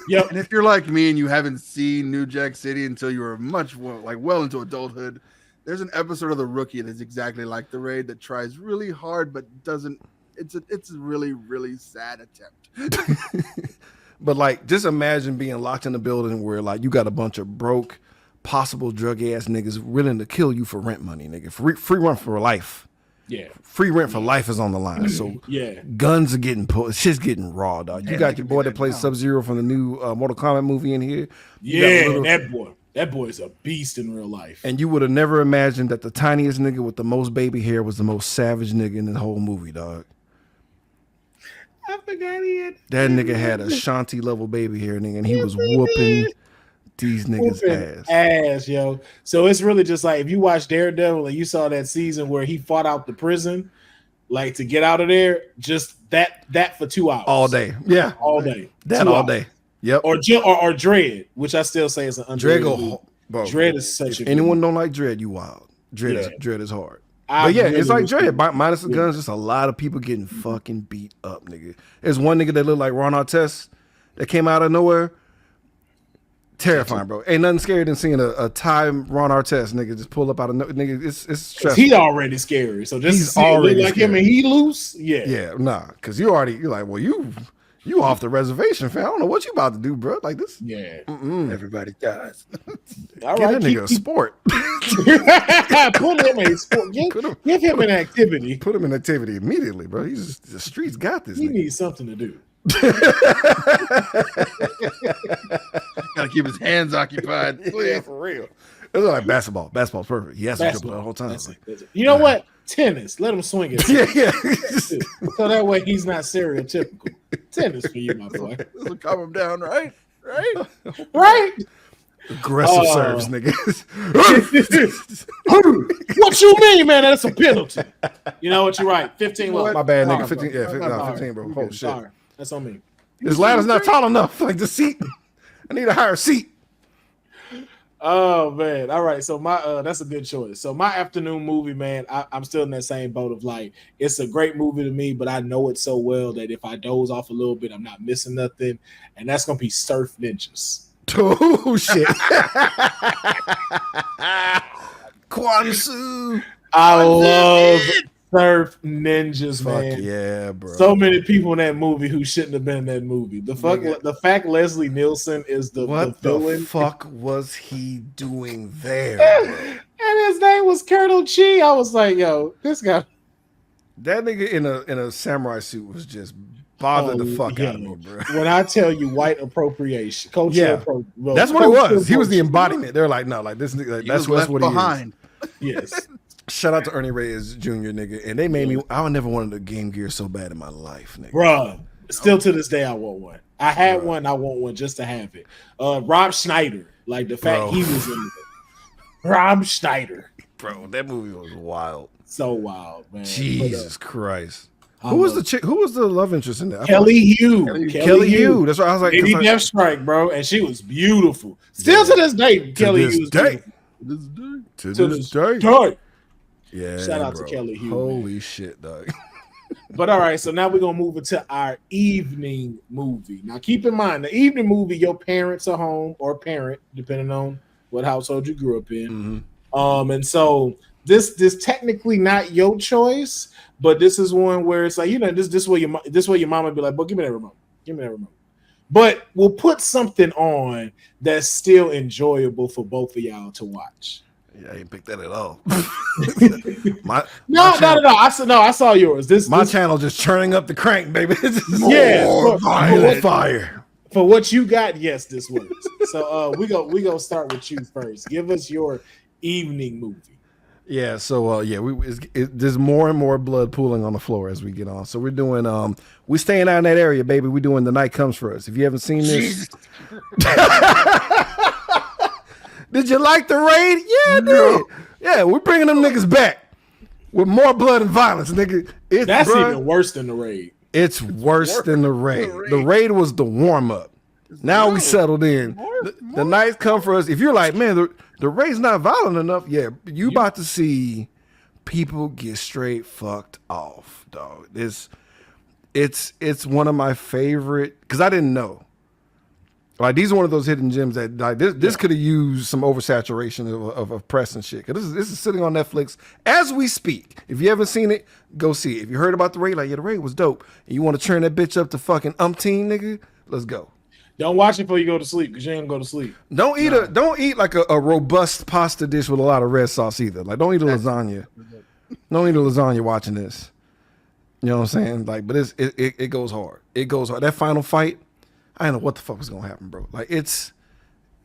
Yep. And if you're like me and you haven't seen New Jack City until you were well into adulthood, there's an episode of The Rookie that's exactly like the raid that tries really hard but doesn't. It's a really, really sad attempt. But like, just imagine being locked in a building where like you got a bunch of broke, possible drug ass niggas willing to kill you for rent money, nigga. Free rent for life. Yeah, free rent for life is on the line. So guns are getting pulled. Shit's getting raw, dog. You got your boy that plays Sub-Zero from the new Mortal Kombat movie in here. That boy is a beast in real life. And you would have never imagined that the tiniest nigga with the most baby hair was the most savage nigga in the whole movie, dog. I forgot he had that nigga had a Shanti level baby hair, nigga, and he was whooping these niggas ass, yo. So it's really just like if you watch Daredevil and you saw that season where he fought out the prison, like to get out of there, just that for 2 hours, all day, yeah, all day, that all day, yep. Or Dread, which I still say is an underrated. Dread is such. If anyone don't like Dread, you wild. Dread is hard. But yeah, it's like Dread, minus the guns, just a lot of people getting fucking beat up, nigga. There's one nigga that looked like Ron Artest that came out of nowhere. Terrifying, bro. Ain't nothing scarier than seeing a Thai Ron Artest nigga just pull up out of nigga. It's stressful. He already scary, so just he's already like scary. Him and he loose. Yeah, nah, because you're like, well, you off the reservation, fam. I don't know what you about to do, bro. Like this. Yeah. Everybody dies. All right, that nigga a sport. Put him in a sport. Give him an activity. Put him in activity immediately, bro. The streets got this. He needs something to do. Gotta keep his hands occupied. Yeah, for real. It's like basketball. Basketball's perfect. He has to dribble the whole time. That's it. You know what? Tennis. Let him swing it. Yeah. So that way he's not stereotypical. Tennis for you, my boy. This will calm him down, right? Aggressive serves, niggas. What you mean, man? That's a penalty. You know what? You're right. 15. My bad, nigga. 15. Yeah, 15, bro. Oh shit. Sorry. That's on me. This ladder's not tall enough. Like the seat. I need a higher seat. Oh man. All right. So that's a good choice. So my afternoon movie, man, I'm still in that same boat of like, it's a great movie to me, but I know it so well that if I doze off a little bit, I'm not missing nothing. And that's gonna be Surf Ninjas. Oh shit. Kwansu. I love Surf Ninjas, man. Fuck yeah, bro. So many people in that movie who shouldn't have been in that movie. The fact Leslie Nielsen is the what villain. The fuck was he doing there? And his name was Colonel Chi. I was like, yo, this guy. That nigga in a samurai suit was just bothered the fuck out of me, bro. When I tell you white appropriation, cultural that's what it was. He was the embodiment. They're like, no, like this nigga, that's what behind. He is. Yes. Shout out to Ernie Reyes Jr., nigga. And they made me, I never wanted a Game Gear so bad in my life, nigga. Bruh, still to this day, I want one. I had one, I want one just to have it. Rob Schneider, like the fact he was in it. Rob Schneider. Bro, that movie was wild. So wild, man. Jesus Christ. Who was the chick? Who was the love interest in that? Kelly Hu. Kelly Hu. That's right. I was like, Lady Deathstrike, bro, and she was beautiful. Still to this day, Kelly Hu is beautiful. To this day. Day. Yeah. Shout out to bro. Kelly Hugh. Holy shit, dog. But all right, so now we're gonna move into our evening movie. Now, keep in mind, the evening movie, your parents are home or parent, depending on what household you grew up in. And so this technically not your choice, but this is one where it's like, you know, this way your mom would be like, "But give me that remote, give me that remote." But we'll put something on that's still enjoyable for both of y'all to watch. Yeah, I ain't picked that at all. No. I saw yours. This channel just churning up the crank, baby. Yeah, fire. For what you got, yes, this works. So we go start with you first. Give us your evening movie. Yeah, so there's more and more blood pooling on the floor as we get on. So we're doing we staying out in that area, baby. We're doing The Night Comes for Us. If you haven't seen this, did you like the raid? Yeah, I did. Yeah, we're bringing them niggas back with more blood and violence, nigga. That's even worse than the raid. It's worse than the raid. The raid was the warm up. Now we settled in. The Night Come for Us. If you're like, man, the raid's not violent enough, yeah, you about to see people get straight fucked off, dog. It's one of my favorite, because I didn't know. Like, these are one of those hidden gems that, like, this could have used some oversaturation of press and shit. Because this is sitting on Netflix as we speak. If you haven't seen it, go see it. If you heard about the raid, like, yeah, the raid was dope, and you want to turn that bitch up to fucking umpteen, nigga, let's go. Don't watch it before you go to sleep, because you ain't gonna go to sleep. Don't eat like a robust pasta dish with a lot of red sauce either. Like, don't eat a lasagna. Don't eat a lasagna watching this. You know what I'm saying? Like, but it goes hard. It goes hard. That final fight, I don't know what the fuck was gonna happen, bro. Like, it's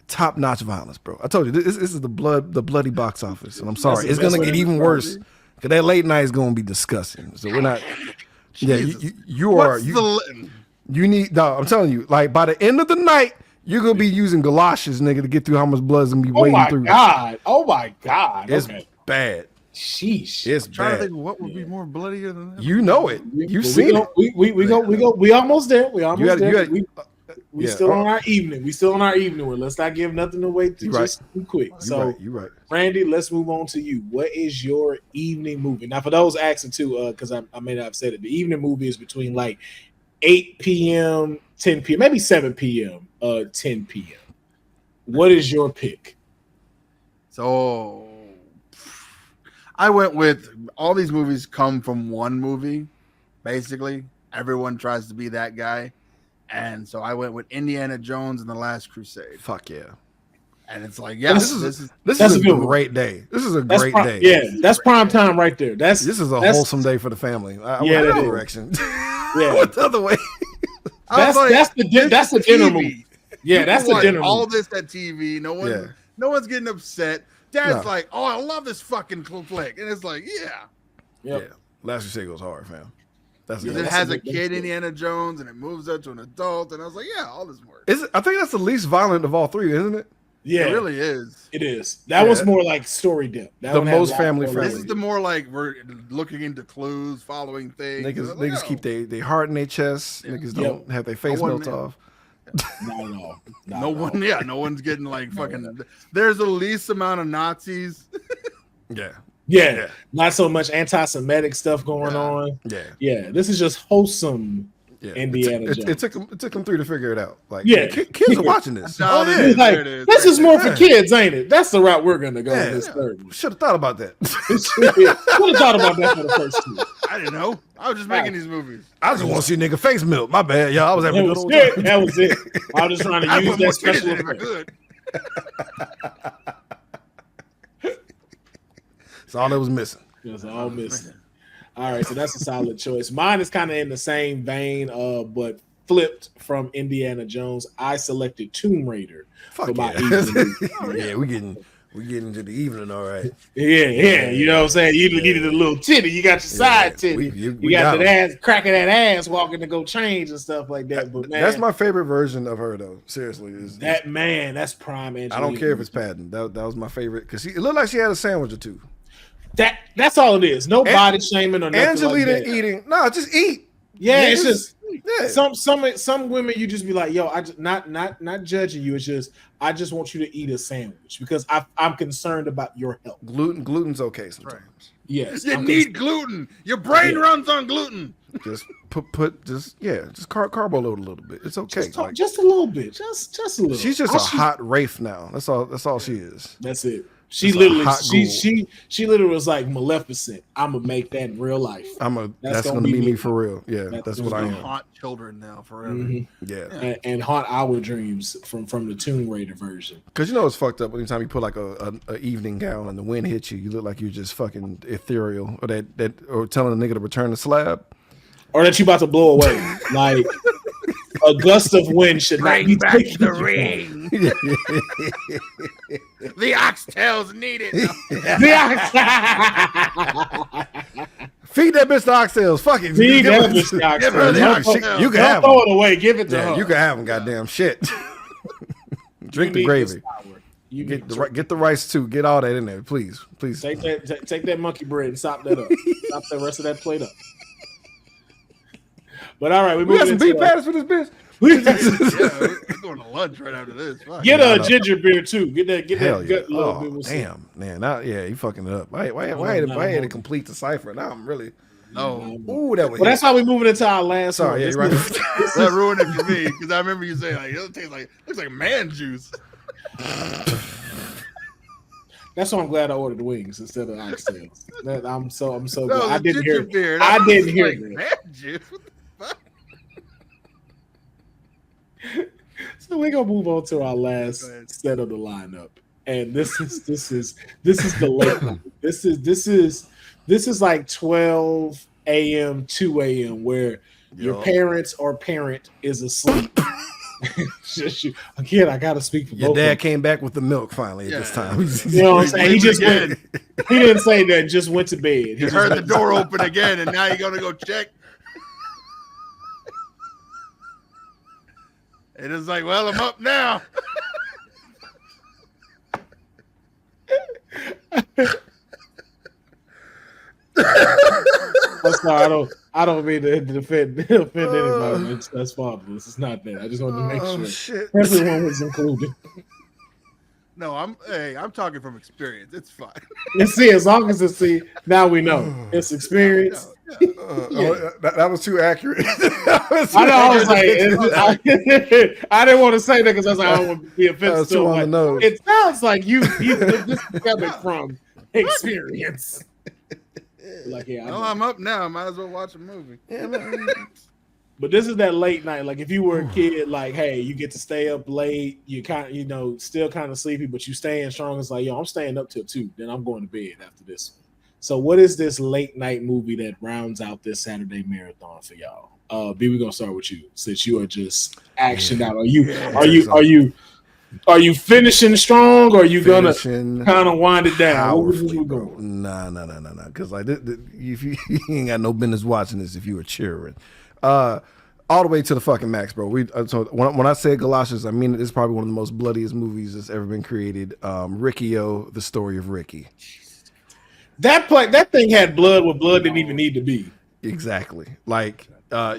top notch violence, bro. I told you this is the bloody box office, and I'm sorry, it's gonna get even worse because that late night is gonna be disgusting. So we're not. Jesus. Yeah, you need. No, I'm telling you, like, by the end of the night, you're gonna be using galoshes, nigga, to get through how much blood's gonna be wading through. Oh my god! It's bad. Sheesh. It's I'm trying bad. to think of what would be more bloodier than that. You know it. You've seen it. We almost there. We almost there. We still on our evening. We still on our evening one. Let's not give nothing away just too quick. You're right. Randy, let's move on to you. What is your evening movie? Now, for those asking too, because I may not have said it, the evening movie is between like 8 p.m., 10 p.m., maybe 7 p.m., 10 p.m. What is your pick? So I went with, all these movies come from one movie, basically. Everyone tries to be that guy. And so I went with Indiana Jones and the Last Crusade. Fuck yeah. And it's like, yeah, this is a great day. This is a great day. Yeah, that's prime time right there. This is a wholesome day for the family. I went that direction. Yeah. What the other way? That's the dinner movie. Yeah, that's the dinner movie. All this at TV. No one's getting upset. Dad's like, oh, I love this fucking flick. And it's like, yeah. Last Crusade goes hard, fam. It has a kid, Indiana Jones, and it moves up to an adult. And I was like, yeah, all this works. I think that's the least violent of all three, isn't it? Yeah, it really is. It is. That was more like story depth. The most family friendly. This is the more like we're looking into clues, following things. Niggas keep their heart in their chest. Yeah. Niggas don't have their face melt off. Not at all. No one's getting like fucking. There's the least amount of Nazis. Yeah, not so much anti-Semitic stuff going on. Yeah. This is just wholesome. Yeah. Indiana Jones. It took them 3 to figure it out. Like, kids are watching this. This is more for kids, ain't it? That's the route we're gonna go. This third. Should have thought about that. Should have thought about that for the first 2. I didn't know. I was just making these movies. I just want to see nigga face milk. My bad, y'all. I was having a good old time. That was it. I was just trying to use that special effect. That's all that was missing. That's all missing. All right, so that's a solid choice. Mine is kind of in the same vein, but flipped from Indiana Jones. I selected Tomb Raider for my evening. Yeah, we getting into the evening, all right. Yeah. You know what I'm saying? You needed a little titty. You got your side titty. You got that ass, cracking that ass, walking to go change and stuff like that. But man, that's my favorite version of her, though. Seriously, that's prime. Angelina. I don't care if it's Patton. That was my favorite because it looked like she had a sandwich or two. That's all it is. No body shaming or nothing. Angelina like that. eating. No, just eat. Yeah, it's just yeah. some women you just be like, yo, I just not judging you. It's just I just want you to eat a sandwich because I'm concerned about your health. Gluten's okay sometimes. Yes, You need gluten. Your brain runs on gluten. Just just carbo load a little bit. It's okay. Just a little bit. Just a little. She's just a hot Wraith now. That's all she is. That's it. She literally was like Maleficent. I'm gonna make that in real life. That's gonna be me for real. Yeah, that's what I am. Haunt children now forever. Mm-hmm. Yeah, and haunt our dreams from the Tomb Raider version. Because it's fucked up. Anytime you put like a evening gown and the wind hits you, you look like you're just fucking ethereal, or telling a nigga to return the slab, or that you about to blow away. Like a gust of wind should not be back the ring. The oxtails needed. Feed that bitch the oxtails. Fuck it. Feed that bitch the oxtails. You can have throw them. it away. Give it to her. You can have them. Goddamn shit. Drink the gravy. You get the rice too. Get all that in there, please. Take that monkey bread and sop that up. Sop the rest of that plate up. But all right, we got some beef patties for this bitch. We're going to lunch right after this. Fuck. Get a ginger beer too. Get that gut little bit. Damn, man. Now, you fucking it up. Why had to complete the cipher? Now I'm really. No. Ooh, that was. Well, that's how we moving into our last. Sorry, yeah, right. That ruined it for me because I remember you saying like it tastes like looks like man juice. That's why I'm glad I ordered the wings instead of oxtails. I'm so No, glad. I didn't hear. Beer, I didn't hear like, man juice. So we're gonna move on to our last set of the lineup, and this is the late night. This is like 12 a.m., 2 a.m. where your parents or parent is asleep. Again, I gotta speak for your both. Your dad came back with the milk finally at this time. You know what I'm saying? He just went. He didn't say that. Just went to bed. He heard the door open again, and now you're gonna go check. It is like, well, I'm up now. I'm sorry, I don't mean to offend anybody. That's fatherless. It's not that. I just wanted to make sure shit. everyone was included. No, I'm talking from experience. It's fine. And see, as long as now we know it's experience. That was too accurate. I know. I was like, I didn't want to say that because I was like, I don't want to be offensive. Too on the nose. It sounds like you this is coming from experience. Like, yeah, I'm up now. I might as well watch a movie. But this is that late night. Like if you were a kid, like, hey, you get to stay up late. You kind of, still kind of sleepy, but you staying strong. It's like, yo, I'm staying up till 2. Then I'm going to bed after this one. So what is this late night movie that rounds out this Saturday marathon for y'all? B, we're gonna start with you since you are just action out. Are you finishing strong, or are you gonna kind of wind it down? Nah. Because like, if you ain't got no business watching this if you were cheering. All the way to the fucking max, bro. So when I say Galoshes, I mean it's probably one of the most bloodiest movies that's ever been created. Ricky-O, the story of Ricky. That thing had blood where blood didn't even need to be. Exactly. Like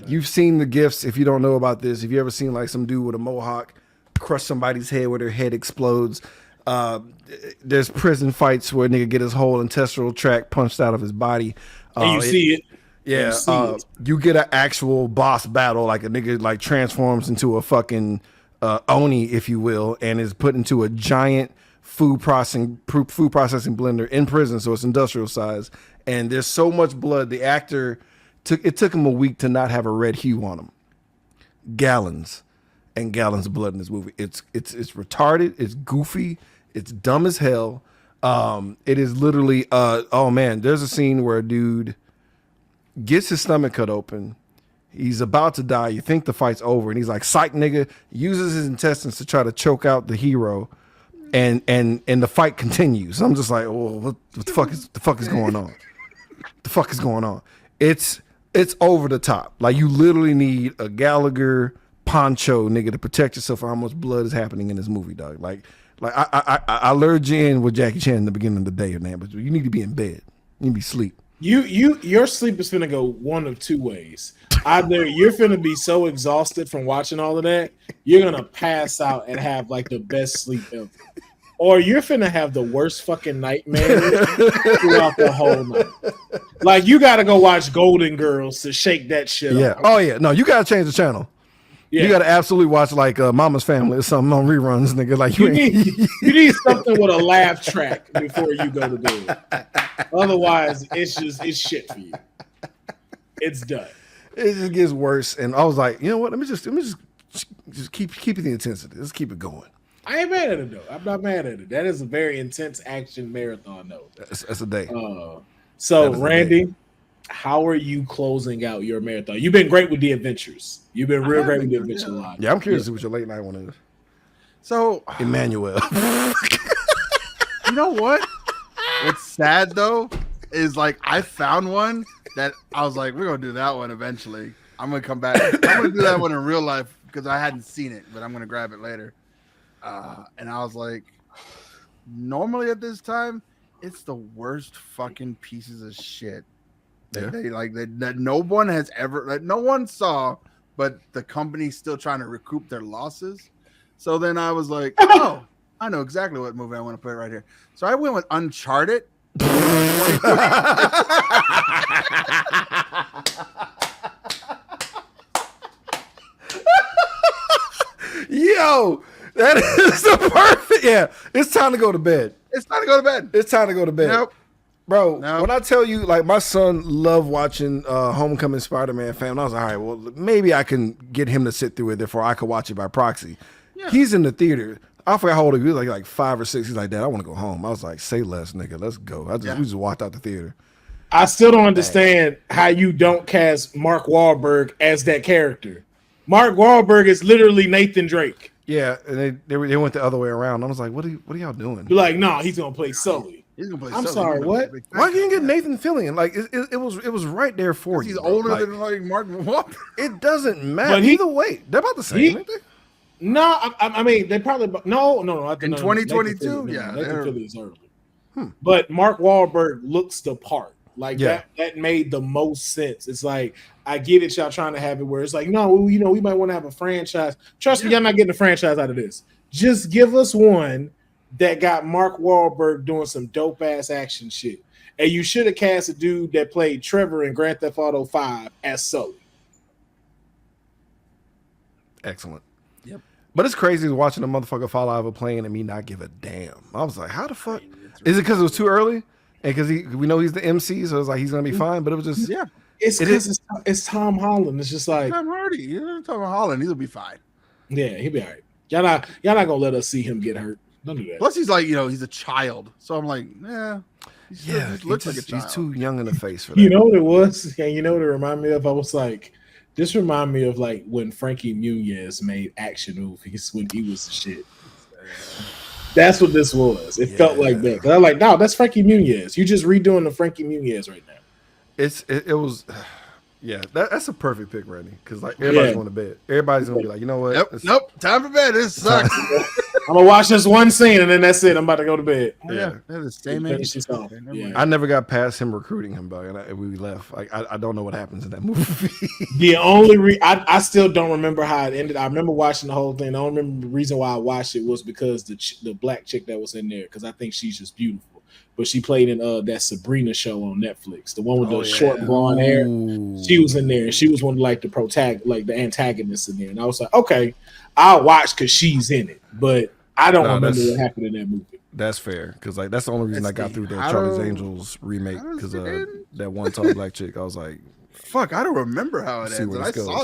you've seen the gifts. If you don't know about this, if you ever seen like some dude with a mohawk crush somebody's head where their head explodes, there's prison fights where a nigga get his whole intestinal tract punched out of his body. And you see it. Yeah, you get an actual boss battle, like a nigga like transforms into a fucking Oni, if you will, and is put into a giant food processing blender in prison, so it's industrial size. And there's so much blood. The actor took him a week to not have a red hue on him. Gallons and gallons of blood in this movie. It's retarded. It's goofy. It's dumb as hell. It is literally oh man, there's a scene where a dude gets his stomach cut open. He's about to die. You think the fight's over, and he's like, "Psych, nigga!" Uses his intestines to try to choke out the hero, and the fight continues. I'm just like, "Oh, what the fuck is going on? The fuck is going on?" It's over the top. Like you literally need a Gallagher poncho, nigga, to protect yourself from how much blood is happening in this movie, dog. Like I lured you in with Jackie Chan in the beginning of the day, man, but you need to be in bed. You need to be asleep. Your sleep is finna go one of two ways. Either you're finna be so exhausted from watching all of that, you're gonna pass out and have like the best sleep ever. Or you're finna have the worst fucking nightmare throughout the whole night. Like you gotta go watch Golden Girls to shake that shit Yeah. up. Oh yeah. No, you gotta change the channel. Yeah. You gotta absolutely watch like Mama's Family or something on reruns, nigga. Like You need something with a laugh track before you go to bed. Otherwise, it's shit for you. It's done. It just gets worse. And I was like, you know what? Let me just keep the intensity. Let's keep it going. I ain't mad at it though. I'm not mad at it. That is a very intense action marathon though. That's a day. So Randy, how are you closing out your marathon? You've been great with the adventures. You've been real great with the adventure a lot. Yeah, I'm curious to see what your late night one is. So Emmanuel. you know what? What's sad though is like I found one that I was like, we're gonna do that one eventually. I'm gonna come back. I'm gonna do that one in real life because I hadn't seen it, but I'm gonna grab it later. And I was like, normally at this time, it's the worst fucking pieces of shit that no one has ever, that no one saw, but the company's still trying to recoup their losses. So then I was like, oh, I know exactly what movie I want to put right here. So I went with Uncharted. Yo, that is the perfect. Yeah, it's time to go to bed. It's time to go to bed. It's time to go to bed. Nope. Bro, Nope. when I tell you, like, my son loved watching Homecoming Spider-Man, fam. And I was like, all right, well, maybe I can get him to sit through it, therefore I could watch it by proxy. Yeah. He's in the theater. I forgot how old he was, like 5 or 6. He's like, Dad, I want to go home. I was like, say less, nigga. Let's go. We just walked out the theater. I still don't understand how you don't cast Mark Wahlberg as that character. Mark Wahlberg is literally Nathan Drake. Yeah, and they went the other way around. I was like, what are y'all doing? You're like, no, he's gonna play Sully. He's gonna play I'm Sully. sorry, what? Why can't you get Nathan Fillion? Like it was right there for you. He's bro. older Like, than like Mark Wahlberg. It doesn't matter. But Either way, they're about the same. Ain't they? No, I mean they probably no. In 2022, yeah, Nathan they're- Fillion's early. But Mark Wahlberg looks the part. Like that made the most sense. It's like I get it, y'all trying to have it where it's like, no, we might want to have a franchise. Trust me, y'all not getting a franchise out of this. Just give us one that got Mark Wahlberg doing some dope ass action shit. And you should have cast a dude that played Trevor in Grand Theft Auto 5 as Sully. Excellent. Yep. But it's crazy watching a motherfucker fall out of a plane and me not give a damn. I was like, how the fuck? Is it because it was too early? And because we know he's the MC, so it's like he's gonna be fine. But it was just It's because it's Tom Holland. It's just like Tom Hardy. You're talking about Holland. He'll be fine. yeah, he'll be all right. Y'all not gonna let us see him get hurt. Don't do that. Plus, he's like, he's a child. So I'm like, he looks like a child. He's too young in the face for that. You know what it was? And you know what it reminded me of? I was like, this reminded me of like when Frankie Muniz made action movies when he was the shit. That's what this was. It felt like that. I'm like, no, that's Frankie Muniz. You're just redoing the Frankie Muniz right now. It was, yeah. That's a perfect pick, Randy. Because like everybody's going to bed. Everybody's gonna be like, you know what? Nope. Time for bed. This sucks. I'm gonna watch this one scene and then that's it. I'm about to go to bed. They're the same age. Yeah. I never got past him recruiting him, though, and we left. Like I don't know what happens in that movie. The only I still don't remember how it ended. I remember watching the whole thing. I don't remember the reason why I watched it was because the black chick that was in there, because I think she's just beautiful. But she played in that Sabrina show on Netflix, the one with the short blonde hair. She was in there, and she was one of like the antagonists in there. And I was like, okay, I'll watch because she's in it, but I don't remember what happened in that movie. That's fair, because like that's the only reason I got through the Charlie's Angels remake, because that one tall black chick. I was like, fuck, I don't remember how it ends.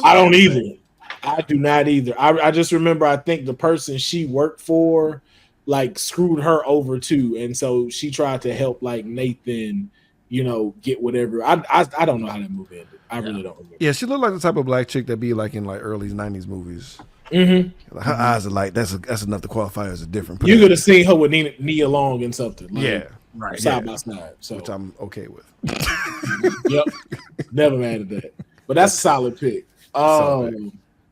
I don't either. I do not either. I just remember I think the person she worked for like screwed her over too, and so she tried to help like Nathan, get whatever. I don't know how that movie ended. I really don't remember. Yeah, she looked like the type of black chick that be like in like early '90s movies. Mm-hmm. Like her eyes are like that's enough to qualify as a different. You could have seen her with Nia Long in something. Like, right, side by side. So which I'm okay with. Yep, never mad at that. But that's a solid pick.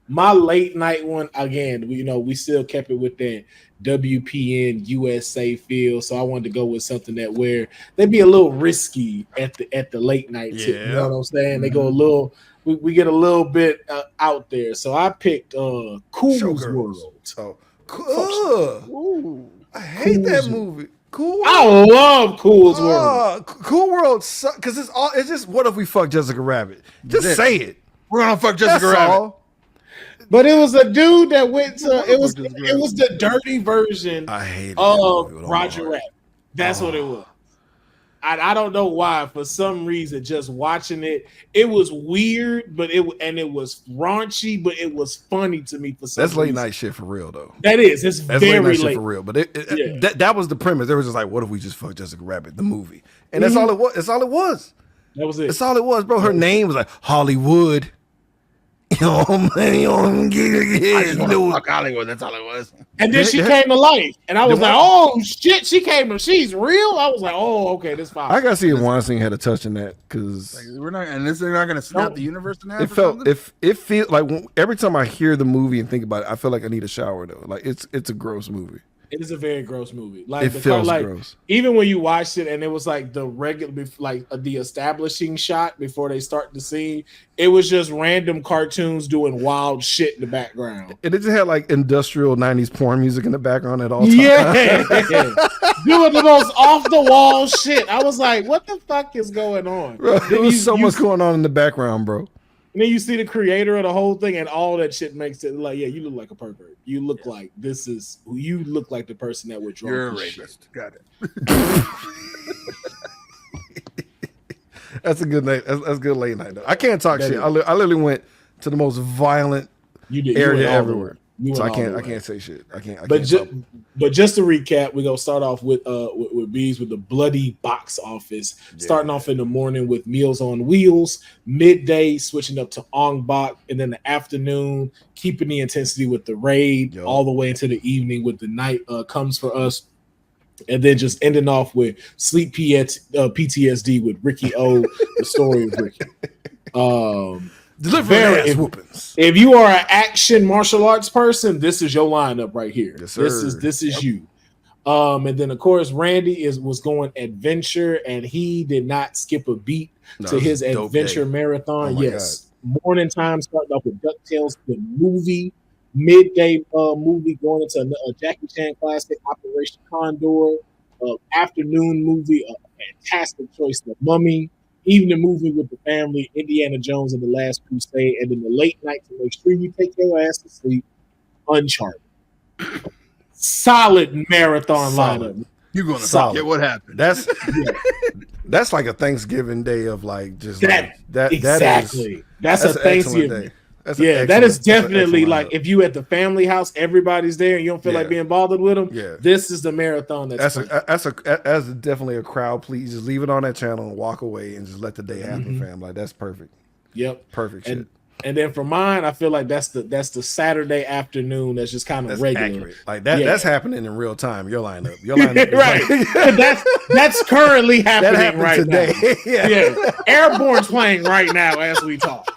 My late night one again. We still kept it with that WPN USA feel. So I wanted to go with something that where they'd be a little risky at the late night tip. You know what I'm saying? They go a little. We get a little bit out there. So I picked Cool's World. Oh, cool. I hate that movie. Cool World. I love Cool's World. Cool World because it's just what if we fuck Jessica Rabbit? Just say it. We're gonna fuck Jessica Rabbit. All. But it was a dude that went to it was the dirty version of Roger Rabbit. That's what it was. I don't know why. For some reason, just watching it, it was weird, but it was raunchy, but it was funny to me for some reason. That's late night shit for real, though. That is. That's very late night late shit for real. But that was the premise. They were just like, what if we just fuck Jessica Rabbit, the movie? And that's all it was. That's all it was. That was it. That's all it was, bro. Her name was like Hollywood. Yo, man, you don't get it. I just want to fuck Hollywood. That's all it was. And then she came to life, and I was like, "Oh shit, she came to. She's real." I was like, "Oh, okay, this fine." I gotta see if Weinstein had a touch in that because we're not, and they're not gonna snap the universe in half. It felt it feels like every time I hear the movie and think about it, I feel like I need a shower though. Like it's a gross movie. It is a very gross movie. Like it feels gross. Even when you watched it, and it was like the regular, like the establishing shot before they start the scene. It was just random cartoons doing wild shit in the background. And it just had like industrial '90s porn music in the background at all times. Yeah, doing the most off the wall shit. I was like, "What the fuck is going on?" Bro, there was so much going on in the background, bro. And then you see the creator of the whole thing, and all that shit makes it like, yeah, you look like a pervert. You look like you look like the person that would draw. You're a rapist. Shit. Got it. That's a good night. That's good late night though. I can't talk shit. I literally went to the most violent area everywhere. So I can't say shit. I can't. But just to recap, we're gonna start off with Bees with the bloody box office. Yeah. Starting off in the morning with Meals on Wheels, midday switching up to Ong Bak, and then the afternoon keeping the intensity with the Raid all the way into the evening with the Night Comes for Us, and then just ending off with Sleep PTSD with Ricky O, the story of Ricky. If you are an action martial arts person, this is your lineup right here. Yes, this is you. And then of course Randy was going adventure, and he did not skip a beat to his adventure marathon. Yes, God. Morning time starting off with DuckTales, the movie. Midday movie going into a Jackie Chan classic, Operation Condor. Afternoon movie, a fantastic choice, The Mummy. Evening movie with the family, Indiana Jones and the Last Crusade, and then the late night to make sure you take your ass to sleep, Uncharted. Solid marathon lineup. You're gonna forget what happened. That's like a Thanksgiving day of like just that. Like, exactly. That's a Thanksgiving day. That is definitely like if you at the family house, everybody's there, and you don't feel like being bothered with them. Yeah, this is the marathon. That's definitely a crowd. Please just leave it on that channel and walk away and just let the day happen, fam. Like that's perfect. Yep, perfect shit. And then for mine, I feel like that's the Saturday afternoon. That's just kind of regular. Accurate. Like that. That's happening in real time. Your lineup. Right. that's currently happening right today. Now. Yeah, Airborne's playing right now as we talk.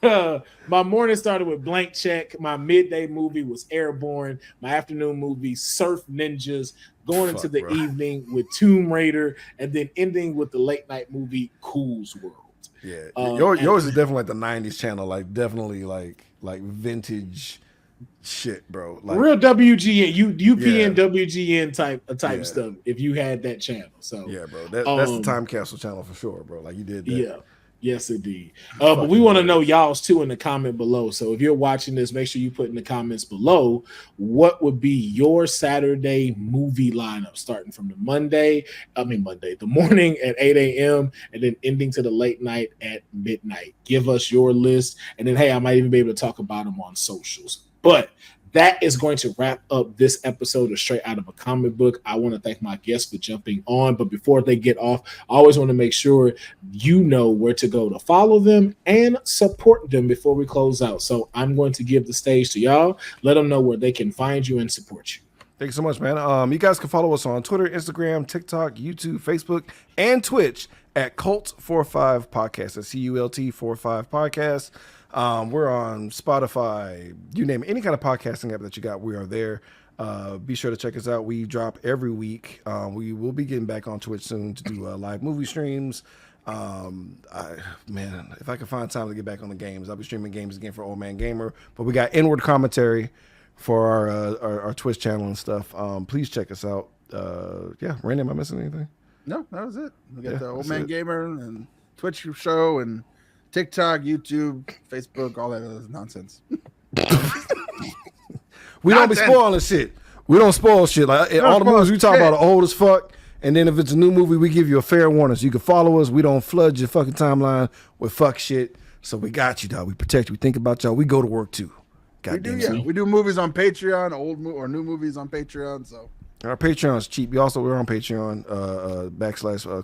My morning started with Blank Check. My midday movie was Airborne. My afternoon movie, Surf Ninjas. Going into the evening with Tomb Raider, and then ending with the late night movie, Cool's World. Yeah, yours is definitely like the '90s channel, like definitely like vintage shit, bro. Like real WGN, UPN, WGN type stuff. If you had that channel, so yeah, bro, that's the time capsule channel for sure, bro. Like you did that. Yeah. Yes, indeed. But we want to know y'all's too in the comment below. So if you're watching this, make sure you put in the comments below what would be your Saturday movie lineup, starting from the morning at 8 a.m. and then ending to the late night at midnight. Give us your list, and then hey, I might even be able to talk about them on socials. But that is going to wrap up this episode of Straight Out of a Comic Book. I want to thank my guests for jumping on. But before they get off, I always want to make sure you know where to go to follow them and support them before we close out. So I'm going to give the stage to y'all. Let them know where they can find you and support you. Thank you so much, man. You guys can follow us on Twitter, Instagram, TikTok, YouTube, Facebook, and Twitch at Cult45 Podcast. That's CULT 45 Podcast. We're on Spotify, you name it, any kind of podcasting app that you got, we are there. Be sure to check us out. We drop every week. We will be getting back on Twitch soon to do live movie streams. Man, if I can find time to get back on the games, I'll be streaming games again for Old Man Gamer. But we got inward commentary for our Twitch channel and stuff. Please check us out. Yeah, Randy, am I missing anything? No, that was it. We got the Old Man Gamer and Twitch show and TikTok, YouTube, Facebook, all that other nonsense. We don't be spoiling shit. We don't spoil shit. Like all the movies we talk about are old as fuck. And then if it's a new movie, we give you a fair warning. So you can follow us. We don't flood your fucking timeline with fuck shit. So we got you, dog. We protect you. We think about y'all. We go to work too. We do movies on Patreon, or new movies on Patreon. So our Patreon's cheap. We're on Patreon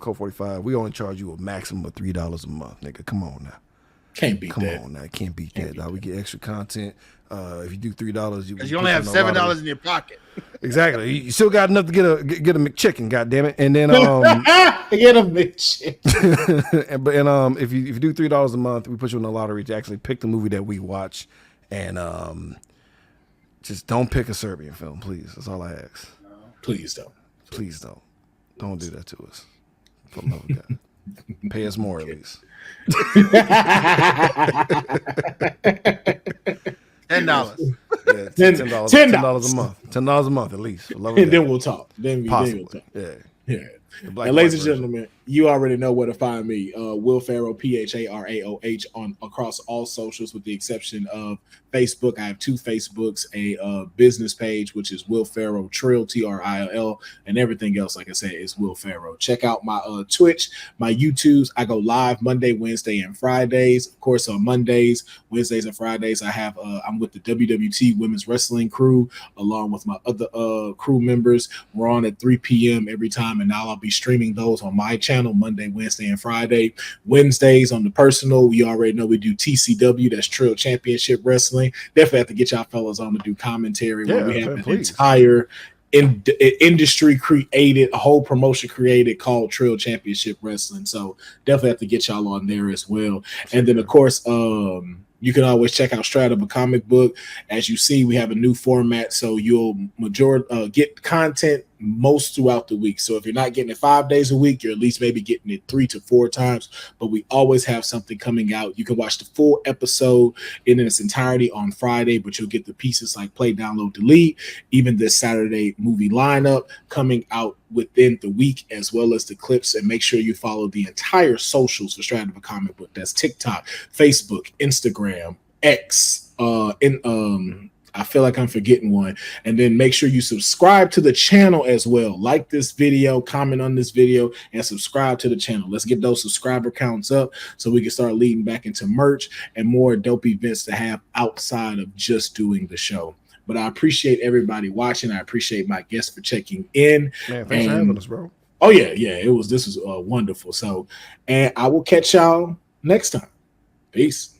/ Code 45. We only charge you a maximum of $3 a month, nigga. Come on now. Can't beat that. Come on now. Can't beat that, dog. We get extra content. If you do $3, because you only have $7 in your pocket. Exactly. You still got enough to get a McChicken. God damn it. And then get a McChicken. and if you do $3 a month, we put you in the lottery to actually pick the movie that we watch. And just don't pick a Serbian film, please. That's all I ask. Please don't. Please don't. Don't do that to us. For the love of God. Pay us more at least. $10. $10 a month. $10 a month at least. And then we'll talk. Then we'll talk. Yeah. And ladies and gentlemen, you already know where to find me. Will Pharaoh, PHARAOH on across all socials, with the exception of Facebook. I have 2 Facebooks, a business page, which is Will Pharaoh Trill, TRILL, and everything else, like I said, is Will Pharaoh. Check out my Twitch, my YouTubes. I go live Monday, Wednesday, and Fridays. Of course, on Mondays, Wednesdays, and Fridays, I have I'm with the WWT Women's Wrestling crew, along with my other crew members. We're on at 3 p.m. every time, and now I'll be streaming those on my channel Monday, Wednesday, and Friday. Wednesdays on the personal, we already know we do TCW, that's Trill Championship Wrestling. Definitely have to get y'all fellas on to do commentary where we have an entire industry created, a whole promotion created called Trill Championship Wrestling. So definitely have to get y'all on there as well. And then of course, you can always check out Straight Up a Comic Book. As you see, we have a new format, so you'll get content most throughout the week. So if you're not getting it 5 days a week, you're at least maybe getting it 3 to 4 times. But we always have something coming out. You can watch the full episode in its entirety on Friday, but you'll get the pieces like Play, Download, Delete. Even this Saturday movie lineup coming out within the week, as well as the clips. And make sure you follow the entire socials for Straight Up a Comic Book. That's TikTok, Facebook, Instagram, X, I feel like I'm forgetting one. And then make sure you subscribe to the channel as well. Like this video, comment on this video, and subscribe to the channel. Let's get those subscriber counts up so we can start leading back into merch and more dope events to have outside of just doing the show. But I appreciate everybody watching. I appreciate my guests for checking in. Man, thanks for having us, bro. Oh yeah. This was wonderful. So, and I will catch y'all next time. Peace.